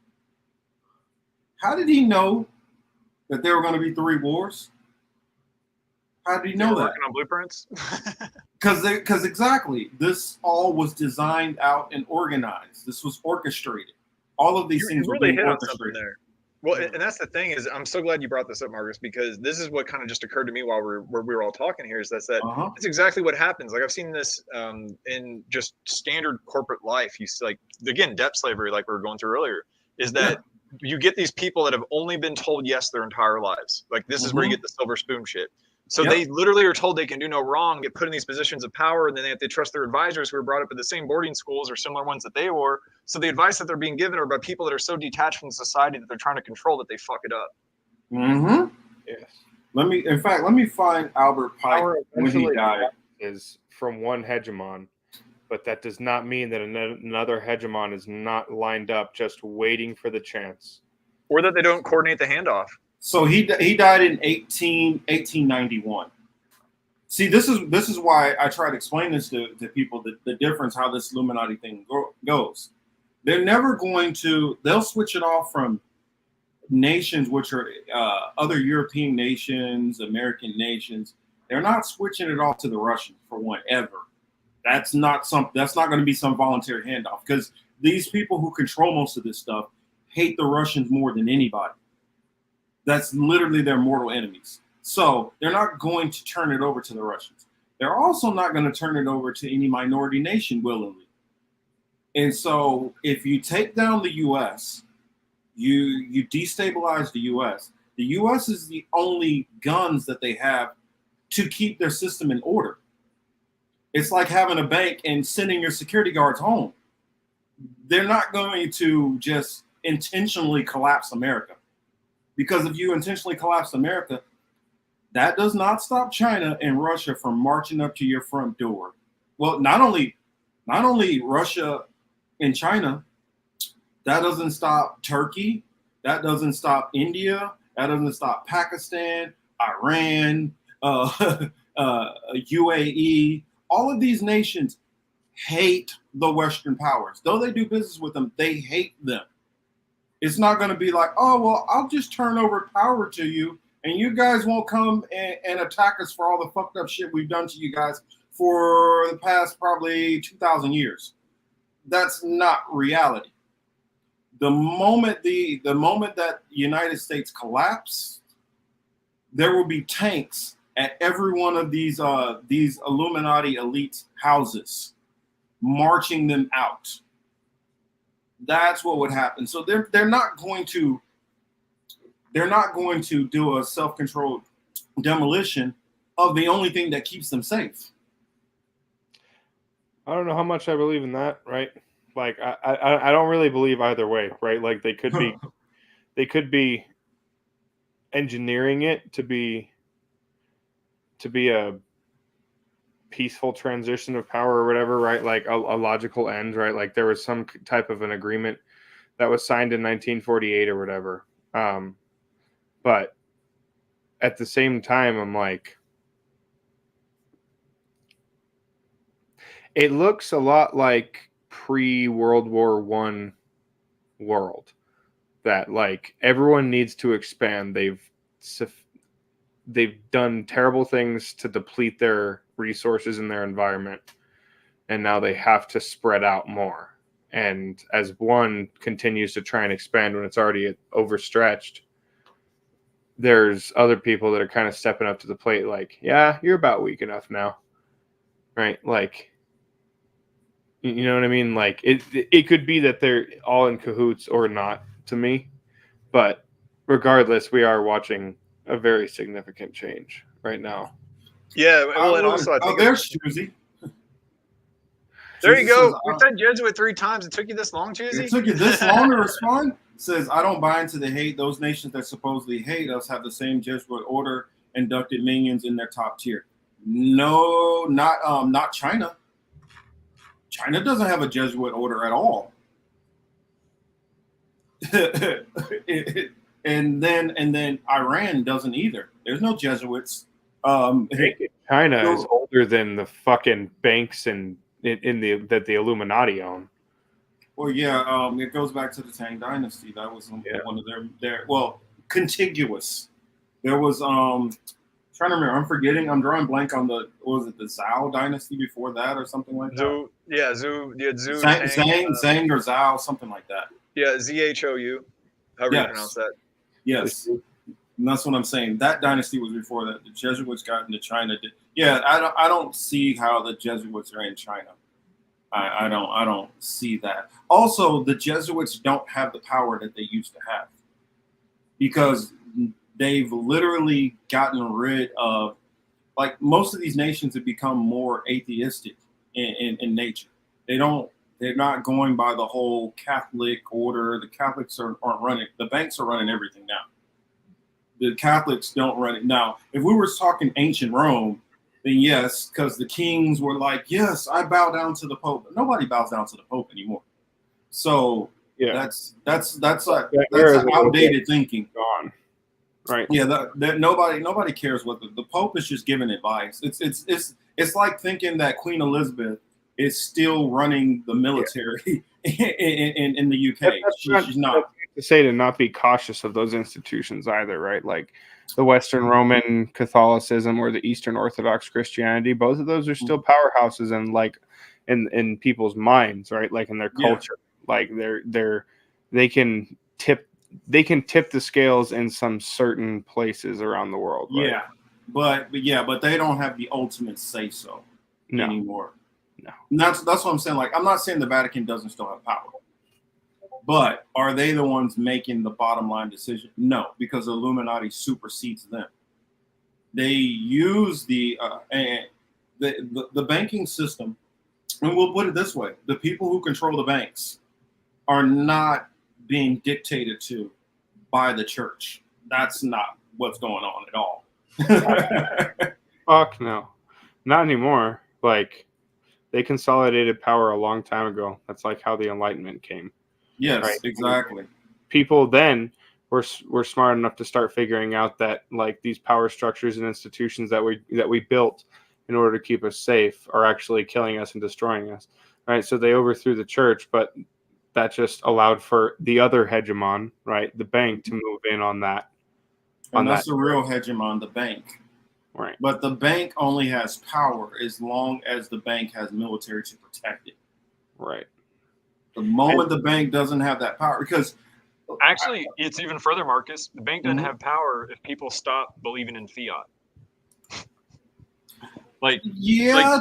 How did he know that there were going to be 3 wars? How did he know that? Working on blueprints? Because exactly, this all was designed out and organized. This was orchestrated. All of these things were really being hit on something orchestrated. there. Well, and that's the thing is, I'm so glad you brought this up, Marcus, because this is what kind of just occurred to me while we were all talking here. Is that it's exactly what happens. Like I've seen this in just standard corporate life. You see, like again, debt slavery, like we were going through earlier, is that you get these people that have only been told yes their entire lives. Like this is where you get the silver spoon shit. So they literally are told they can do no wrong, get put in these positions of power, and then they have to trust their advisors who were brought up at the same boarding schools or similar ones that they were. So the advice that they're being given are by people that are so detached from society that they're trying to control that they fuck it up. Mm-hmm. Yes. Let me find Albert Pike when he died. Is from one hegemon, but that does not mean that another hegemon is not lined up just waiting for the chance. Or that they don't coordinate the handoff. So he died in 1891. See, this is why I try to explain this to people, the difference, how this Illuminati thing goes. They're never going to, they'll switch it off from nations, which are other European nations, American nations. They're not switching it off to the Russians for one, ever. That's not going to be some voluntary handoff, because these people who control most of this stuff hate the Russians more than anybody. That's literally their mortal enemies. So they're not going to turn it over to the Russians. They're also not going to turn it over to any minority nation willingly. And so if you take down the U.S., you destabilize the U.S. The U.S. is the only guns that they have to keep their system in order. It's like having a bank and sending your security guards home. They're not going to just intentionally collapse America. Because if you intentionally collapse America, that does not stop China and Russia from marching up to your front door. Well, not only Russia and China, that doesn't stop Turkey, that doesn't stop India, that doesn't stop Pakistan, Iran, UAE. All of these nations hate the Western powers. Though they do business with them, they hate them. It's not going to be like, oh, well, I'll just turn over power to you and you guys won't come and attack us for all the fucked up shit we've done to you guys for the past probably 2,000 years. That's not reality. The moment that the United States collapsed, there will be tanks at every one of these Illuminati elite houses, marching them out. That's what would happen. So they're not going to do a self-controlled demolition of the only thing that keeps them safe. I don't know how much I believe in that, right? Like I don't really believe either way, right? Like they could be engineering it to be a peaceful transition of power or whatever, right? Like a logical end, right? Like there was some type of an agreement that was signed in 1948 or whatever. But at the same time, I'm like, it looks a lot like pre-World War I world that like everyone needs to expand. They've done terrible things to deplete their resources in their environment, and now they have to spread out more. And as one continues to try and expand when it's already overstretched, there's other people that are kind of stepping up to the plate like, yeah, you're about weak enough now, right? Like, you know what I mean? Like it could be that they're all in cahoots or not to me, but regardless, we are watching a very significant change right now. Yeah, well, and also I think there's Susie. There you go. Says, We said Jesuit 3 times. It took you this long, Tuesday? It took you this long to respond? Says, I don't buy into the hate. Those nations that supposedly hate us have the same Jesuit order inducted minions in their top tier. No, not China. China doesn't have a Jesuit order at all. and then Iran doesn't either. There's no Jesuits. China is older than the fucking banks that the Illuminati own. Well, yeah, it goes back to the Tang Dynasty. That was one of their contiguous. There was trying to remember. I'm forgetting. I'm drawing blank on the the Zhao Dynasty before that or something like that. Zhou. Zhang or Zhao, something like that. Yeah, ZHOU. However you pronounce that. Yes. And that's what I'm saying. That dynasty was before that. The Jesuits got into China. Yeah, I don't see how the Jesuits are in China. I don't see that. Also, the Jesuits don't have the power that they used to have because they've literally gotten rid of, like, most of these nations have become more atheistic in nature. They're not going by the whole Catholic order. The Catholics aren't running. The banks are running everything now. The Catholics don't run it. Now, if we were talking ancient Rome, then yes, because the kings were like, yes, I bow down to the Pope. But nobody bows down to the Pope anymore. So yeah, that's outdated thinking. Gone. Right. Yeah, that nobody cares what the Pope is just giving advice. It's like thinking that Queen Elizabeth is still running the military in the UK. She's not. To say to not be cautious of those institutions either, right? Like the Western Roman Catholicism or the Eastern Orthodox Christianity, both of those are still powerhouses and like in people's minds, right? Like in their culture, like they can tip the scales in some certain places around the world. Right? Yeah, but they don't have the ultimate say so anymore. No, and that's what I'm saying. Like, I'm not saying the Vatican doesn't still have power. But are they the ones making the bottom line decision? No, because the Illuminati supersedes them. They use the banking system, and we'll put it this way: the people who control the banks are not being dictated to by the church. That's not what's going on at all. Fuck no, not anymore. Like they consolidated power a long time ago. That's like how the Enlightenment came. Yes, right? Exactly. People then were smart enough to start figuring out that like these power structures and institutions that we built in order to keep us safe are actually killing us and destroying us. Right? So they overthrew the church, but that just allowed for the other hegemon, right, the bank, to move in on that. And that's the real hegemon, the bank. Right. But the bank only has power as long as the bank has military to protect it. Right. The moment the bank doesn't have that power, because actually, it's even further, Marcus. The bank doesn't have power if people stop believing in fiat.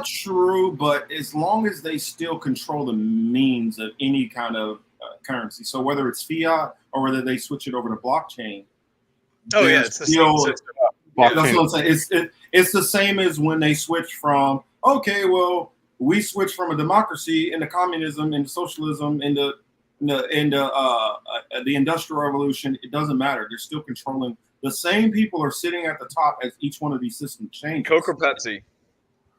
True, but as long as they still control the means of any kind of currency, so whether it's fiat or whether they switch it over to blockchain. Oh yeah, it's the same system. That's what I'm saying. It's the same as when they switch from, okay, well, we switch from a democracy into communism, into socialism, into the Industrial Revolution. It doesn't matter. They're still controlling. The same people are sitting at the top as each one of these systems changes. Coke or Pepsi?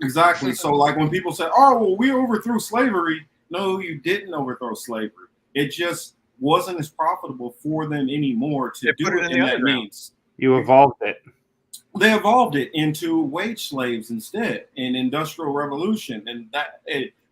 Exactly. So, like when people say, "Oh, well, we overthrew slavery," no, you didn't overthrow slavery. It just wasn't as profitable for them anymore to do it in that means. You evolved it. They evolved it into wage slaves instead in Industrial Revolution, and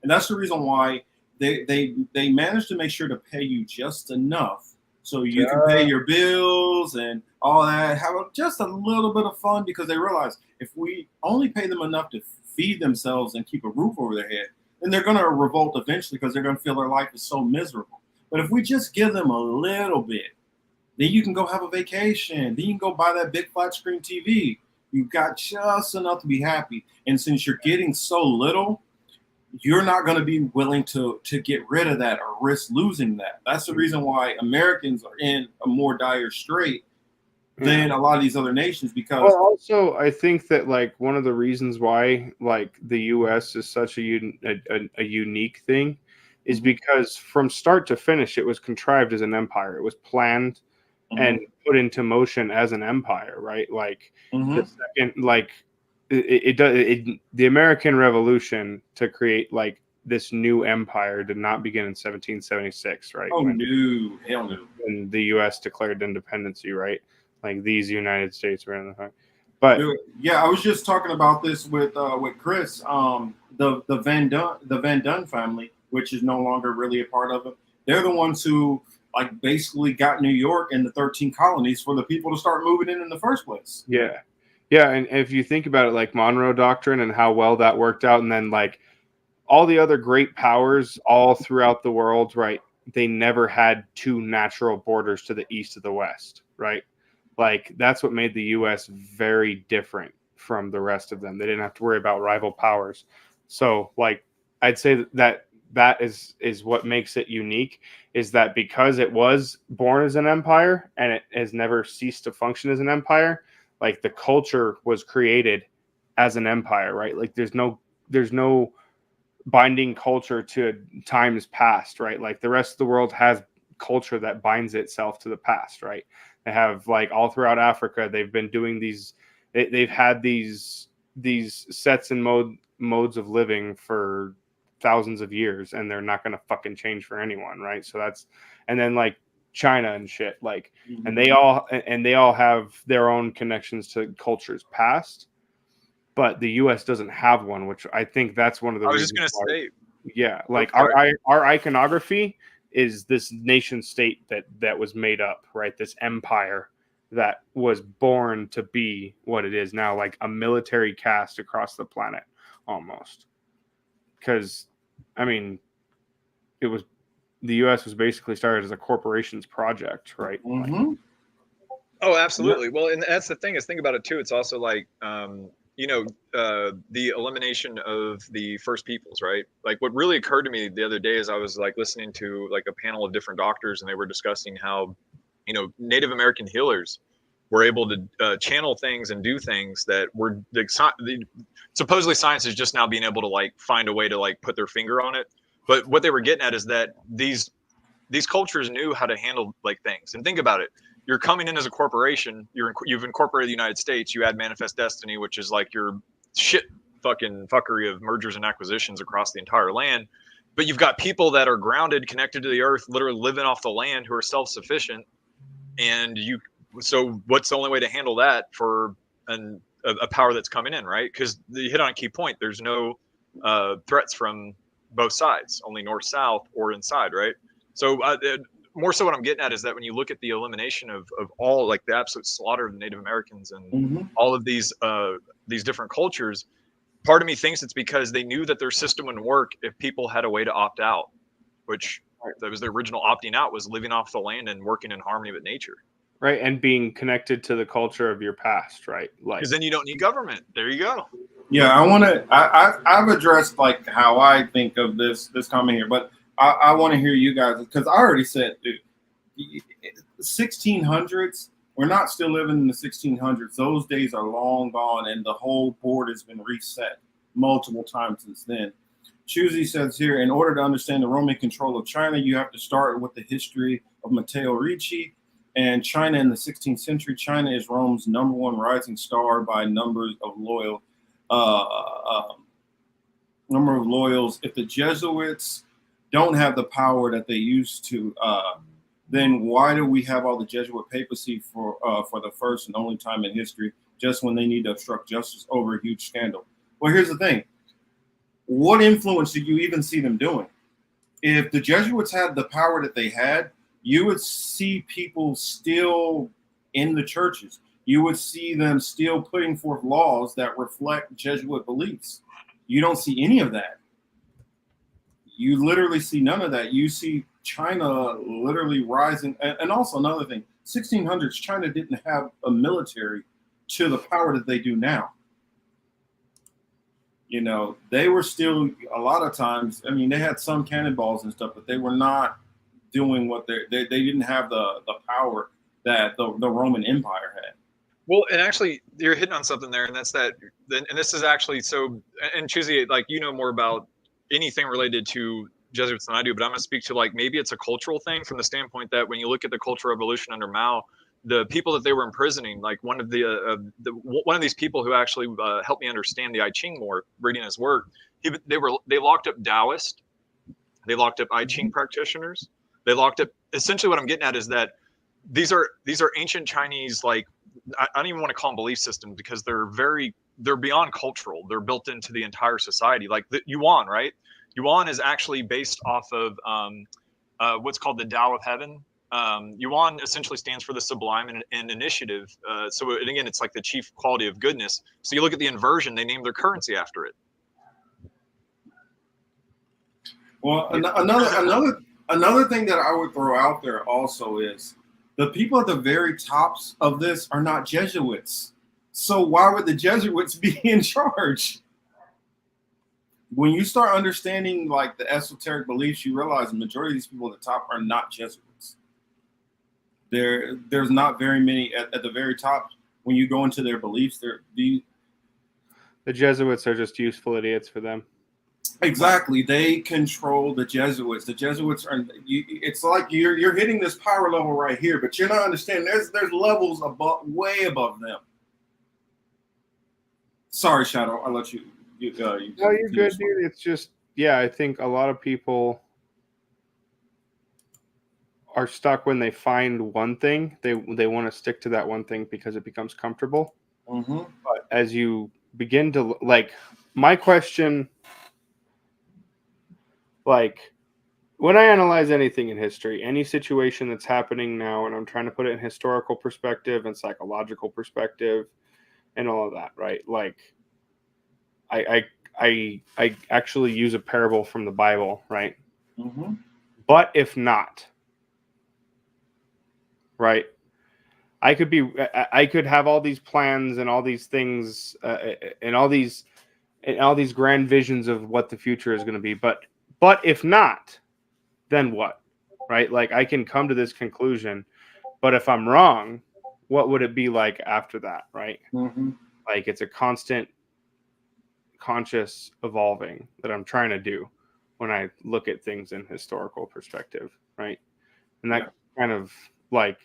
that's the reason why they managed to make sure to pay you just enough so you can pay your bills and all that, have just a little bit of fun, because they realize if we only pay them enough to feed themselves and keep a roof over their head, then they're going to revolt eventually because they're going to feel their life is so miserable. But if we just give them a little bit, then you can go have a vacation. Then you can go buy that big flat screen TV. You've got just enough to be happy. And since you're getting so little, you're not going to be willing to get rid of that or risk losing that. That's the reason why Americans are in a more dire strait than a lot of these other nations. Because also, I think that like one of the reasons why like the U.S. is such a unique thing is because from start to finish, it was contrived as an empire. It was planned and put into motion as an empire, right? Like the second, like the American Revolution to create like this new empire did not begin in 1776, right? Oh, no, hell no. When the U.S. declared independency, right? Like these United States were in the time. But yeah, I was just talking about this with Chris. The Van Dunn family, which is no longer really a part of it, they're the ones who like basically got New York and the 13 colonies for the people to start moving in the first place. Yeah. Yeah, and if you think about it, like Monroe Doctrine and how well that worked out, and then like all the other great powers all throughout the world, right? They never had two natural borders to the east of the west, right? Like that's what made the U.S. very different from the rest of them. They didn't have to worry about rival powers. So like I'd say that is what makes it unique, is that because it was born as an empire and it has never ceased to function as an empire, like the culture was created as an empire, right? Like there's no binding culture to times past, right? Like the rest of the world has culture that binds itself to the past, right? They have like all throughout Africa, they've been doing they've had these sets and modes of living for thousands of years, and they're not going to fucking change for anyone, right? So and then like China and shit, like, and they all have their own connections to cultures past, but the U.S. doesn't have one, which I think that's one of the reasons. I was just gonna say, yeah, like our iconography is this nation state that was made up, right? This empire that was born to be what it is now, like a military caste across the planet, almost. Because, I mean, the U.S. was basically started as a corporation's project, right? Oh, absolutely. Well, and that's the thing is, think about it too. It's also like, the elimination of the First Peoples, right? Like what really occurred to me the other day is I was like listening to like a panel of different doctors, and they were discussing how, Native American healers were able to channel things and do things that were supposedly science is just now being able to like find a way to like put their finger on it. But what they were getting at is that these cultures knew how to handle like things. And think about it. You're coming in as a corporation. You've incorporated the United States. You had Manifest Destiny, which is like your shit fucking fuckery of mergers and acquisitions across the entire land. But you've got people that are grounded, connected to the earth, literally living off the land, who are self-sufficient. And so what's the only way to handle that for a power that's coming in, right? Because you hit on a key point. There's no threats from both sides, only north, south, or inside, right? So more so what I'm getting at is that when you look at the elimination of all, like the absolute slaughter of the Native Americans and all of these different cultures, part of me thinks it's because they knew that their system wouldn't work if people had a way to opt out, which that was the original opting out, was living off the land and working in harmony with nature. Right, and being connected to the culture of your past, right? Like, because then you don't need government. There you go. Yeah, I've addressed like how I think of this comment here, but I want to hear you guys, because I already said, dude, 1600s, we're not still living in the 1600s. Those days are long gone, and the whole board has been reset multiple times since then. Chusey says here, in order to understand the Roman control of China, you have to start with the history of Matteo Ricci and China in the 16th century. China is Rome's #1 rising star by numbers of loyal number of loyals. If the Jesuits don't have the power that they used to, then why do we have all the Jesuit papacy for the first and only time in history, just when they need to obstruct justice over a huge scandal? Well, here's the thing. What influence do you even see them doing? If the Jesuits had the power that they had, you would see people still in the churches. You would see them still putting forth laws that reflect Jesuit beliefs. You don't see any of that. You literally see none of that. You see China literally rising. And also another thing, 1600s, China didn't have a military to the power that they do now. You know, they were still, a lot of times, I mean, they had some cannonballs and stuff, but they were not doing what they didn't have the power that the Roman Empire had. Well, and actually, you're hitting on something there, and that's that. And this is actually so. And Chusey, like, you know more about anything related to Jesuits than I do, but I'm going to speak to, like, maybe it's a cultural thing from the standpoint that when you look at the Cultural Revolution under Mao, the people that they were imprisoning, like one of these people who actually helped me understand the I Ching more, reading his work, they locked up Taoists, they locked up I Ching practitioners, they locked up. Essentially, what I'm getting at is that these are ancient Chinese, like, I don't even want to call them belief systems because they're beyond cultural. They're built into the entire society. Like the Yuan, right? Yuan is actually based off of what's called the Tao of Heaven. Yuan essentially stands for the sublime and initiative. So again, it's like the chief quality of goodness. So you look at the inversion; they named their currency after it. Well, another thing that I would throw out there also is the people at the very tops of this are not Jesuits. So why would the Jesuits be in charge? When you start understanding, like, the esoteric beliefs, you realize the majority of these people at the top are not Jesuits. There's not very many at the very top. When you go into their beliefs, the Jesuits are just useful idiots for them. Exactly, they control the Jesuits. The Jesuits are. It's like you're hitting this power level right here, but you're not understanding. There's levels way above them. Sorry, Shadow. I'll let you. No, you're good, dude. It's just, yeah, I think a lot of people are stuck when they find one thing. They want to stick to that one thing because it becomes comfortable. Mm-hmm. But as you begin to, like, my question. Like, when I analyze anything in history, any situation that's happening now, and I'm trying to put it in historical perspective and psychological perspective and all of that, right? Like, I actually use a parable from the Bible, right? Mm-hmm. But if not, right? I could have all these plans and all these things and all these grand visions of what the future is going to be, but if not, then what? Right? Like, I can come to this conclusion, but if I'm wrong, what would it be like after that? Right? Mm-hmm. Like, it's a constant conscious evolving that I'm trying to do when I look at things in historical perspective. Right? And that kind of, like,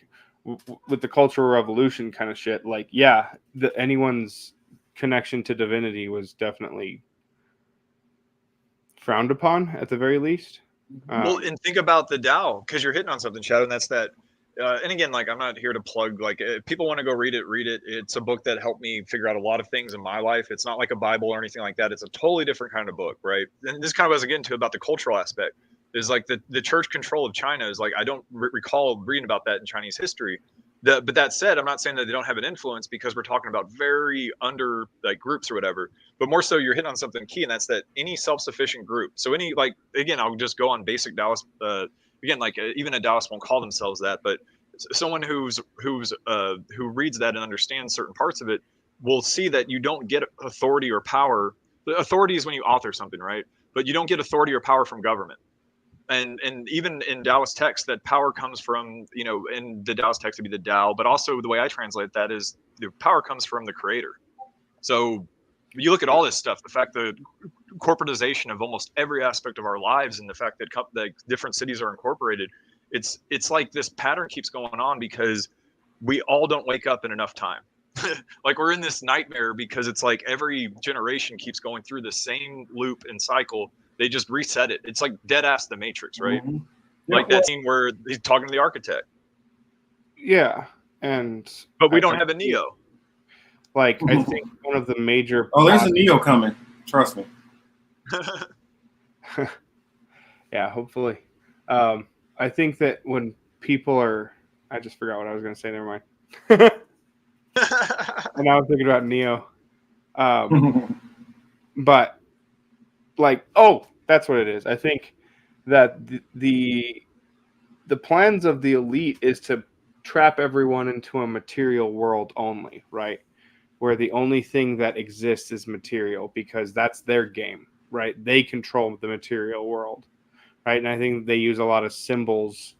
with the Cultural Revolution kind of shit, like, yeah, anyone's connection to divinity was definitely frowned upon at the very least. Well, and think about the Tao, because you're hitting on something, Shadow, and that's that. And again, like, I'm not here to plug, like, if people want to go read it, read it. It's a book that helped me figure out a lot of things in my life. It's not like a Bible or anything like that. It's a totally different kind of book, right? And this kind of was, again, to about the cultural aspect. Is like the church control of China is like, I don't recall reading about that in Chinese history. But that said, I'm not saying that they don't have an influence, because we're talking about very under, like, groups or whatever. But more so, you're hitting on something key, and that's that any self-sufficient group. So any, like, again, I'll just go on basic Taoist. Again, like, even a Taoist won't call themselves that, but someone who reads that and understands certain parts of it will see that you don't get authority or power. Authority is when you author something, right? But you don't get authority or power from government. And even in Taoist text, that power comes from, you know, in the Taoist text to be the Tao, but also the way I translate that is the power comes from the creator. So you look at all this stuff, the fact that corporatization of almost every aspect of our lives, and the fact that that different cities are incorporated. It's like this pattern keeps going on because we all don't wake up in enough time. Like we're in this nightmare because it's like every generation keeps going through the same loop and cycle. They just reset it. It's like dead ass the Matrix, right? Mhm. Like that scene where he's talking to the architect. Yeah, but we don't have a Neo. Like I think one of the major Oh, there's a Neo coming. Trust me. Yeah, hopefully. I think that when people are, I just forgot what I was going to say. Never mind. And now I'm thinking about Neo. But like, oh, that's what it is. I think that the plans of the elite is to trap everyone into a material world only, right? Where the only thing that exists is material because that's their game, right? They control the material world, right? And I think they use a lot of symbols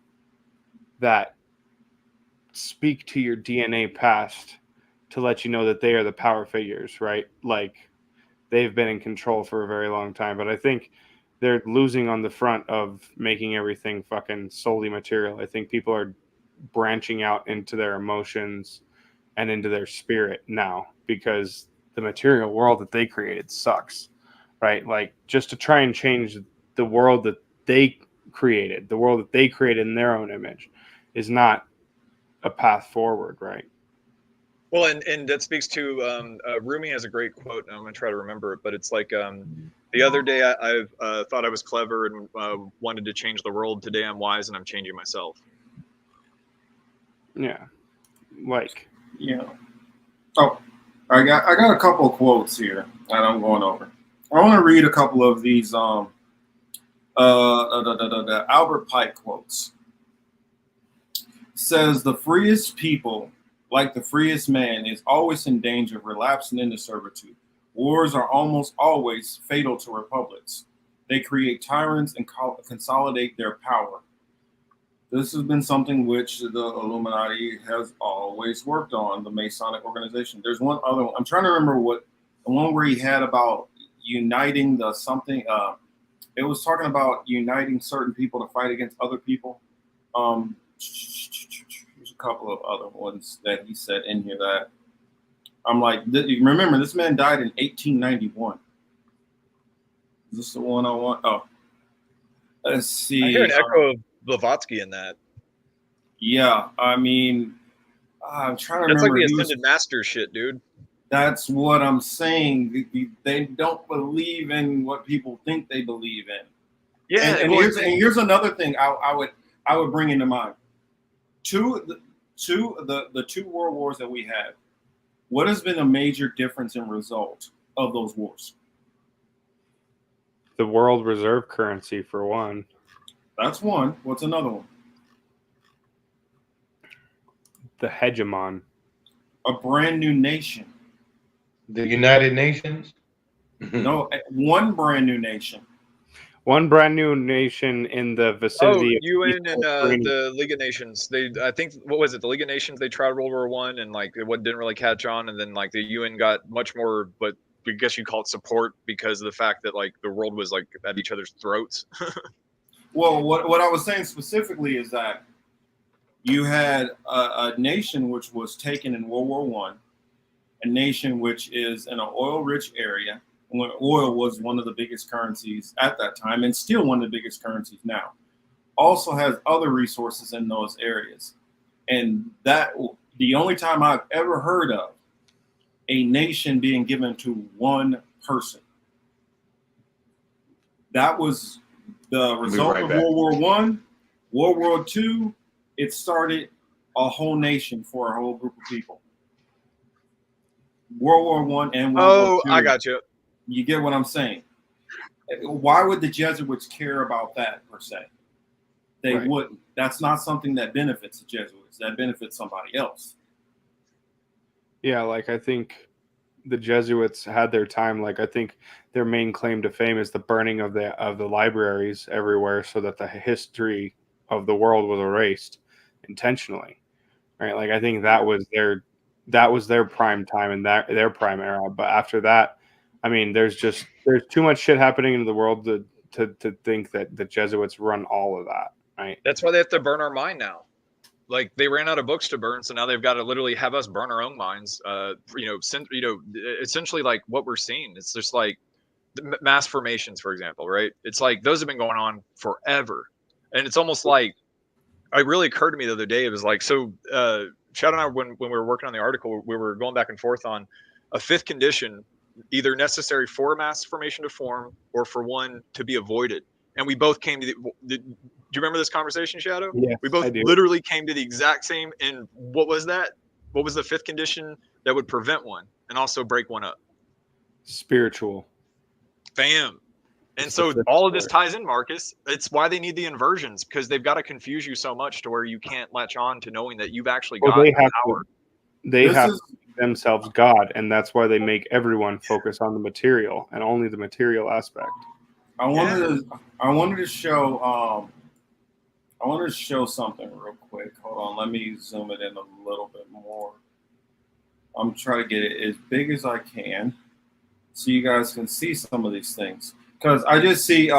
that speak to your DNA past to let you know that they are the power figures, right? Like they've been in control for a very long time. But I think they're losing on the front of making everything fucking solely material. I think people are branching out into their emotions and into their spirit now because the material world that they created sucks, right? Like just to try and change the world that they created, the world that they created in their own image is not a path forward, right? Well, and that speaks to Rumi has a great quote, and I'm gonna try to remember it, but it's like the other day I thought I was clever and wanted to change the world. Today I'm wise and I'm changing myself. Yeah, like yeah. Oh, I got a couple of quotes here that I'm going over. I want to read a couple of these the Albert Pike quotes. It says the freest people, like the freest man, is always in danger of relapsing into servitude. Wars are almost always fatal to republics. They create tyrants and consolidate their power. This has been something which the Illuminati has always worked on, the Masonic organization. There's one other one. I'm trying to remember what the one where he had about uniting the something. It was talking about uniting certain people to fight against other people. There's a couple of other ones that he said in here that I'm like, remember, this man died in 1891. Is this the one I want? Oh, let's see. I hear an echo of Blavatsky in that. Yeah, I mean, I'm trying to That's remember. Like the Ascended Master shit, dude. That's what I'm saying. They don't believe in what people think they believe in. Yeah, and here's another thing I would bring into mind. The two world wars that we had. What has been a major difference in result of those wars? the world reserve currency for one. That's one. What's another one? The hegemon. A brand new nation. The United Nations? No, one brand new nation. One brand new nation in the vicinity of UN and the League of Nations. I think, what was it? The League of Nations, they tried World War I and like it didn't really catch on, and then like the UN got much more, but I guess you call it support because of the fact that like the world was like at each other's throats. Well, what I was saying specifically is that you had a nation which was taken in World War I, a nation which is in an oil-rich area, when oil was one of the biggest currencies at that time and still one of the biggest currencies now. Also has other resources in those areas. And that the only time I've ever heard of a nation being given to one person. That was the result of World War I. World War II, it started a whole nation for a whole group of people. World War I and World War II. I got you. You get what I'm saying? Why would the Jesuits care about that per se? They wouldn't. That's not something that benefits the Jesuits. That benefits somebody else. Yeah, like I think the Jesuits had their time. Like I think their main claim to fame is the burning of the libraries everywhere, so that the history of the world was erased intentionally. Right? Like I think that was their prime time and their prime era. But after that, I mean, there's too much shit happening in the world to think that the Jesuits run all of that, right? That's why they have to burn our mind now. Like they ran out of books to burn, so now they've got to literally have us burn our own minds. Essentially, like what we're seeing, it's just like the mass formations, for example, right? It's like those have been going on forever, and it's almost like it really occurred to me the other day. It was like, so Chad and I, when we were working on the article, we were going back and forth on a fifth condition, either necessary for a mass formation to form or for one to be avoided. And we both came to do you remember this conversation, Shadow? Yes, we both I do. literally came to the exact same. And what was that? What was the fifth condition that would prevent one and also break one up? Spiritual. Bam. And so all of this ties in, Marcus. It's why they need the inversions, because they've got to confuse you so much to where you can't latch on to knowing that you've actually got Well, power. They have to make themselves God, and that's why they make everyone focus on the material and only the material aspect. I wanted to show something real quick. Hold on, let me zoom it in a little bit more. I'm trying to get it as big as I can so you guys can see some of these things. Because I just see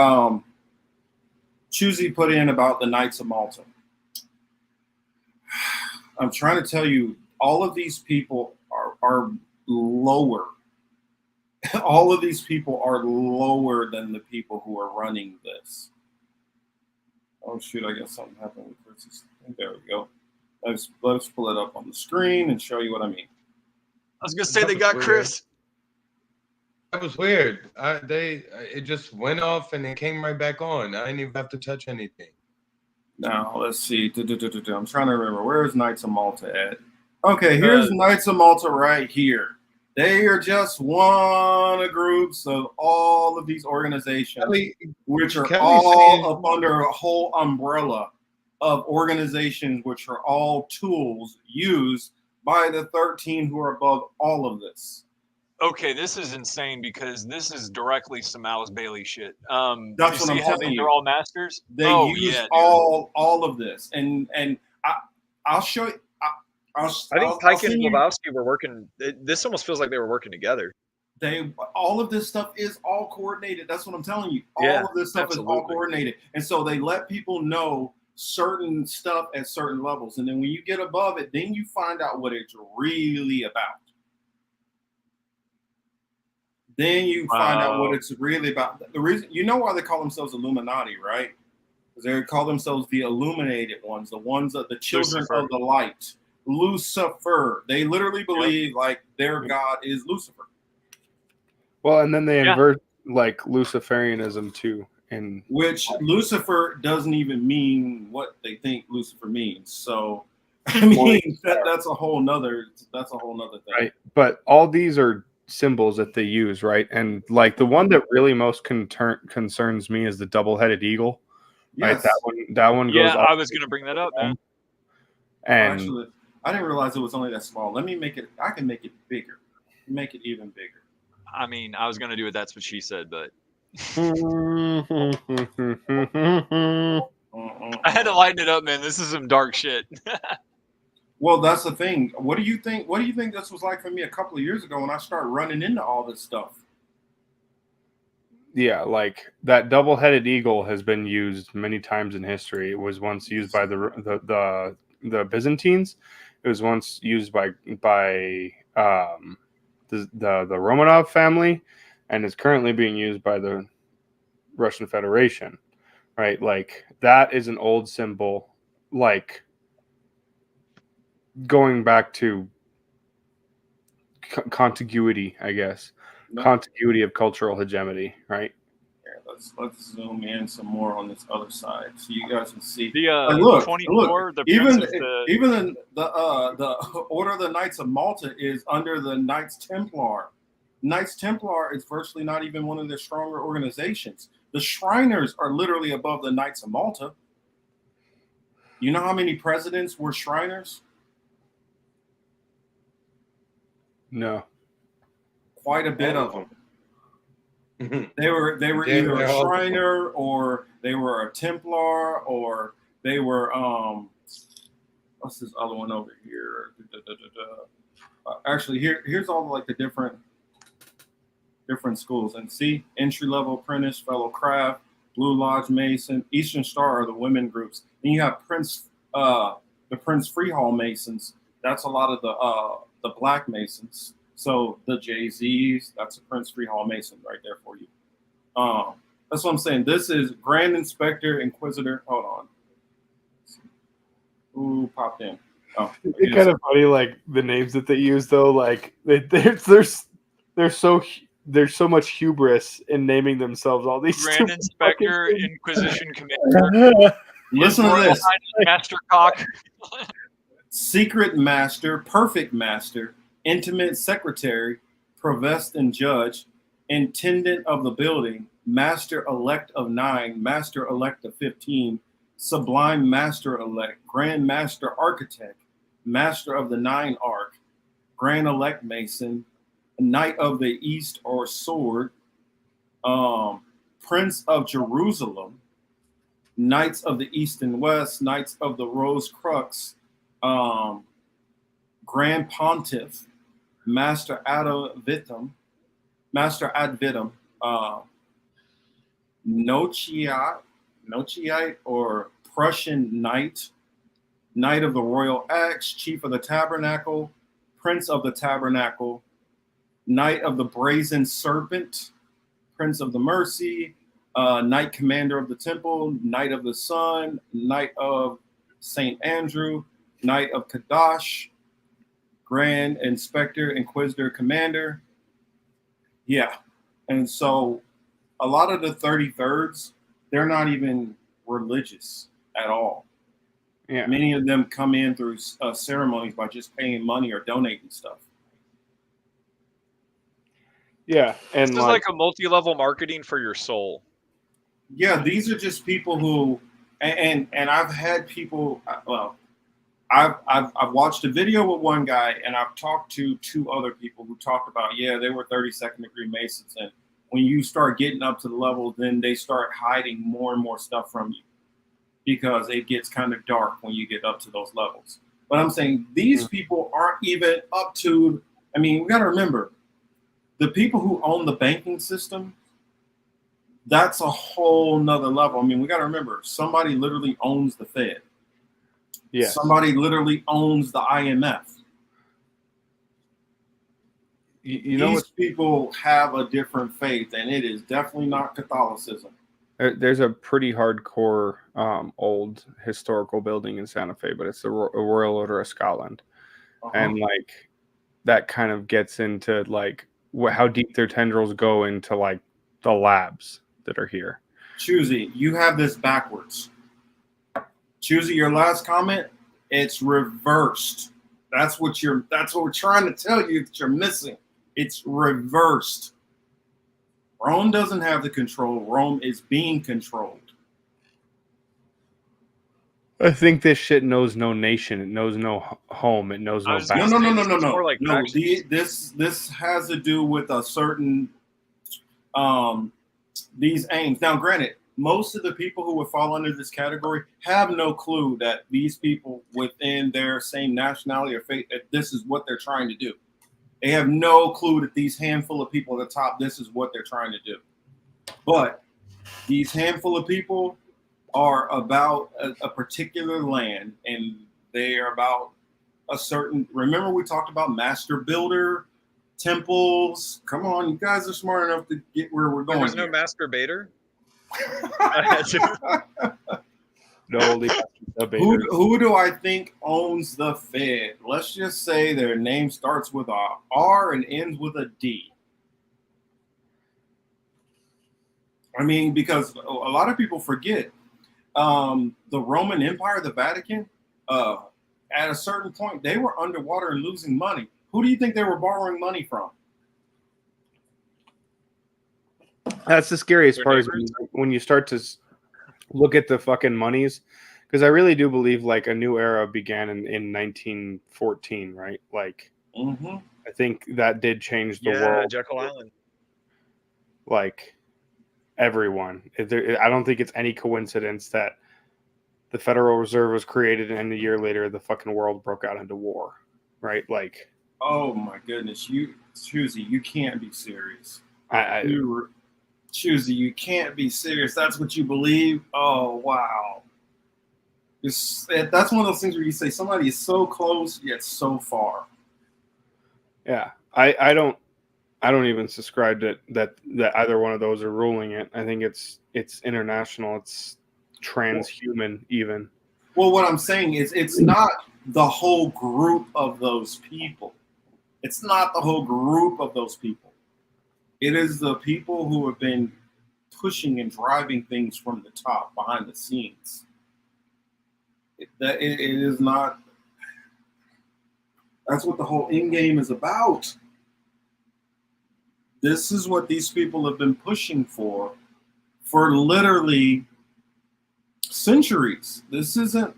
Choosy put in about the Knights of Malta. I'm trying to tell you, all of these people are lower. All of these people are lower than the people who are running this. Oh shoot, I guess something happened with Chris's. There we go. Let's pull it up on the screen and show you what I mean. I was gonna say they got Chris. That was weird. It just went off and it came right back on. I didn't even have to touch anything. Now let's see. I'm trying to remember, where's Knights of Malta at? Okay, here's Knights of Malta right here. They are just one of groups of all of these organizations, which are all up under a whole umbrella of organizations, which are all tools used by the 13 who are above all of this. Okay, this is insane because this is directly Samau's Bailey shit. That's what I'm how telling you. they're all masters. They use all of this, and I'll show you. I think Pike and Lebowski were working. This almost feels like they were working together. All of this stuff is all coordinated. That's what I'm telling you. All Yeah, of this stuff is all coordinated, and so they let people know certain stuff at certain levels, and then when you get above it, then you find out what it's really about. Then you find out what it's really about. The reason, you know why they call themselves Illuminati, right? Because they call themselves the illuminated ones, the ones of the children of the light. Lucifer. They literally believe like their God is Lucifer. Well, and then they invert like Luciferianism too, and which Lucifer doesn't even mean what they think Lucifer means. So I mean that's a whole nother thing. Right. But all these are symbols that they use, right? And like the one that really most concerns me is the double-headed eagle. Yes. Right? That one goes. Yeah, I was gonna bring that up, man. And actually, I didn't realize it was only that small. Let me make it. I can make it bigger. Make it even bigger. I mean, I was gonna do it. That's what she said, but I had to lighten it up, man. This is some dark shit. Well, that's the thing. What do you think? What do you think this was like for me a couple of years ago when I started running into all this stuff? Yeah, like that double-headed eagle has been used many times in history. It was once used by the Byzantines. It was once used by the Romanov family, and is currently being used by the Russian Federation. Right, like that is an old symbol, like going back to contiguity, I guess. Contiguity of cultural hegemony, right? Yeah, let's zoom in some more on this other side so you guys can see. The look, 24, look, the even the Order of the Knights of Malta is under the Knights Templar. Knights Templar is virtually not even one of their stronger organizations. The Shriners are literally above the Knights of Malta. You know how many presidents were Shriners? No. Quite a bit of them. They were either a Shriner or they were a Templar or they were what's this other one over here? Actually, here's all like the different. different schools. And see, entry level apprentice, fellow craft, Blue Lodge Mason, Eastern Star are the women groups. Then you have the Prince Freehall Masons. That's a lot of the Black Masons. So the Jay-Z's, that's a Prince Freehall Mason right there for you. That's what I'm saying. This is Grand Inspector Inquisitor. Hold on. Who popped in? Oh, it's kind of funny, like the names that they use, though. Like there's so much hubris in naming themselves all these. Grand Inspector, Inquisition Commander. Listen to this. Master Cock. Secret Master, Perfect Master, Intimate Secretary, Provost and Judge, Intendant of the Building, Master Elect of 9, Master Elect of 15, Sublime Master Elect, Grand Master Architect, Master of the 9 Arc, Grand Elect Mason, Knight of the East or Sword, Prince of Jerusalem, Knights of the East and West, Knights of the Rose Crux, Grand Pontiff, Master Ad Vitam, Nochiite or Prussian Knight, Knight of the Royal Axe, Chief of the Tabernacle, Prince of the Tabernacle, Knight of the Brazen Serpent, Prince of the Mercy, Knight Commander of the Temple, Knight of the Sun, Knight of St. Andrew, Knight of Kadash, Grand Inspector, Inquisitor, Commander. Yeah. And so a lot of the 33rds, they're not even religious at all. Yeah. Many of them come in through ceremonies by just paying money or donating stuff. Yeah. And this is like a multi-level marketing for your soul. Yeah, these are just people who, and I've had people. Well, I've watched a video with one guy, and I've talked to 2 other people who talked about, yeah, they were 32nd degree Masons, and when you start getting up to the level, then they start hiding more and more stuff from you because it gets kind of dark when you get up to those levels. But I'm saying these people aren't even up to. I mean, we got to remember, the people who own the banking system. That's a whole nother level. I mean, we got to remember, somebody literally owns the Fed. Yeah. Somebody literally owns the IMF. You know, these people have a different faith, and it is definitely not Catholicism. There's a pretty hardcore old historical building in Santa Fe, but it's the Royal Order of Scotland. And like that kind of gets into like how deep their tendrils go into like the labs that are here. Choosy, you have this backwards. Choosy, your last comment, it's reversed. That's what we're trying to tell you that you're missing. It's reversed. Rome doesn't have the control. Rome is being controlled. I think this shit knows no nation. It knows no home. It knows no boundaries. No. This has to do with a certain these aims. Now, granted, most of the people who would fall under this category have no clue that these people within their same nationality or faith, that this is what they're trying to do. They have no clue that these handful of people at the top, this is what they're trying to do. But these handful of people are about a particular land, and they are about a certain. Remember, we talked about master builder, temples. Come on, you guys are smart enough to get where we're going. There's no masturbator. Who do I think owns the Fed? Let's just say their name starts with a R and ends with a D. I mean, because a lot of people forget the Roman Empire, the Vatican, at a certain point, they were underwater and losing money. Who do you think they were borrowing money from? That's the scariest part is when you start to look at the fucking monies, because I really do believe like a new era began in 1914, right? Like, I think that did change the world. Jekyll Island. Like everyone. I don't think it's any coincidence that the Federal Reserve was created and a year later the fucking world broke out into war, right? Like, oh my goodness, Choosy, you can't be serious. You Choosy, you can't be serious. That's what you believe? Oh, wow. That's one of those things where you say somebody is so close yet so far. Yeah, I don't even subscribe that either one of those are ruling it. I think it's international. It's transhuman even. Well, what I'm saying is it's not the whole group of those people. It's not the whole group of those people. It is the people who have been pushing and driving things from the top, behind the scenes. It is not. That's what the whole end game is about. This is what these people have been pushing for literally centuries. This isn't.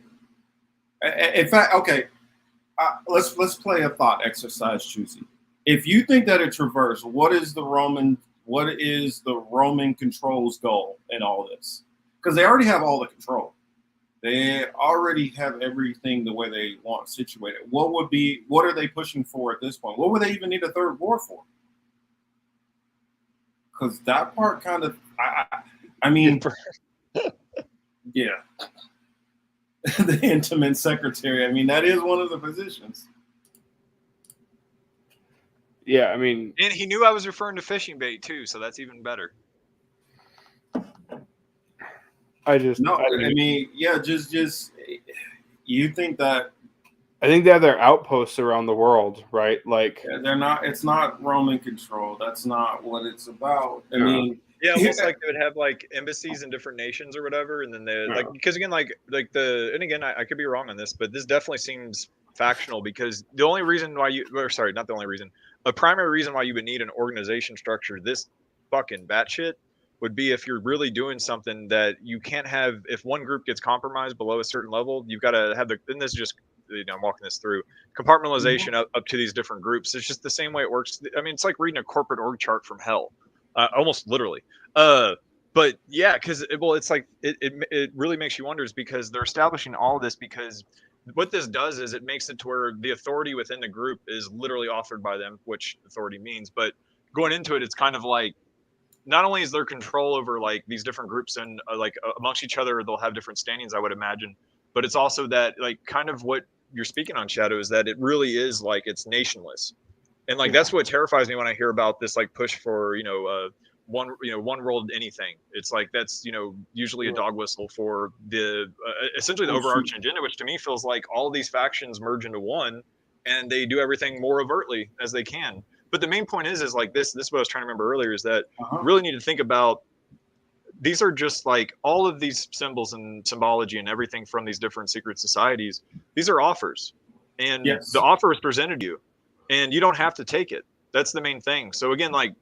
In fact, okay. Let's play a thought exercise, Choosy. If you think that it's reversed, what is the Roman control's goal in all this? Because they already have all the control. They already have everything the way they want situated. What are they pushing for at this point? What would they even need a third war for? Because that part kind of, I mean, yeah. The intimate secretary. I mean, that is one of the positions. Yeah, I mean, and he knew I was referring to fishing bait too, so that's even better. Just you think that? I think they have their outposts around the world, right? Like they're not. It's not Roman control. That's not what it's about. I mean. Yeah, almost like they would have like embassies in different nations or whatever, and then they like because again, I could be wrong on this, but this definitely seems factional because the only reason why not the only reason, a primary reason why you would need an organization structure this fucking batshit would be if you're really doing something that you can't have. If one group gets compromised below a certain level, you've got to have and this is just I'm walking this through compartmentalization up to these different groups. It's just the same way it works. I mean, it's like reading a corporate org chart from hell. Almost literally. But yeah, because it's like it really makes you wonder is because they're establishing all of this because what this does is it makes it to where the authority within the group is literally authored by them, which authority means. But going into it, it's kind of like not only is there control over like these different groups and amongst each other, they'll have different standings, I would imagine. But it's also that like kind of what you're speaking on, Shadow, is that it really is like it's nationless. And like that's what terrifies me when I hear about this like push for one world anything. It's like that's usually a dog whistle for the essentially the overarching agenda, which to me feels like all of these factions merge into one, and they do everything more overtly as they can. But the main point is like this is what I was trying to remember earlier is that you really need to think about these are just like all of these symbols and symbology and everything from these different secret societies. These are offers, and the offer is presented to you. And you don't have to take it. That's the main thing. So again, like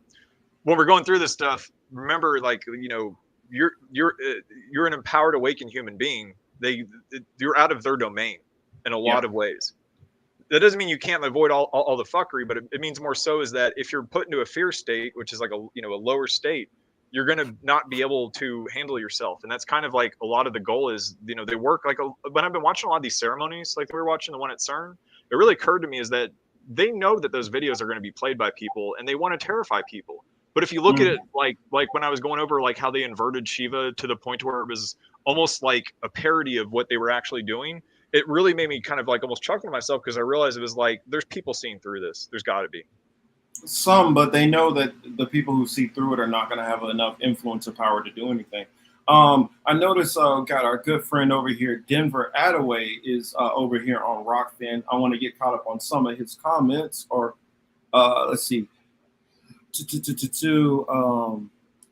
when we're going through this stuff, remember, like you're an empowered, awakened human being. You're out of their domain in a lot of ways. That doesn't mean you can't avoid all the fuckery, but it means more so is that if you're put into a fear state, which is like a lower state, you're going to not be able to handle yourself. And that's kind of like a lot of the goal is they work like when I've been watching a lot of these ceremonies, like we were watching the one at CERN, it really occurred to me is that they know that those videos are going to be played by people and they want to terrify people. But if you look at it like when I was going over like how they inverted Shiva to the point where it was almost like a parody of what they were actually doing, it really made me kind of like almost chuckle to myself because I realized it was like there's people seeing through this. There's got to be some, but they know that the people who see through it are not going to have enough influence or power to do anything. I noticed, got our good friend over here, Denver Attaway, is over here on Rockfin. I want to get caught up on some of his comments, or let's see.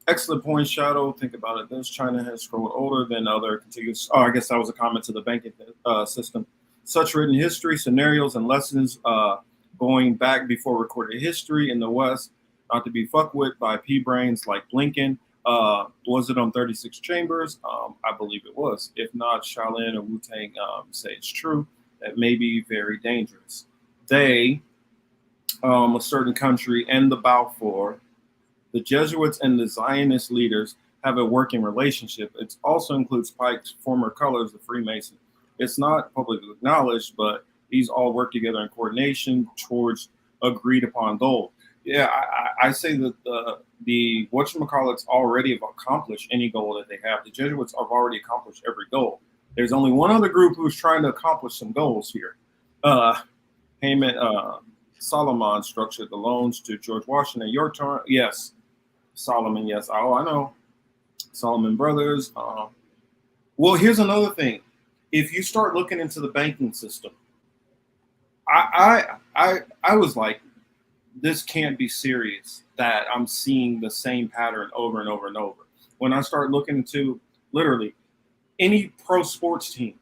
Excellent point, Shadow. Think about it. This China has grown older than other contiguous. Oh, I guess that was a comment to the banking system. Such written history, scenarios, and lessons going back before recorded history in the West, not to be fucked with by P-brains like Blinken. Was it on 36 Chambers? I believe it was. If not, Shaolin or Wu-Tang say it's true. That may be very dangerous. They, a certain country, and the Balfour, the Jesuits and the Zionist leaders have a working relationship. It also includes Pike's former colors, the Freemason. It's not publicly acknowledged, but these all work together in coordination towards agreed upon goal. Yeah, I say that the whatchamacallits already have accomplished any goal that they have. The Jesuits have already accomplished every goal. There's only one other group who's trying to accomplish some goals here. Solomon structured the loans to George Washington. Your turn. Yes. Solomon, yes. Oh, I know. Solomon Brothers. Well, here's another thing. If you start looking into the banking system, I was like, this can't be serious that I'm seeing the same pattern over and over and over. When I start looking into literally any pro sports team,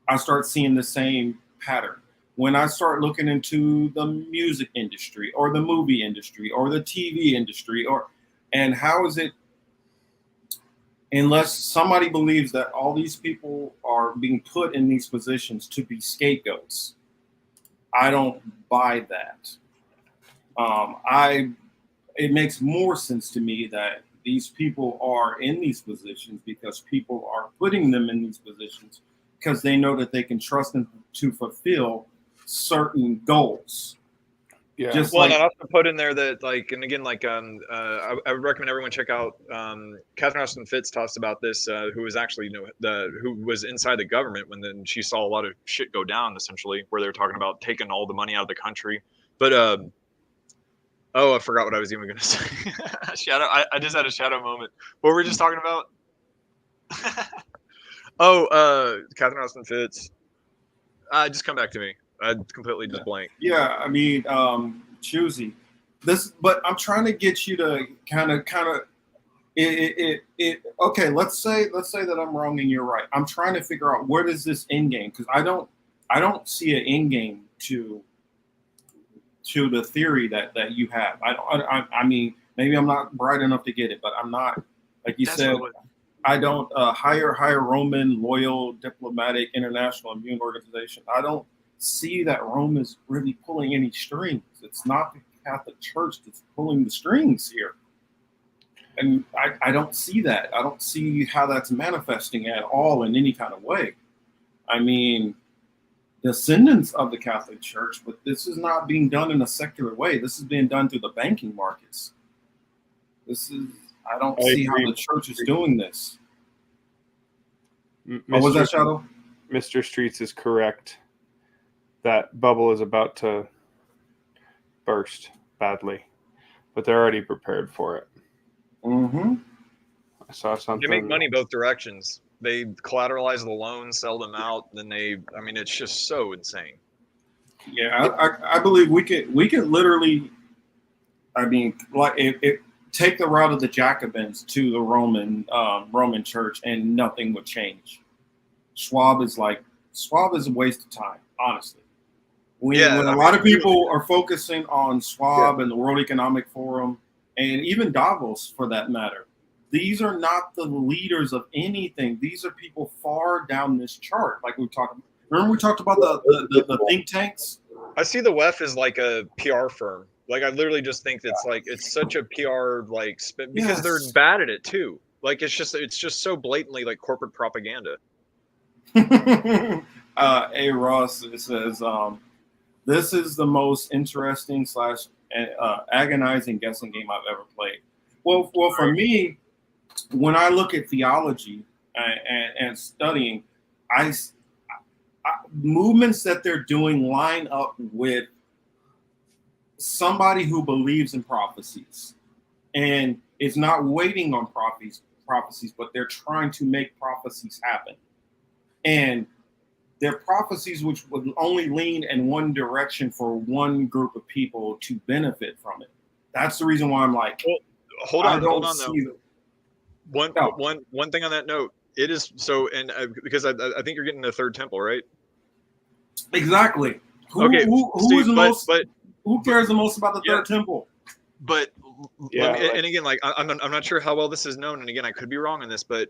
I start seeing the same pattern. When I start looking into the music industry or the movie industry or the TV industry, and how is it, unless somebody believes that all these people are being put in these positions to be scapegoats, I don't buy that. It makes more sense to me that these people are in these positions because people are putting them in these positions because they know that they can trust them to fulfill certain goals. Yeah. Just well, like, and I also put in there that, like, and again, like, I would recommend everyone check out Catherine Austin Fitts talks about this, who was actually, who was inside the government when then she saw a lot of shit go down, essentially, where they were talking about taking all the money out of the country. But oh, I forgot what I was even going to say. Shadow. I just had a shadow moment. What were we just talking about? Catherine Austin Fitts. Just come back to me. I completely just blank. yeah, I mean, choosy. But I'm trying to get you to kind of. Okay, let's say that I'm wrong and you're right. I'm trying to figure out where does this end game, because I don't see an end game to the theory that you have. I mean, maybe I'm not bright enough to get it, but I'm not, like you said, I don't higher Roman, loyal, diplomatic, international immune organization. I don't see that Rome is really pulling any strings. It's not the Catholic Church that's pulling the strings here. And I don't see that. I don't see how that's manifesting at all in any kind of way. I mean, descendants of the Catholic Church, but this is not being done in a secular way. This is being done through the banking markets. I don't see how the church is doing this. What was that, Shadow? Mr. Streets is correct. That bubble is about to burst badly, but they're already prepared for it. Mm-hmm. I saw something. They make money both directions. They collateralize the loans, sell them out, then it's just so insane. Yeah, I believe we could literally, I mean, like take the route of the Jacobins to the Roman Church and nothing would change. Schwab is a waste of time, honestly. When a lot of people are focusing on Schwab and the World Economic Forum and even Davos for that matter, these are not the leaders of anything. These are people far down this chart. Like we talked. Remember we talked about the think tanks. I see the WEF as like a PR firm. Like I literally just think it's such a PR spin because they're bad at it too. Like it's just so blatantly like corporate propaganda. A Ross says this is the most interesting / agonizing guessing game I've ever played. Well, for me, when I look at theology and studying, movements that they're doing line up with somebody who believes in prophecies and is not waiting on prophecies, but they're trying to make prophecies happen. And they're prophecies which would only lean in one direction for one group of people to benefit from it. That's the reason why I'm like, well, hold on though. One thing on that note, it is so, and because I think you're getting the third temple, right? Exactly. Who cares the most about the third temple? But and again, like I'm not sure how well this is known, and again, I could be wrong on this, but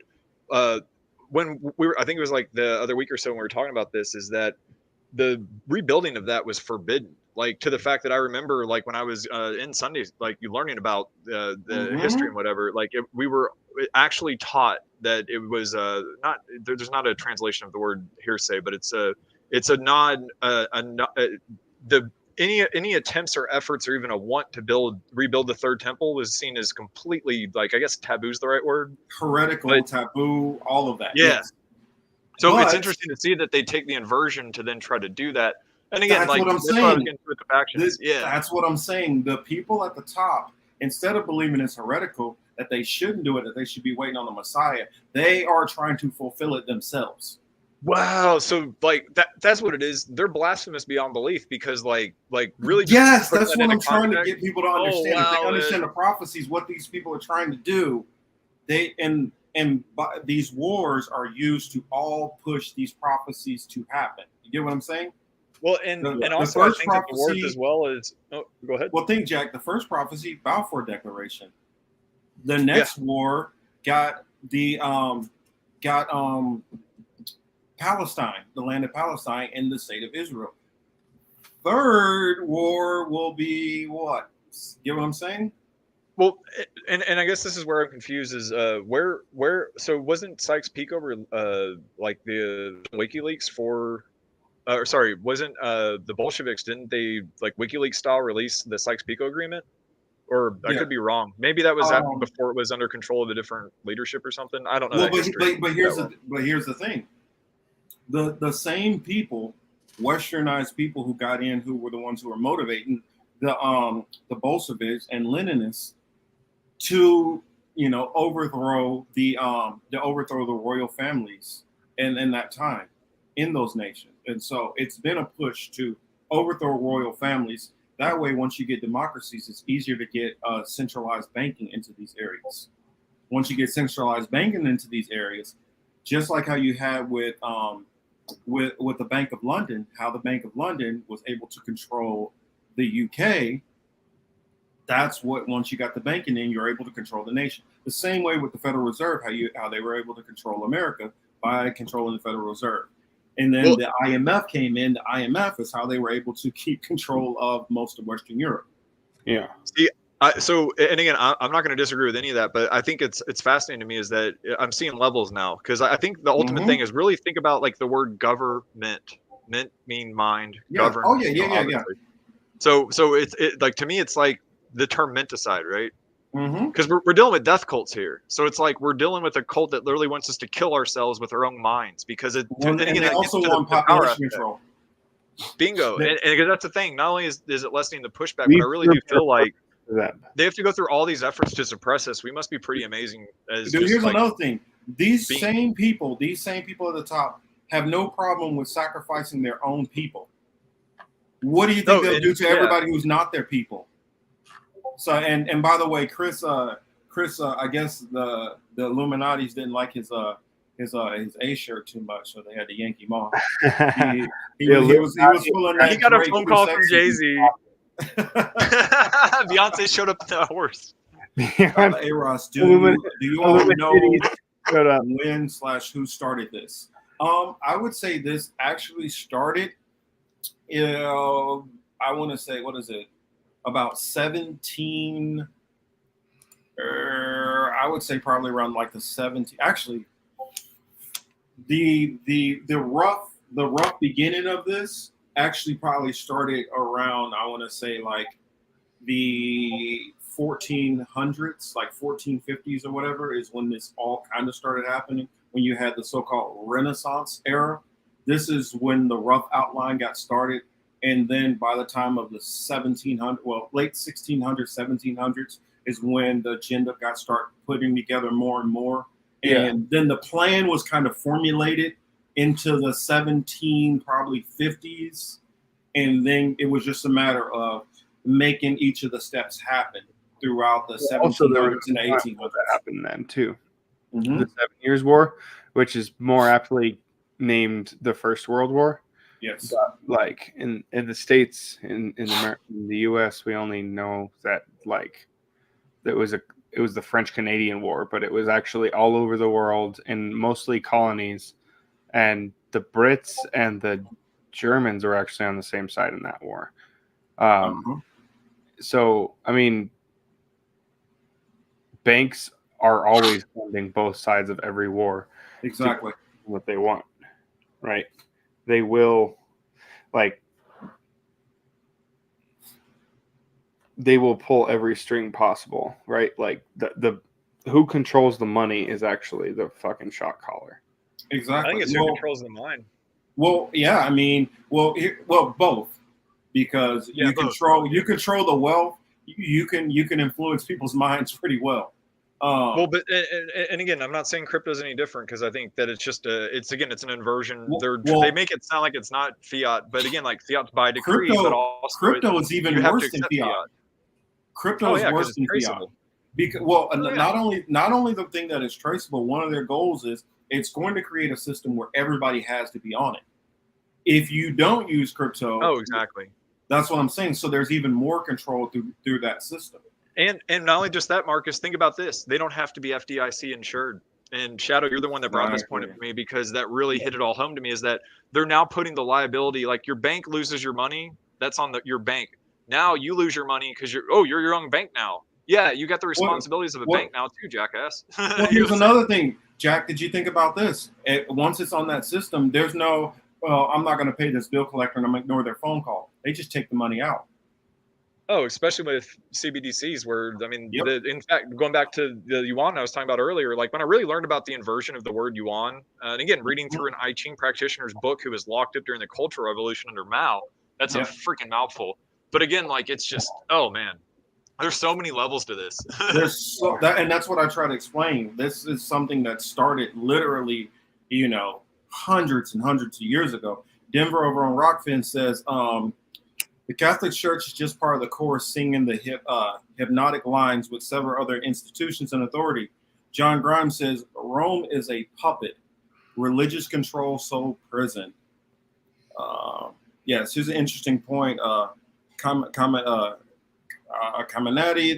when we were, I think it was like the other week or so when we were talking about this, is that the rebuilding of that was forbidden. Like to the fact that I remember, like when I was in Sundays, like you learning about the history and whatever, like we were actually taught that it was not. There's not a translation of the word hearsay, but it's a nod. The any attempts or efforts or even a want to rebuild the third temple was seen as completely, like, I guess taboo is the right word. Heretical, taboo, all of that. Yeah. Yes. So it's But- interesting to see that they take the inversion to then try to do that. And again, That's like what I'm that's what I was saying. getting to with the factions. That's what I'm saying. The people at the top, instead of believing it's heretical, that they shouldn't do it, that they should be waiting on the Messiah, they are trying to fulfill it themselves. Wow. So like that's what it is. They're blasphemous beyond belief because like really. Yes, put that's that what into I'm trying to context. get people to understand. If they wow, understand man. the prophecies, what these people are trying to do, these wars are used to all push these prophecies to happen. You get what I'm saying? Well, and also I think that the wars as well as go ahead. Well, think, Jack. The first prophecy, Balfour Declaration. The next war got Palestine, the land of Palestine, and the state of Israel. Third war will be what? You know what I'm saying? Well, and I guess this is where I'm confused. Is where so wasn't Sykes-Picot like the WikiLeaks for? Or sorry, wasn't the Bolsheviks? Didn't they like WikiLeaks style release the Sykes-Picot agreement? Or I could be wrong. Maybe that was before it was under control of a different leadership or something. I don't know. Well, but here's the thing. The same people, westernized people who got in, who were the ones who were motivating the Bolsheviks and Leninists to overthrow the royal families in that time in those nations. And so it's been a push to overthrow royal families. That way, once you get democracies, it's easier to get centralized banking into these areas. Once you get centralized banking into these areas, just like how you had with the Bank of London, how the Bank of London was able to control the UK. That's what, once you got the banking in, you're able to control the nation. The same way with the Federal Reserve, how they were able to control America by controlling the Federal Reserve. And then the IMF came in. The IMF is how they were able to keep control of most of Western Europe. Yeah. See, and again, I'm not going to disagree with any of that, but I think it's fascinating to me is that I'm seeing levels now, because I think the ultimate thing is really think about like the word government. Mint mean mind. Yeah. Govern. Oh yeah. So it's like, to me, it's like the term menticide, right? Mm-hmm. Because we're dealing with death cults here, so it's like we're dealing with a cult that literally wants us to kill ourselves with our own minds. Because they also want population control. Bingo, and because that's the thing. Not only is it lessening the pushback, but I really do feel like they have to go through all these efforts to suppress us. We must be pretty amazing. Dude, here's another thing. These same people at the top have no problem with sacrificing their own people. What do you think they'll do to everybody who's not their people? So, and by the way, Chris, I guess the Illuminatis didn't like his A shirt too much, so they had to yank him off. He was pulling that. He got a Drake phone call from sexy. Jay-Z. Beyonce showed up in the horse. Hey Ross, do you all know when/who started this? I would say this actually started. I want to say, what is it? About 17. I would say probably around like the 17. Actually, the rough beginning of this actually probably started around, I want to say, like the 1400s, like 1450s or whatever, is when this all kind of started happening. When you had the so-called Renaissance era, this is when the rough outline got started. And then by the time of the late 1600s, 1700s is when the agenda got started putting together more and more. And then the plan was kind of formulated into the 50s. And then it was just a matter of making each of the steps happen throughout the 1700s and 1800s. That happened then too. Mm-hmm. The 7 Years' War, which is more aptly named the First World War. Yes. But like in the States, in the US, we only know that like it was the French-Canadian War, but it was actually all over the world and mostly colonies. And the Brits and the Germans were actually on the same side in that war. So, I mean, banks are always funding both sides of every war. Exactly. What they want, right? They will, like, they will pull every string possible, right? Like the who controls the money is actually the fucking shot caller. Exactly. I think it's who controls the mind. Well, yeah, I mean, both, because you control the wealth. You can influence people's minds pretty well. Well, but and again, I'm not saying crypto is any different, because I think that it's just it's an inversion. They make it sound like it's not fiat, but again, like fiat's by decree, but also crypto is even worse than fiat. Crypto is worse than fiat. Because not only the thing that is traceable, one of their goals is it's going to create a system where everybody has to be on it. If you don't use crypto, exactly. That's what I'm saying. So there's even more control through that system. And not only just that, Marcus, think about this. They don't have to be FDIC insured. And Shadow, you're the one that brought this point up to me, because that really hit it all home to me, is that they're now putting the liability, like your bank loses your money, that's on your bank. Now you lose your money because you're your own bank now. Yeah, you got the responsibilities of a bank now too, jackass. Well, here's another thing, Jack. Did you think about this? Once it's on that system, there's no, I'm not going to pay this bill collector and I'm going to ignore their phone call. They just take the money out. Oh, especially with CBDCs, where, I mean, in fact, going back to the yuan I was talking about earlier, like when I really learned about the inversion of the word yuan, and again, reading through an I Ching practitioner's book who was locked up during the Cultural Revolution under Mao, that's a freaking mouthful. But again, like, it's just, oh man, there's so many levels to this. And that's what I try to explain. This is something that started literally, hundreds and hundreds of years ago. Denver over on Rockfin says, the Catholic Church is just part of the chorus singing the hypnotic lines with several other institutions and authority. John Grimes says, Rome is a puppet. Religious control, soul prison. Yes, here's an interesting point. Caminati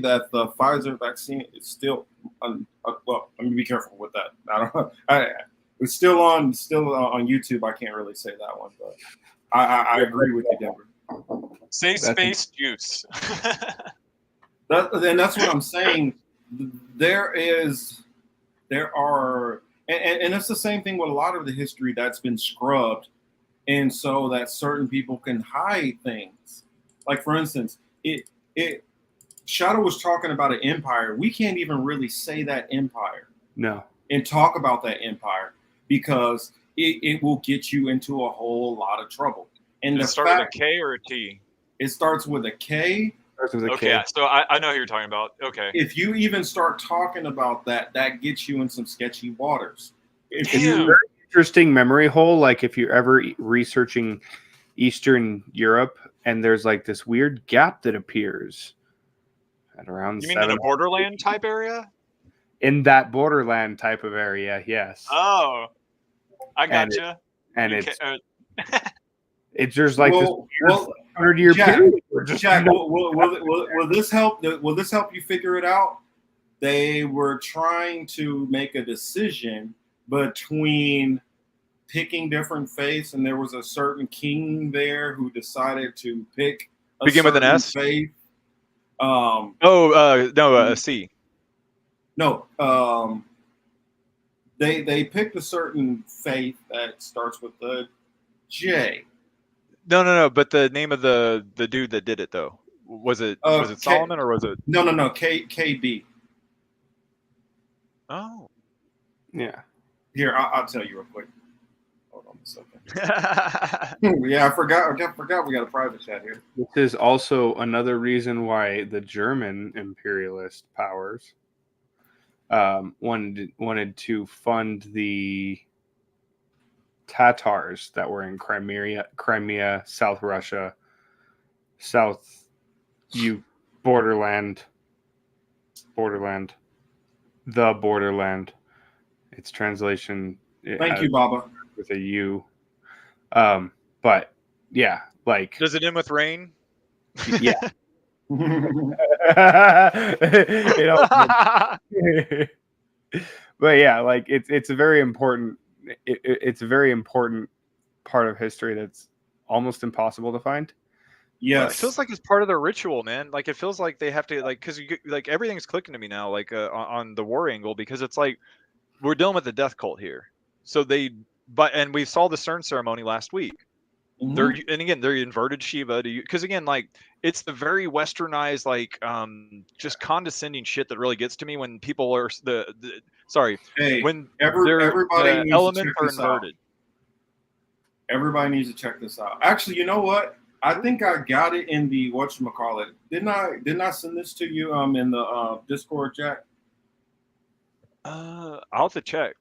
that the Pfizer vaccine is still, well, let me be careful with that. I don't. It's still on YouTube. I can't really say that one, but I agree with you, Denver. Say space juice. And that's what I'm saying. There are, and it's the same thing with a lot of the history that's been scrubbed, and so that certain people can hide things. Like, for instance, Shadow was talking about an empire. We can't even really say that empire. No. And talk about that empire, because it will get you into a whole lot of trouble. And Does it start with a K or a T? It starts with a K. Okay, so I know who you're talking about. Okay. If you even start talking about that gets you in some sketchy waters. It's a very interesting memory hole. Like, if you're ever researching Eastern Europe, and there's like this weird gap that appears at around. You mean in a borderland type area? In that borderland type of area, yes. Oh, I gotcha. It's just like this 100-year period. Jack, will this help? Will this help you figure it out? They were trying to make a decision between picking different faiths, and there was a certain king there who decided to pick a begin with an S. Faith. A C. No, they picked a certain faith that starts with the J. No. But the name of the dude that did it, though, was it Solomon or was it? No. KB. Oh. Yeah. Here, I'll tell you real quick. Hold on a second. Yeah, I forgot. We got a private chat here. This is also another reason why the German imperialist powers wanted to fund the Tatars that were in Crimea, South Russia, borderland, the borderland. Its translation. Thank you, Baba. With a U. But yeah, like. Does it end with rain? Yeah. But yeah, like it's a very important. It's a very important part of history that's almost impossible to find. Yes, it feels like it's part of their ritual, man. Like, it feels like they have to, like, because like everything's clicking to me now, like on the war angle, because it's like we're dealing with the death cult here. So and we saw the CERN ceremony last week. They're and again they're inverted Shiva to you because again like it's the very westernized like just condescending shit that really gets to me when people are sorry Hey, when everybody the needs to elements check are this out. inverted. Everybody needs to check this out. Actually, you know what? I think I got it in the whatchamacallit. Didn't I send this to you in the Discord chat? I'll have to check.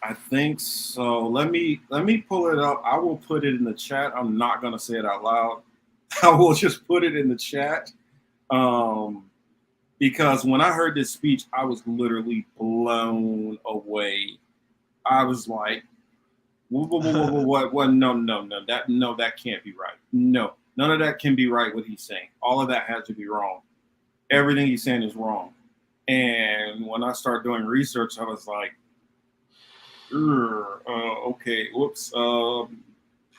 I think so. Let me pull it up. I will put it in the chat. I'm not gonna say it out loud. I will just put it in the chat. Because when I heard this speech, I was literally blown away. I was like, what? No, that can't be right. No, none of that can be right. What he's saying, all of that has to be wrong. Everything he's saying is wrong. And when I started doing research, I was like, okay, whoops.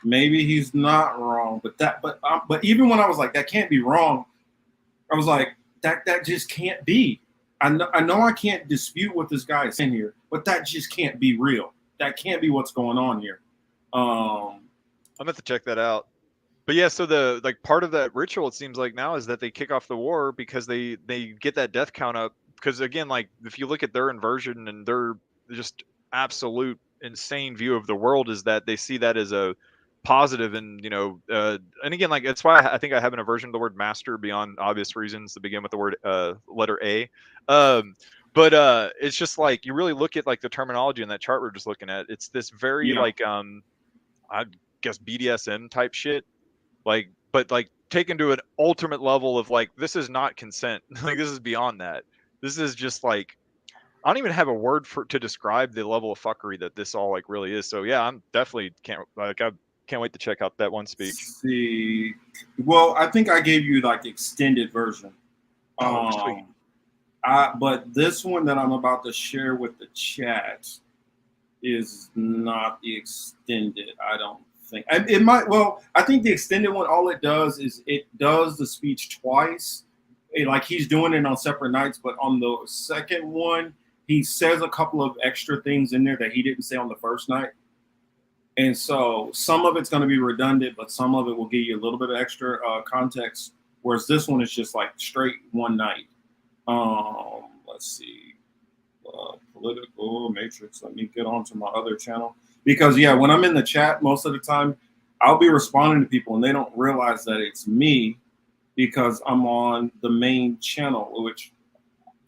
Maybe he's not wrong, but even when I was like, that can't be wrong, I was like, that just can't be. I know I can't dispute what this guy is saying here, but that just can't be real. That can't be what's going on here. I'm gonna have to check that out. But yeah, so the like part of that ritual it seems like now is that they kick off the war because they get that death count up. Because again, like if you look at their inversion and their just absolute insane view of the world is that they see that as a positive and and again like that's why I think I have an aversion to the word master beyond obvious reasons to begin with the word letter A. But it's just like you really look at like the terminology in that chart we're just looking at. It's this very like I guess BDSM type shit. Like, but like taken to an ultimate level of like, this is not consent. Like, this is beyond that. This is just like, I don't even have a word to describe the level of fuckery that this all like really is. So yeah, I'm definitely I can't wait to check out that one speech. See, well, I think I gave you like the extended version. Sweet. But this one that I'm about to share with the chat is not the extended. I don't think it might. Well, I think the extended one, all it does is it does the speech twice. Like he's doing it on separate nights, but on the second one, he says a couple of extra things in there that he didn't say on the first night. And so some of it's going to be redundant, but some of it will give you a little bit of extra context. Whereas this one is just like straight one night. Let's see. Political Matrix. Let me get onto my other channel. Because, yeah, when I'm in the chat, most of the time, I'll be responding to people and they don't realize that it's me because I'm on the main channel, which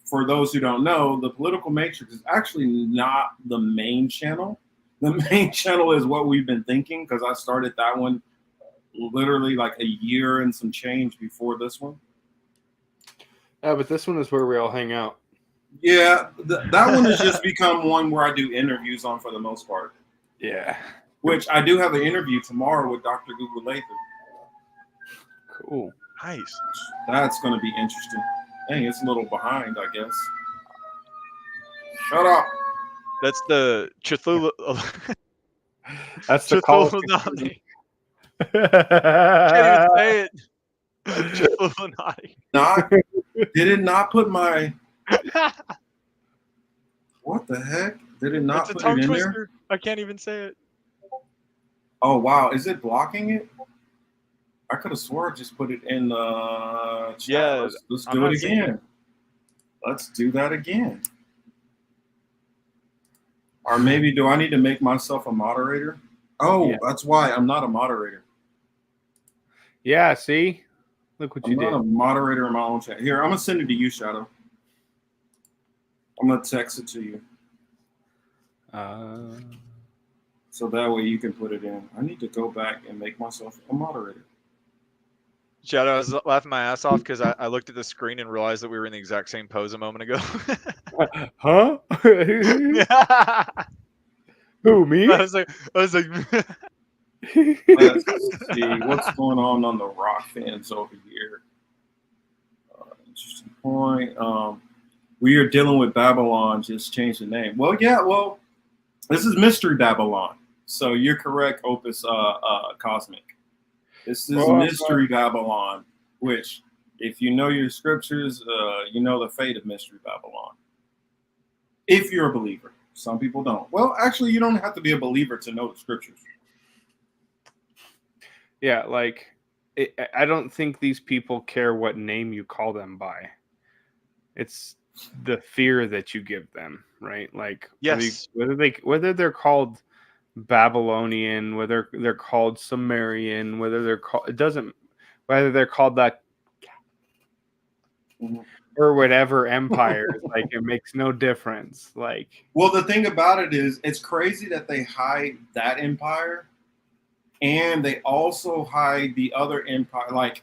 for those who don't know, the Political Matrix is actually not the main channel. The main channel is what we've been thinking because I started that one literally like a year and some change before this one. Yeah, but this one is where we all hang out. Yeah, that one has just become one where I do interviews on for the most part. Yeah. Which I do have an interview tomorrow with Dr. Google Lathan. Cool. Nice. That's going to be interesting. Dang, it's a little behind, I guess. Shut up. That's the Chithula. That's the call. Chithulunati. Can't even say it. Chithulunati. Did it not put my... What the heck? Did it not It's put a tongue it in twister. there? I can't even say it. Oh, wow. Is it blocking it? I could have swore I just put it in the chat. Yeah, Let's do it again. Let's do that again. Or maybe do I need to make myself a moderator? Oh, yeah. That's why I'm not a moderator. Yeah, see? Look what you did. I'm not a moderator in my own chat. Here, I'm going to send it to you, Shadow. I'm going to text it to you. So that way you can put it in. I need to go back and make myself a moderator. Shadow, I was laughing my ass off because I looked at the screen and realized that we were in the exact same pose a moment ago. Huh? Who, me? I was like, Let's see what's going on the rock fans over here. Interesting point. We are dealing with Babylon. Just change the name. Well, yeah. Well, this is Mystery Babylon. So you're correct, Opus Cosmic. This is Mystery Babylon, which, if you know your scriptures, you know the fate of Mystery Babylon. If you're a believer. Some people don't. Well, actually, you don't have to be a believer to know the scriptures. Yeah, like I don't think these people care what name you call them by. It's the fear that you give them, right? Like Yes. whether they're called Babylonian, whether they're called Sumerian, whether they're called it doesn't whether they're called that or whatever empires, like it makes no difference. Like, well, the thing about it is, it's crazy that they hide that empire, and they also hide the other empire. Like,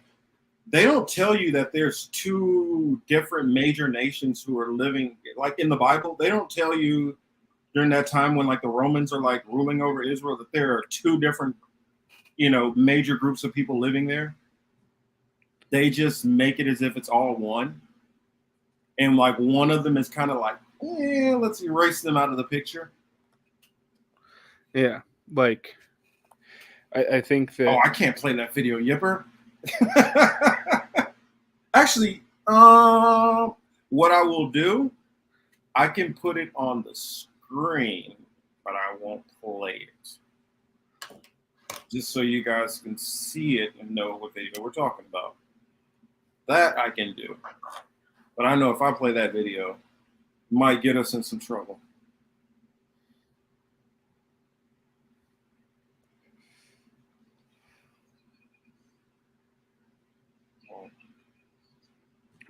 they don't tell you that there's two different major nations who are living, like in the Bible. They don't tell you during that time when like the Romans are like ruling over Israel that there are two different, major groups of people living there. They just make it as if it's all one. And like one of them is kind of like, let's erase them out of the picture. yeah, like I think that. Oh, I can't play that video, Yipper. Actually, what I will do, I can put it on the screen, but I won't play it. Just so you guys can see it and know what video we're talking about. That I can do. But I know if I play that video, it might get us in some trouble.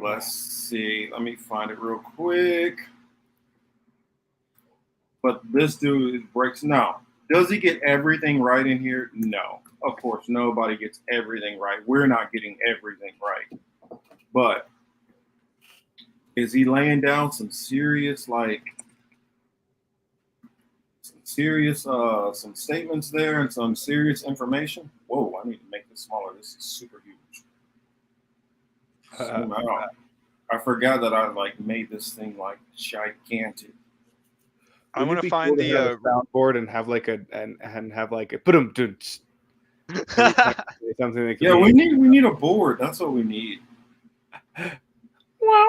Let's see. Let me find it real quick. But this dude breaks. No. Does he get everything right in here? No. Of course, nobody gets everything right. We're not getting everything right. But is he laying down some serious, some statements there and some serious information? Whoa, I need to make this smaller. This is super huge. Zoom out. I forgot that I made this thing gigantic. I want to find the soundboard and have a put them something that yeah, we need a board. That's what we need.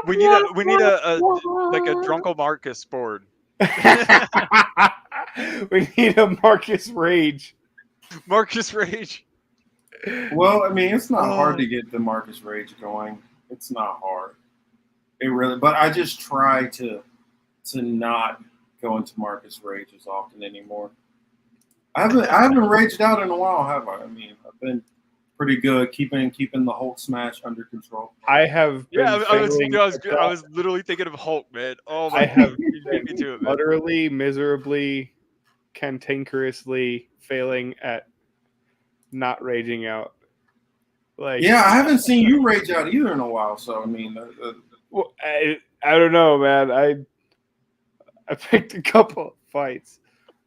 We need a like a Drunkle Marcus board. We need a Marcus Rage. Marcus Rage. Well, I mean, it's not hard to get the Marcus Rage going. It's not hard. It really, but I just try to not go into Marcus Rage as often anymore. I haven't raged out in a while, have I? I mean, I've been pretty good keeping the Hulk smash under control. I have been I was literally thinking of Hulk, man. Oh my! I have been me to it, man. utterly, miserably, cantankerously failing at not raging out. Like, yeah, I haven't seen you rage out either in a while. So I mean, well, I don't know, man. I picked a couple fights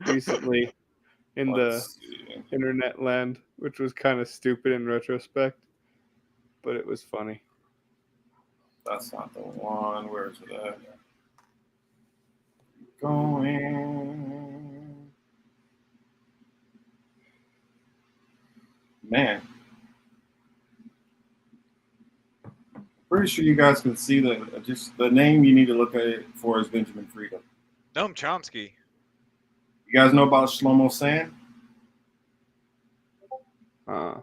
recently in the internet land, which was kind of stupid in retrospect, but it was funny. That's not the one. Where's it at? Going. Man. Pretty sure you guys can see just the name you need to look at it for is Benjamin Freedom. Noam Chomsky. You guys know about Shlomo Sand? Yeah,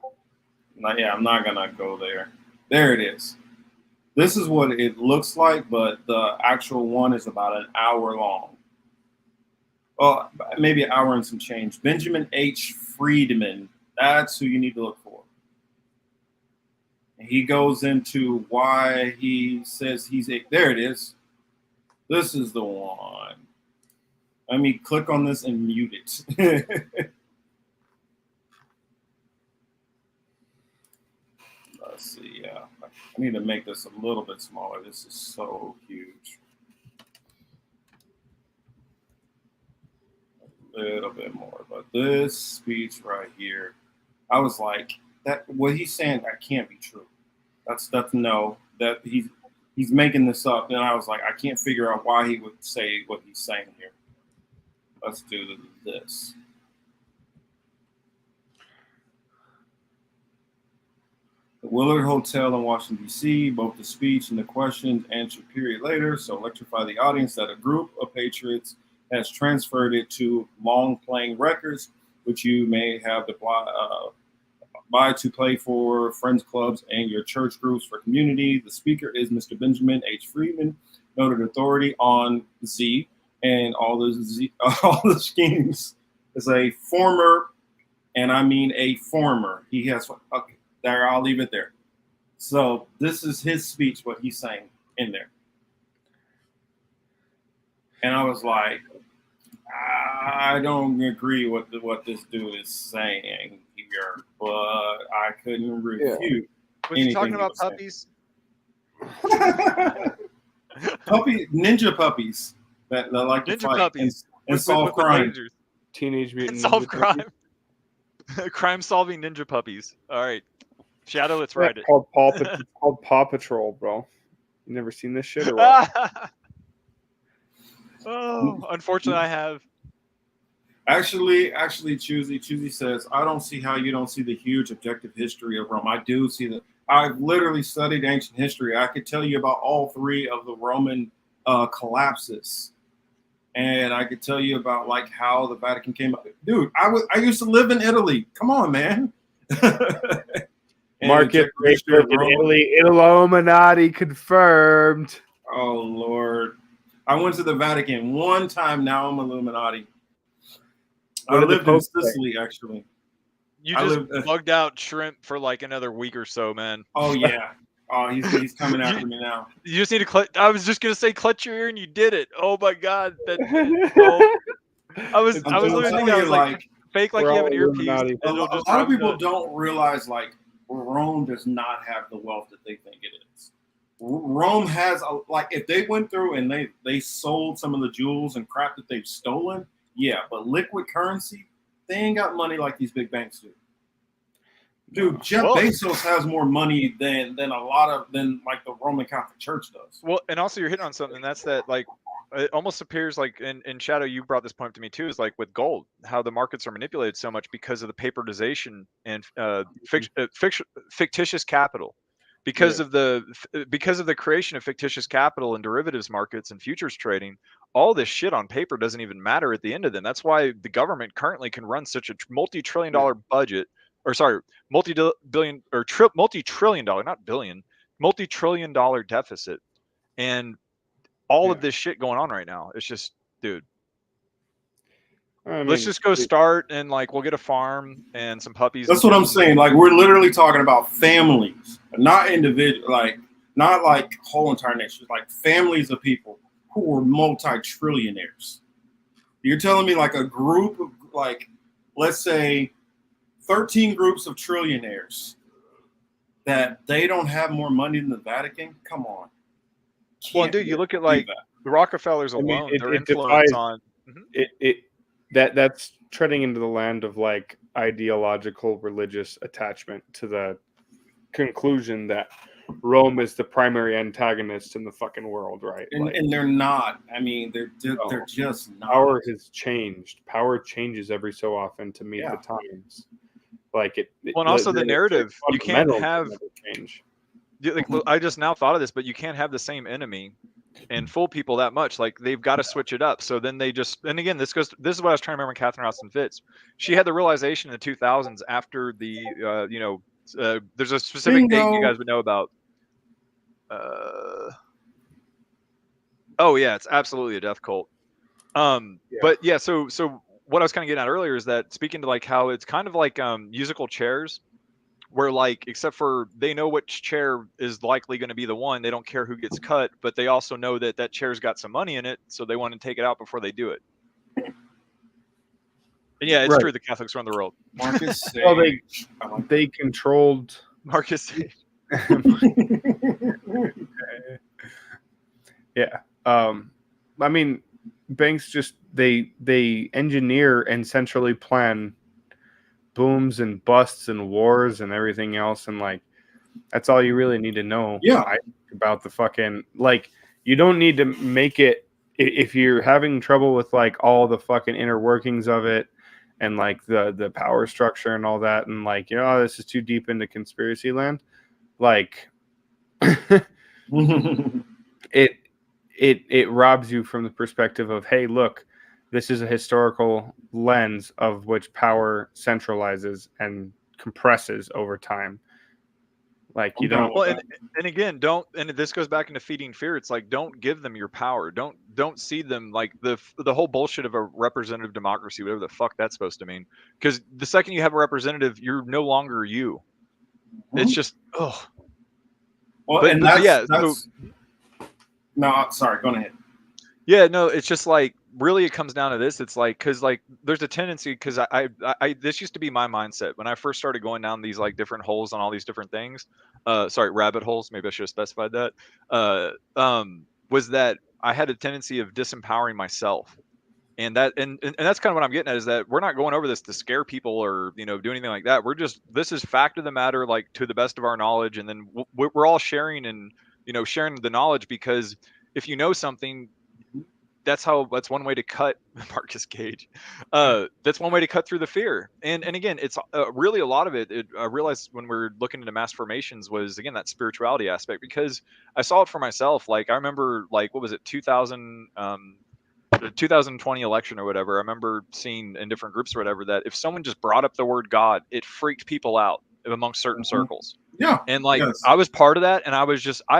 I'm not gonna go there. There it is. This is what it looks like, but the actual one is about an hour long. Well, maybe an hour and some change. Benjamin H. Friedman. That's who you need to look for. And he goes into why he says there it is. This is the one. Let me click on this and mute it. Let's see. Yeah, I need to make this a little bit smaller. This is so huge. A little bit more, but this speech right here, I was like, that what he's saying, that can't be true. That's no, that he's making this up. And I was like, I can't figure out why he would say what he's saying here. Let's do this. The Willard Hotel in Washington, D.C., both the speech and the questions answered period later, so electrify the audience that a group of patriots has transferred it to long playing records, which you may have buy to play for friends clubs and your church groups for community. The speaker is Mr. Benjamin H. Friedman, noted authority on Z and all the schemes. Is a former, and I mean a former. He has, okay, there, I'll leave it there. So this is his speech, what he's saying in there. And I was like, I don't agree with what this dude is saying here, but I couldn't refute. Was he talking about puppies? Ninja puppies that like to fight puppies and solve crime. Teenage Mutant Solve Ninja crime. Puppies. Crime-solving ninja puppies. All right, Shadow, let's write it. It's called Paw Patrol, bro. You never seen this shit or what? Oh, unfortunately, I have. Actually, Choosy says, I don't see how you don't see the huge objective history of Rome. I do see that. I've literally studied ancient history. I could tell you about all three of the Roman collapses. And I could tell you about like how the Vatican came up. Dude, I used to live in Italy. Come on, man. Market breaker in Italy. Illuminati confirmed. Oh, Lord. I went to the Vatican one time. Now I'm Illuminati. I lived in Sicily, actually. You just bugged out Shrimp for like another week or so, man. Oh, yeah. Oh, he's coming after me now. You just need to clutch. I was just gonna say clutch your ear, and you did it. Oh my god! I was literally thinking, I was like fake like you have an earpiece. A lot of people don't realize like Rome does not have the wealth that they think it is. Rome has like if they went through and they sold some of the jewels and crap that they've stolen, yeah, but liquid currency, they ain't got money like these big banks do. Dude, Jeff Bezos has more money than like the Roman Catholic Church does. Well, and also you're hitting on something that's that like it almost appears like in Shadow, you brought this point to me too, is like with gold, how the markets are manipulated so much because of the paperization and fictitious capital. Because of the creation of fictitious capital and derivatives markets and futures trading, all this shit on paper doesn't even matter at the end of them. That's why the government currently can run such a multi-trillion-dollar budget, or sorry, multi-trillion-dollar, not billion, multi-trillion-dollar deficit, and all of this shit going on right now. It's just, dude. Let's just go start and like we'll get a farm and some puppies. That's what I'm saying. Like we're literally talking about families, not individual, not like whole entire nations, like families of people who were multi-trillionaires. You're telling me like a group of like, let's say 13 groups of trillionaires that they don't have more money than the Vatican? Come on. Well, dude, you look at like the Rockefellers alone, their influence on that's treading into the land of like ideological religious attachment to the conclusion that Rome is the primary antagonist in the fucking world, right? And they're not. I mean, they're just not. Power has changed. Power changes every so often to meet the times. Like well, and also the narrative. You can't have change. Like, I just now thought of this, but you can't have the same enemy and fool people that much. Like they've got to switch it up. So then they just, and again, this is what I was trying to remember. Catherine Austin Fitts, she had the realization in the 2000s after the, there's a specific date you guys would know about. Oh yeah, it's absolutely a death cult. But yeah, so what I was kind of getting at earlier is that speaking to like how it's kind of like musical chairs. Where like, except for they know which chair is likely going to be the one, they don't care who gets cut, but they also know that that chair's got some money in it, so they want to take it out before they do it. And yeah, it's true. The Catholics run the world. Marcus Sage. Well, they controlled Marcus Sage. Yeah. I mean, banks just they engineer and centrally plan booms and busts and wars and everything else, and like that's all you really need to know about the fucking, like, you don't need to make it if you're having trouble with like all the fucking inner workings of it and like the power structure and all that, and like, this is too deep into conspiracy land, like it robs you from the perspective of, hey, look, this is a historical lens of which power centralizes and compresses over time. Like you don't. Well, and again, don't. And this goes back into feeding fear. It's like don't give them your power. Don't see them like the whole bullshit of a representative democracy, whatever the fuck that's supposed to mean. Because the second you have a representative, you're no longer you. It's just oh. Well, But and that's, yeah. No, sorry. Go ahead. Yeah, no, it's just like really it comes down to this. It's like because like there's a tendency because I this used to be my mindset when I first started going down these like different holes on all these different things. Sorry, rabbit holes. Maybe I should have specified that. Was that I had a tendency of disempowering myself, and that's kind of what I'm getting at is that we're not going over this to scare people or do anything like that. We're just this is fact of the matter, like to the best of our knowledge, and then we're all sharing and sharing the knowledge because if you know something. That's one way to cut Marcus Cage. That's one way to cut through the fear. And again, it's really a lot of it. I realized when we're looking into mass formations was again that spirituality aspect because I saw it for myself. Like I remember, like what was it, 2020 election or whatever. I remember seeing in different groups or whatever that if someone just brought up the word God, it freaked people out amongst certain circles. Yeah. And like I was part of that, and I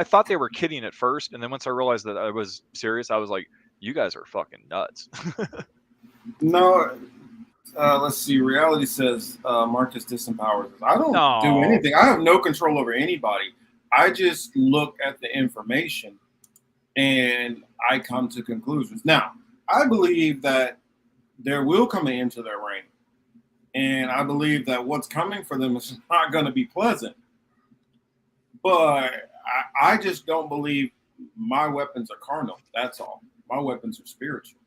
thought they were kidding at first, and then once I realized that I was serious, I was like. You guys are fucking nuts. No, let's see. Reality says Marcus disempowers us. I don't do anything. I have no control over anybody. I just look at the information and I come to conclusions. Now, I believe that there will come an end to their reign. And I believe that what's coming for them is not going to be pleasant. But I just don't believe my weapons are carnal. That's all. My weapons are spiritual.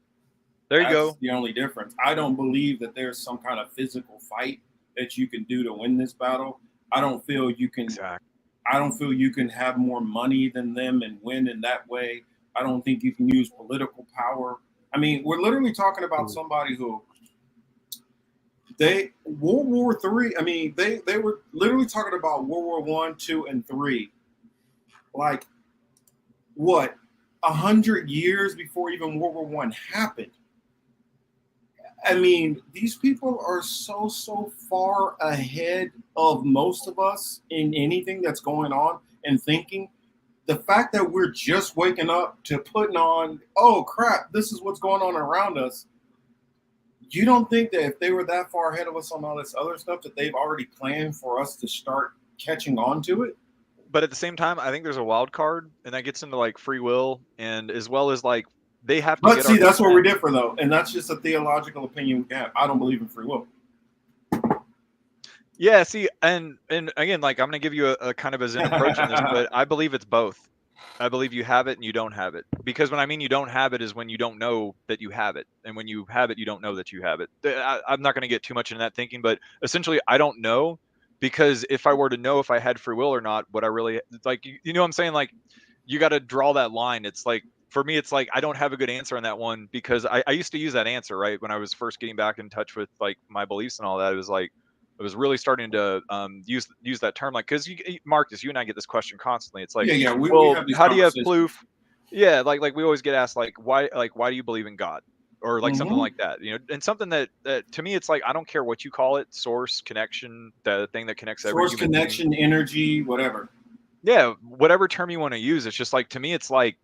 There you That's go. The only difference. I don't believe that there's some kind of physical fight that you can do to win this battle. I don't feel you can. Exactly. I don't feel you can have more money than them and win in that way. I don't think you can use political power. I mean, we're literally talking about somebody who World War III. I mean, they were literally talking about World War I, II, and III. Like what? 100 years before even World War I happened. I mean, these people are so far ahead of most of us in anything that's going on and thinking. The fact that we're just waking up to putting on, oh crap, this is what's going on around us. You don't think that if they were that far ahead of us on all this other stuff that they've already planned for us to start catching on to it? But at the same time, I think there's a wild card, and that gets into like free will, and as well as like they have to. But see, that's where we differ, though, and that's just a theological opinion we have. I don't believe in free will. Yeah, see, and again, like I'm gonna give you a kind of a Zen approach in this, but I believe it's both. I believe you have it and you don't have it. Because when I mean you don't have it is when you don't know that you have it, and when you have it, you don't know that you have it. I'm not gonna get too much into that thinking, but essentially, I don't know. Because if I were to know if I had free will or not, what I really like, you know what I'm saying? Like, you got to draw that line. It's like, for me, it's like, I don't have a good answer on that one because I used to use that answer, right? When I was first getting back in touch with like my beliefs and all that, it was like, I was really starting to use that term. Like, cause Marcus, you and I get this question constantly. It's like, we have these how do you have proof? Yeah. Like we always get asked like, why do you believe in God? Or like something like that, and something that to me, it's like, I don't care what you call it, source, connection, the thing that connects every source, connection, energy, whatever. Yeah, whatever term you want to use. It's just like, to me, it's like,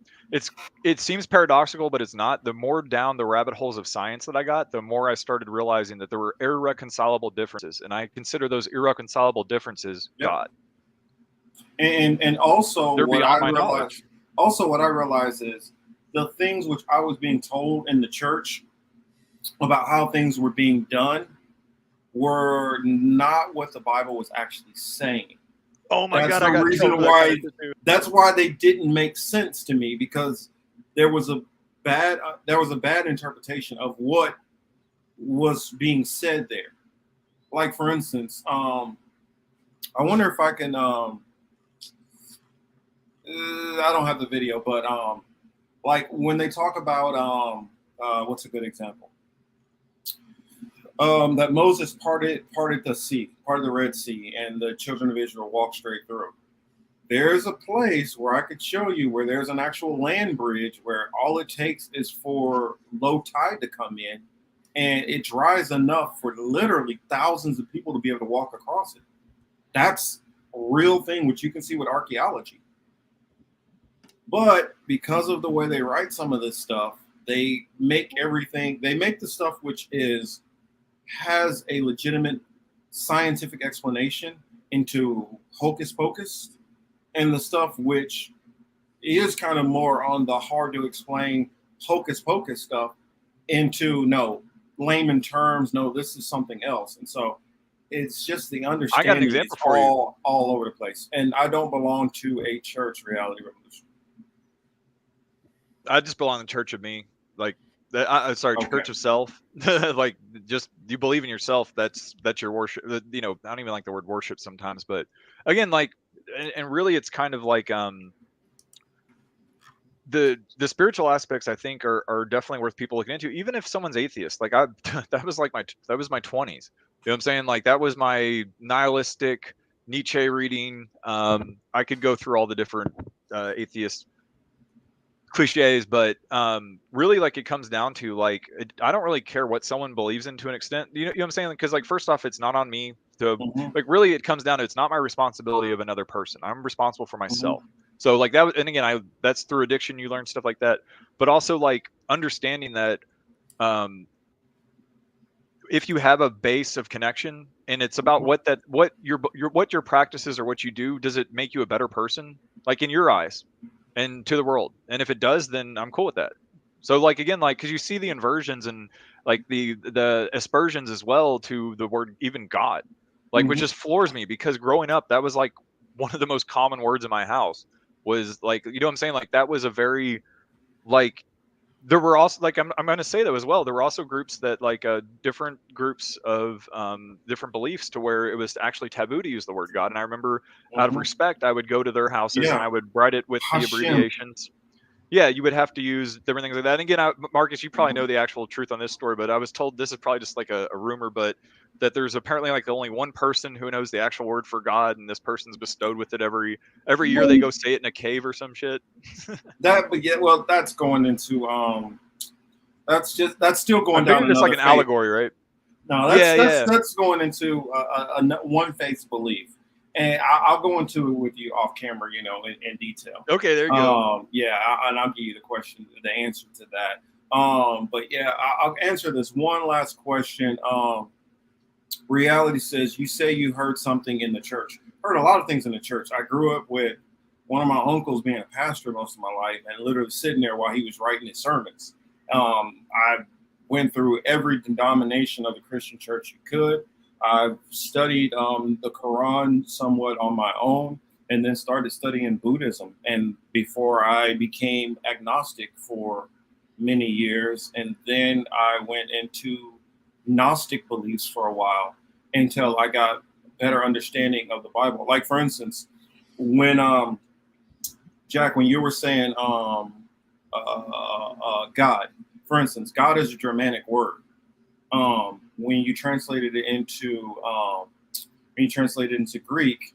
it seems paradoxical, but it's not. The more down the rabbit holes of science that I got, the more I started realizing that there were irreconcilable differences. And I consider those irreconcilable differences God. And also they're what beyond I my realized, knowledge. also what I realized is the things which I was being told in the church about how things were being done were not what the Bible was actually saying. Oh my God! That's the reason why. That's why they didn't make sense to me, because there was a bad interpretation of what was being said there. Like for instance, I wonder if I can. I don't have the video, but like when they talk about what's a good example? That Moses parted the sea, parted the Red Sea, and the children of Israel walked straight through. There's a place where I could show you where there's an actual land bridge where all it takes is for low tide to come in, and it dries enough for literally thousands of people to be able to walk across it. That's a real thing, which you can see with archaeology. But because of the way they write some of this stuff, they make the stuff which has a legitimate scientific explanation into hocus pocus, and the stuff which is kind of more on the hard to explain hocus pocus stuff into layman terms. No, this is something else. And so it's just the understanding. I got an example for you. All over the place. And I don't belong to a church, Reality Revolution. I just belong to the Church of Me. Like, Church of Self. Like, just you believe in yourself. That's your worship. You know, I don't even like the word worship sometimes, but again, like, and really, it's kind of like the spiritual aspects, I think, are definitely worth people looking into, even if someone's atheist. Like, that was my 20s. You know what I'm saying? Like, that was my nihilistic Nietzsche reading. I could go through all the different atheist cliches, but really, like, it comes down to, like, I don't really care what someone believes in to an extent. You know what I'm saying? Because, like, first off, it's not on me to like, really, it comes down to, it's not my responsibility of another person. I'm responsible for myself. So, like, that, and again, that's through addiction, you learn stuff like that, but also, like, understanding that if you have a base of connection, and it's about what your practices or what you do, does it make you a better person, like, in your eyes and to the world? And if it does, then I'm cool with that. So, like, again, like, because you see the inversions and, like, the aspersions as well to the word even God, like, which just floors me, because growing up, that was, like, one of the most common words in my house was, like, you know what I'm saying? Like, that was a very, like, there were also, like, I'm going to say that as well. There were also groups that, like, different groups of different beliefs, to where it was actually taboo to use the word God. And I remember, out of respect, I would go to their houses and I would write it with the abbreviations. Yeah, you would have to use different things like that. And again, Marcus, you probably know the actual truth on this story, but I was told, this is probably just like a rumor, but that there's apparently, like, only one person who knows the actual word for God, and this person's bestowed with it every year. They go say it in a cave or some shit. That's going into that's still going down. It's like an allegory, right? No, that's going into a one faith belief. And I'll go into it with you off camera, you know, in detail. Okay, there you go. And I'll give you the answer to that. But yeah, I'll answer this one last question. Reality says, you say you heard something in the church. Heard a lot of things in the church. I grew up with one of my uncles being a pastor most of my life, and literally sitting there while he was writing his sermons. I went through every denomination of the Christian church you could. I've studied the Quran somewhat on my own, and then started studying Buddhism. And before, I became agnostic for many years. And then I went into Gnostic beliefs for a while until I got a better understanding of the Bible. Like, for instance, when Jack, when you were saying God, for instance, God is a Germanic word. When you translated it into Greek,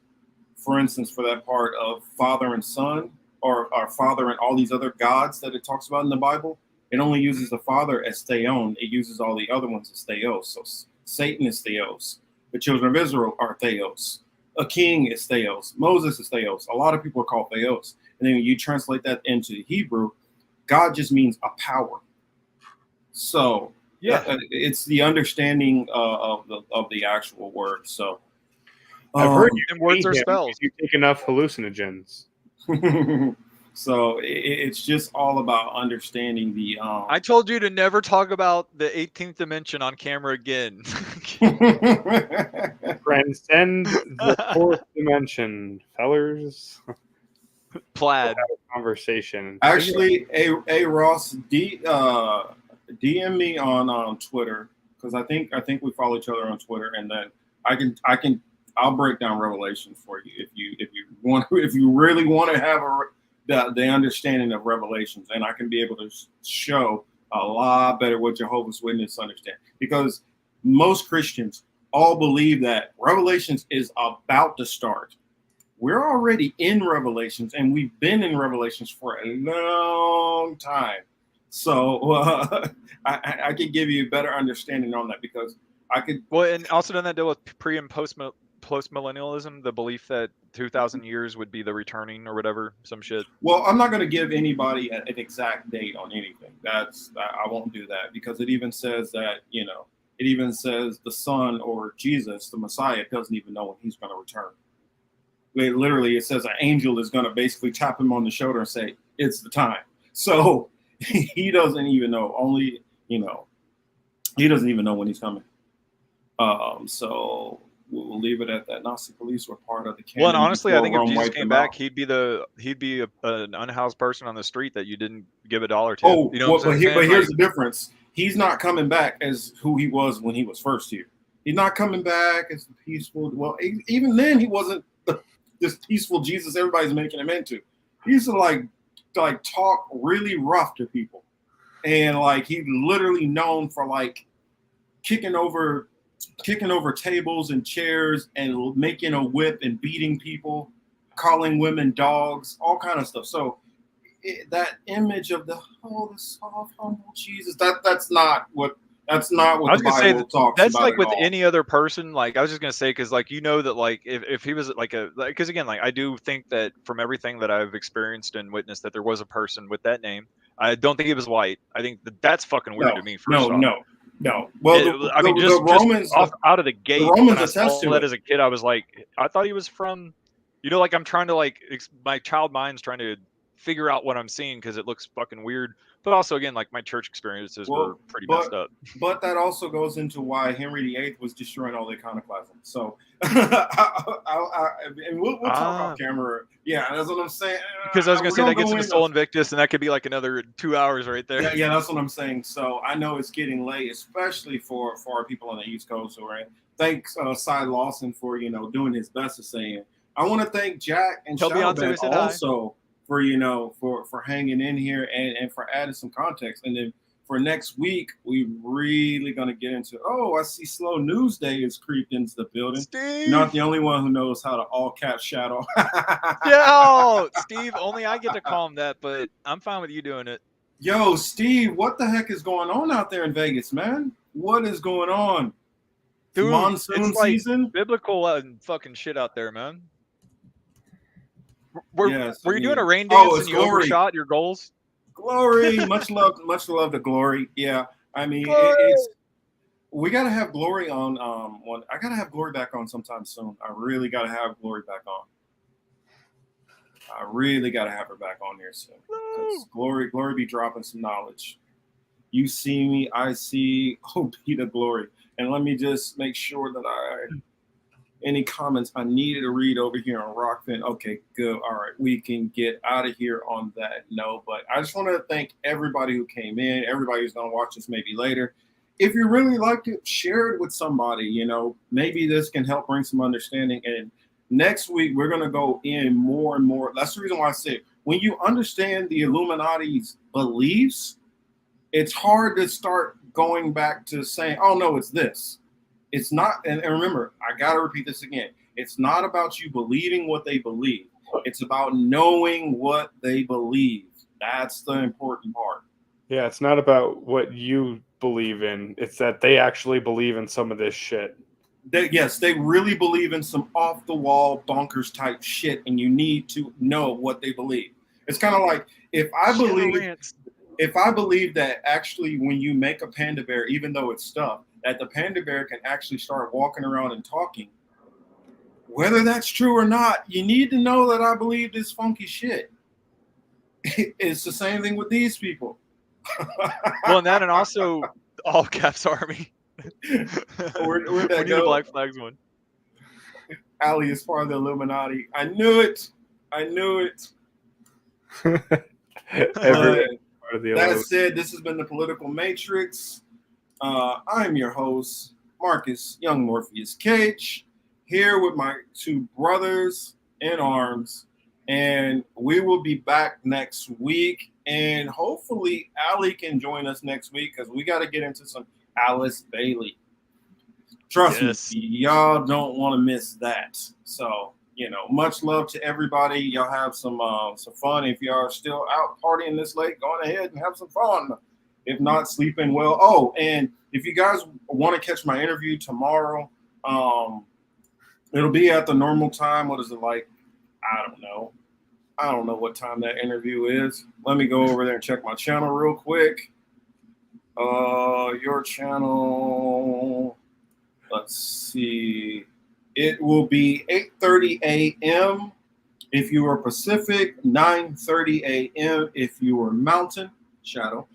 for instance, for that part of Father and Son, or Father and all these other gods that it talks about in the Bible, it only uses the Father as theon. It uses all the other ones as theos. So Satan is theos. The children of Israel are theos. A king is theos. Moses is theos. A lot of people are called theos. And then when you translate that into Hebrew, God just means a power. So it's the understanding of the actual word. So I've heard you words are spells. You take enough hallucinogens. So it's just all about understanding the. I told you to never talk about the 18th dimension on camera again. Transcend the fourth dimension, fellers. Plaid conversation. Actually, a Ross DM me on Twitter, because I think we follow each other on Twitter, and then I'll break down Revelation for you if you really want to have the understanding of Revelations, and I can be able to show a lot better what Jehovah's Witnesses understand, because most Christians all believe that Revelations is about to start. We're already in Revelations, and we've been in Revelations for a long time. So I can give you a better understanding on that because I could. Well, and also doesn't that deal with pre and post millennialism, the belief that 2,000 years would be the returning or whatever, some shit. Well, I'm not going to give anybody an exact date on anything. I won't do that because it even says that it even says the Son or Jesus, the Messiah, doesn't even know when he's going to return. Literally, it says an angel is going to basically tap him on the shoulder and say, "It's the time." So he doesn't even know. Only he doesn't even know when he's coming. So we'll leave it at that. Nazi police were part of the canon. Well, and honestly, I think if Rome Jesus wiped came them back, out. he'd be an unhoused person on the street that you didn't give $1 to. Oh, You know what I'm saying? but here's Like, the difference. He's not coming back as who he was when he was first here. He's not coming back as the peaceful. Well, even then, he wasn't this peaceful Jesus everybody's making him into. He used to like talk really rough to people, and like he literally known for like kicking over tables and chairs and making a whip and beating people, calling women dogs, all kind of stuff. So that image of the soft, humble Jesus, that's not what I was the gonna say Bible talks that's about like at with all. any other person. Like I was just gonna say, because like that like if he was like because again like I do think that from everything that I've experienced and witnessed that there was a person with that name. I don't think he was white. I think that's fucking weird to me. First off. No. Well, the Romans, out of the gate, the Romans when I attest saw to that it. as a kid, I was like, I thought he was from, like I'm trying to like my child mind's trying to figure out what I'm seeing because it looks fucking weird. But also, again, like my church experiences were pretty messed up. But that also goes into why Henry VIII was destroying all the iconoclasm. So, and we'll talk off camera. Yeah, that's what I'm saying. Because I was gonna say We're that gets go into in Sol Invictus, and that could be like another 2 hours right there. Yeah, that's what I'm saying. So I know it's getting late, especially for our people on the East Coast. All right, thanks, Cy Lawson, for doing his best to saying. I want to thank Jack and Tell Beyonce Shadowban we said hi. also for hanging in here and for adding some context. And then for next week, we really gonna get into. Oh, I see Slow News Day is creeped into the building. Steve! You're not the only one who knows how to all cap shadow. Yeah, Steve. Only I get to call him that, but I'm fine with you doing it. Yo, Steve, what the heck is going on out there in Vegas, man? What is going on? Dude, Monsoon it's like season? biblical and fucking shit out there, man. Were you doing a rain Oh, dance it's and you Glory. overshot your goals? Glory, much love to Glory. Yeah, I mean, it's we gotta have Glory on. I gotta have Glory back on sometime soon. I really gotta have Glory back on. I really gotta have her back on here soon. 'Cause Glory be dropping some knowledge. You see me, I see. Oh, be the glory. And let me just make sure that any comments I needed to read over here on Rockfin. Okay, good. All right, we can get out of here on that note. But I just want to thank everybody who came in, everybody who's going to watch this maybe later. If you really liked it, share it with somebody. Maybe this can help bring some understanding. And next week, we're going to go in more and more. That's the reason why I say when you understand the Illuminati's beliefs, it's hard to start going back to saying, oh, no, it's this. It's not, and remember, I got to repeat this again. It's not about you believing what they believe. It's about knowing what they believe. That's the important part. Yeah, it's not about what you believe in. It's that they actually believe in some of this shit. Yes, they really believe in some off-the-wall, bonkers type shit, and you need to know what they believe. It's kind of like if I believe that actually when you make a panda bear, even though it's stuffed, that the panda bear can actually start walking around and talking. Whether that's true or not, you need to know that I believe this funky shit. It's the same thing with these people. Well, and that, and also all caps army. Where'd we that need a go? Black Flags one. Ali is part of the Illuminati. I knew it. That said, this has been the Political Matrix. I'm your host, Marcus Young Morpheus Cage, here with my two brothers in arms, and we will be back next week. And hopefully, Ali can join us next week because we got to get into some Alice Bailey. Trust me, y'all don't want to miss that. So much love to everybody. Y'all have some fun. If y'all are still out partying this late, go on ahead and have some fun. If not, sleeping well. Oh, and if you guys want to catch my interview tomorrow, it'll be at the normal time. What is it like? I don't know. I don't know what time that interview is. Let me go over there and check my channel real quick. Your channel. Let's see. It will be 8:30 a.m. if you are Pacific, 9:30 a.m. if you are Mountain, Shadow.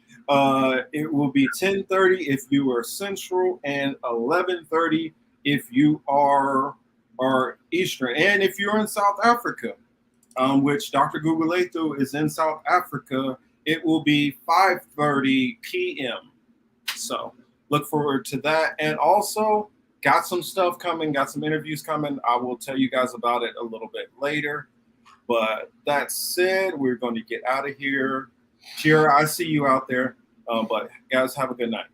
It will be 10:30 if you are Central, and 11:30 if you are Eastern. And if you're in South Africa, which Dr. Gugulethu is in South Africa, it will be 5:30 p.m. So look forward to that. And also got some stuff coming, got some interviews coming. I will tell you guys about it a little bit later. But that said, we're going to get out of here. Shira, I see you out there. But guys, have a good night.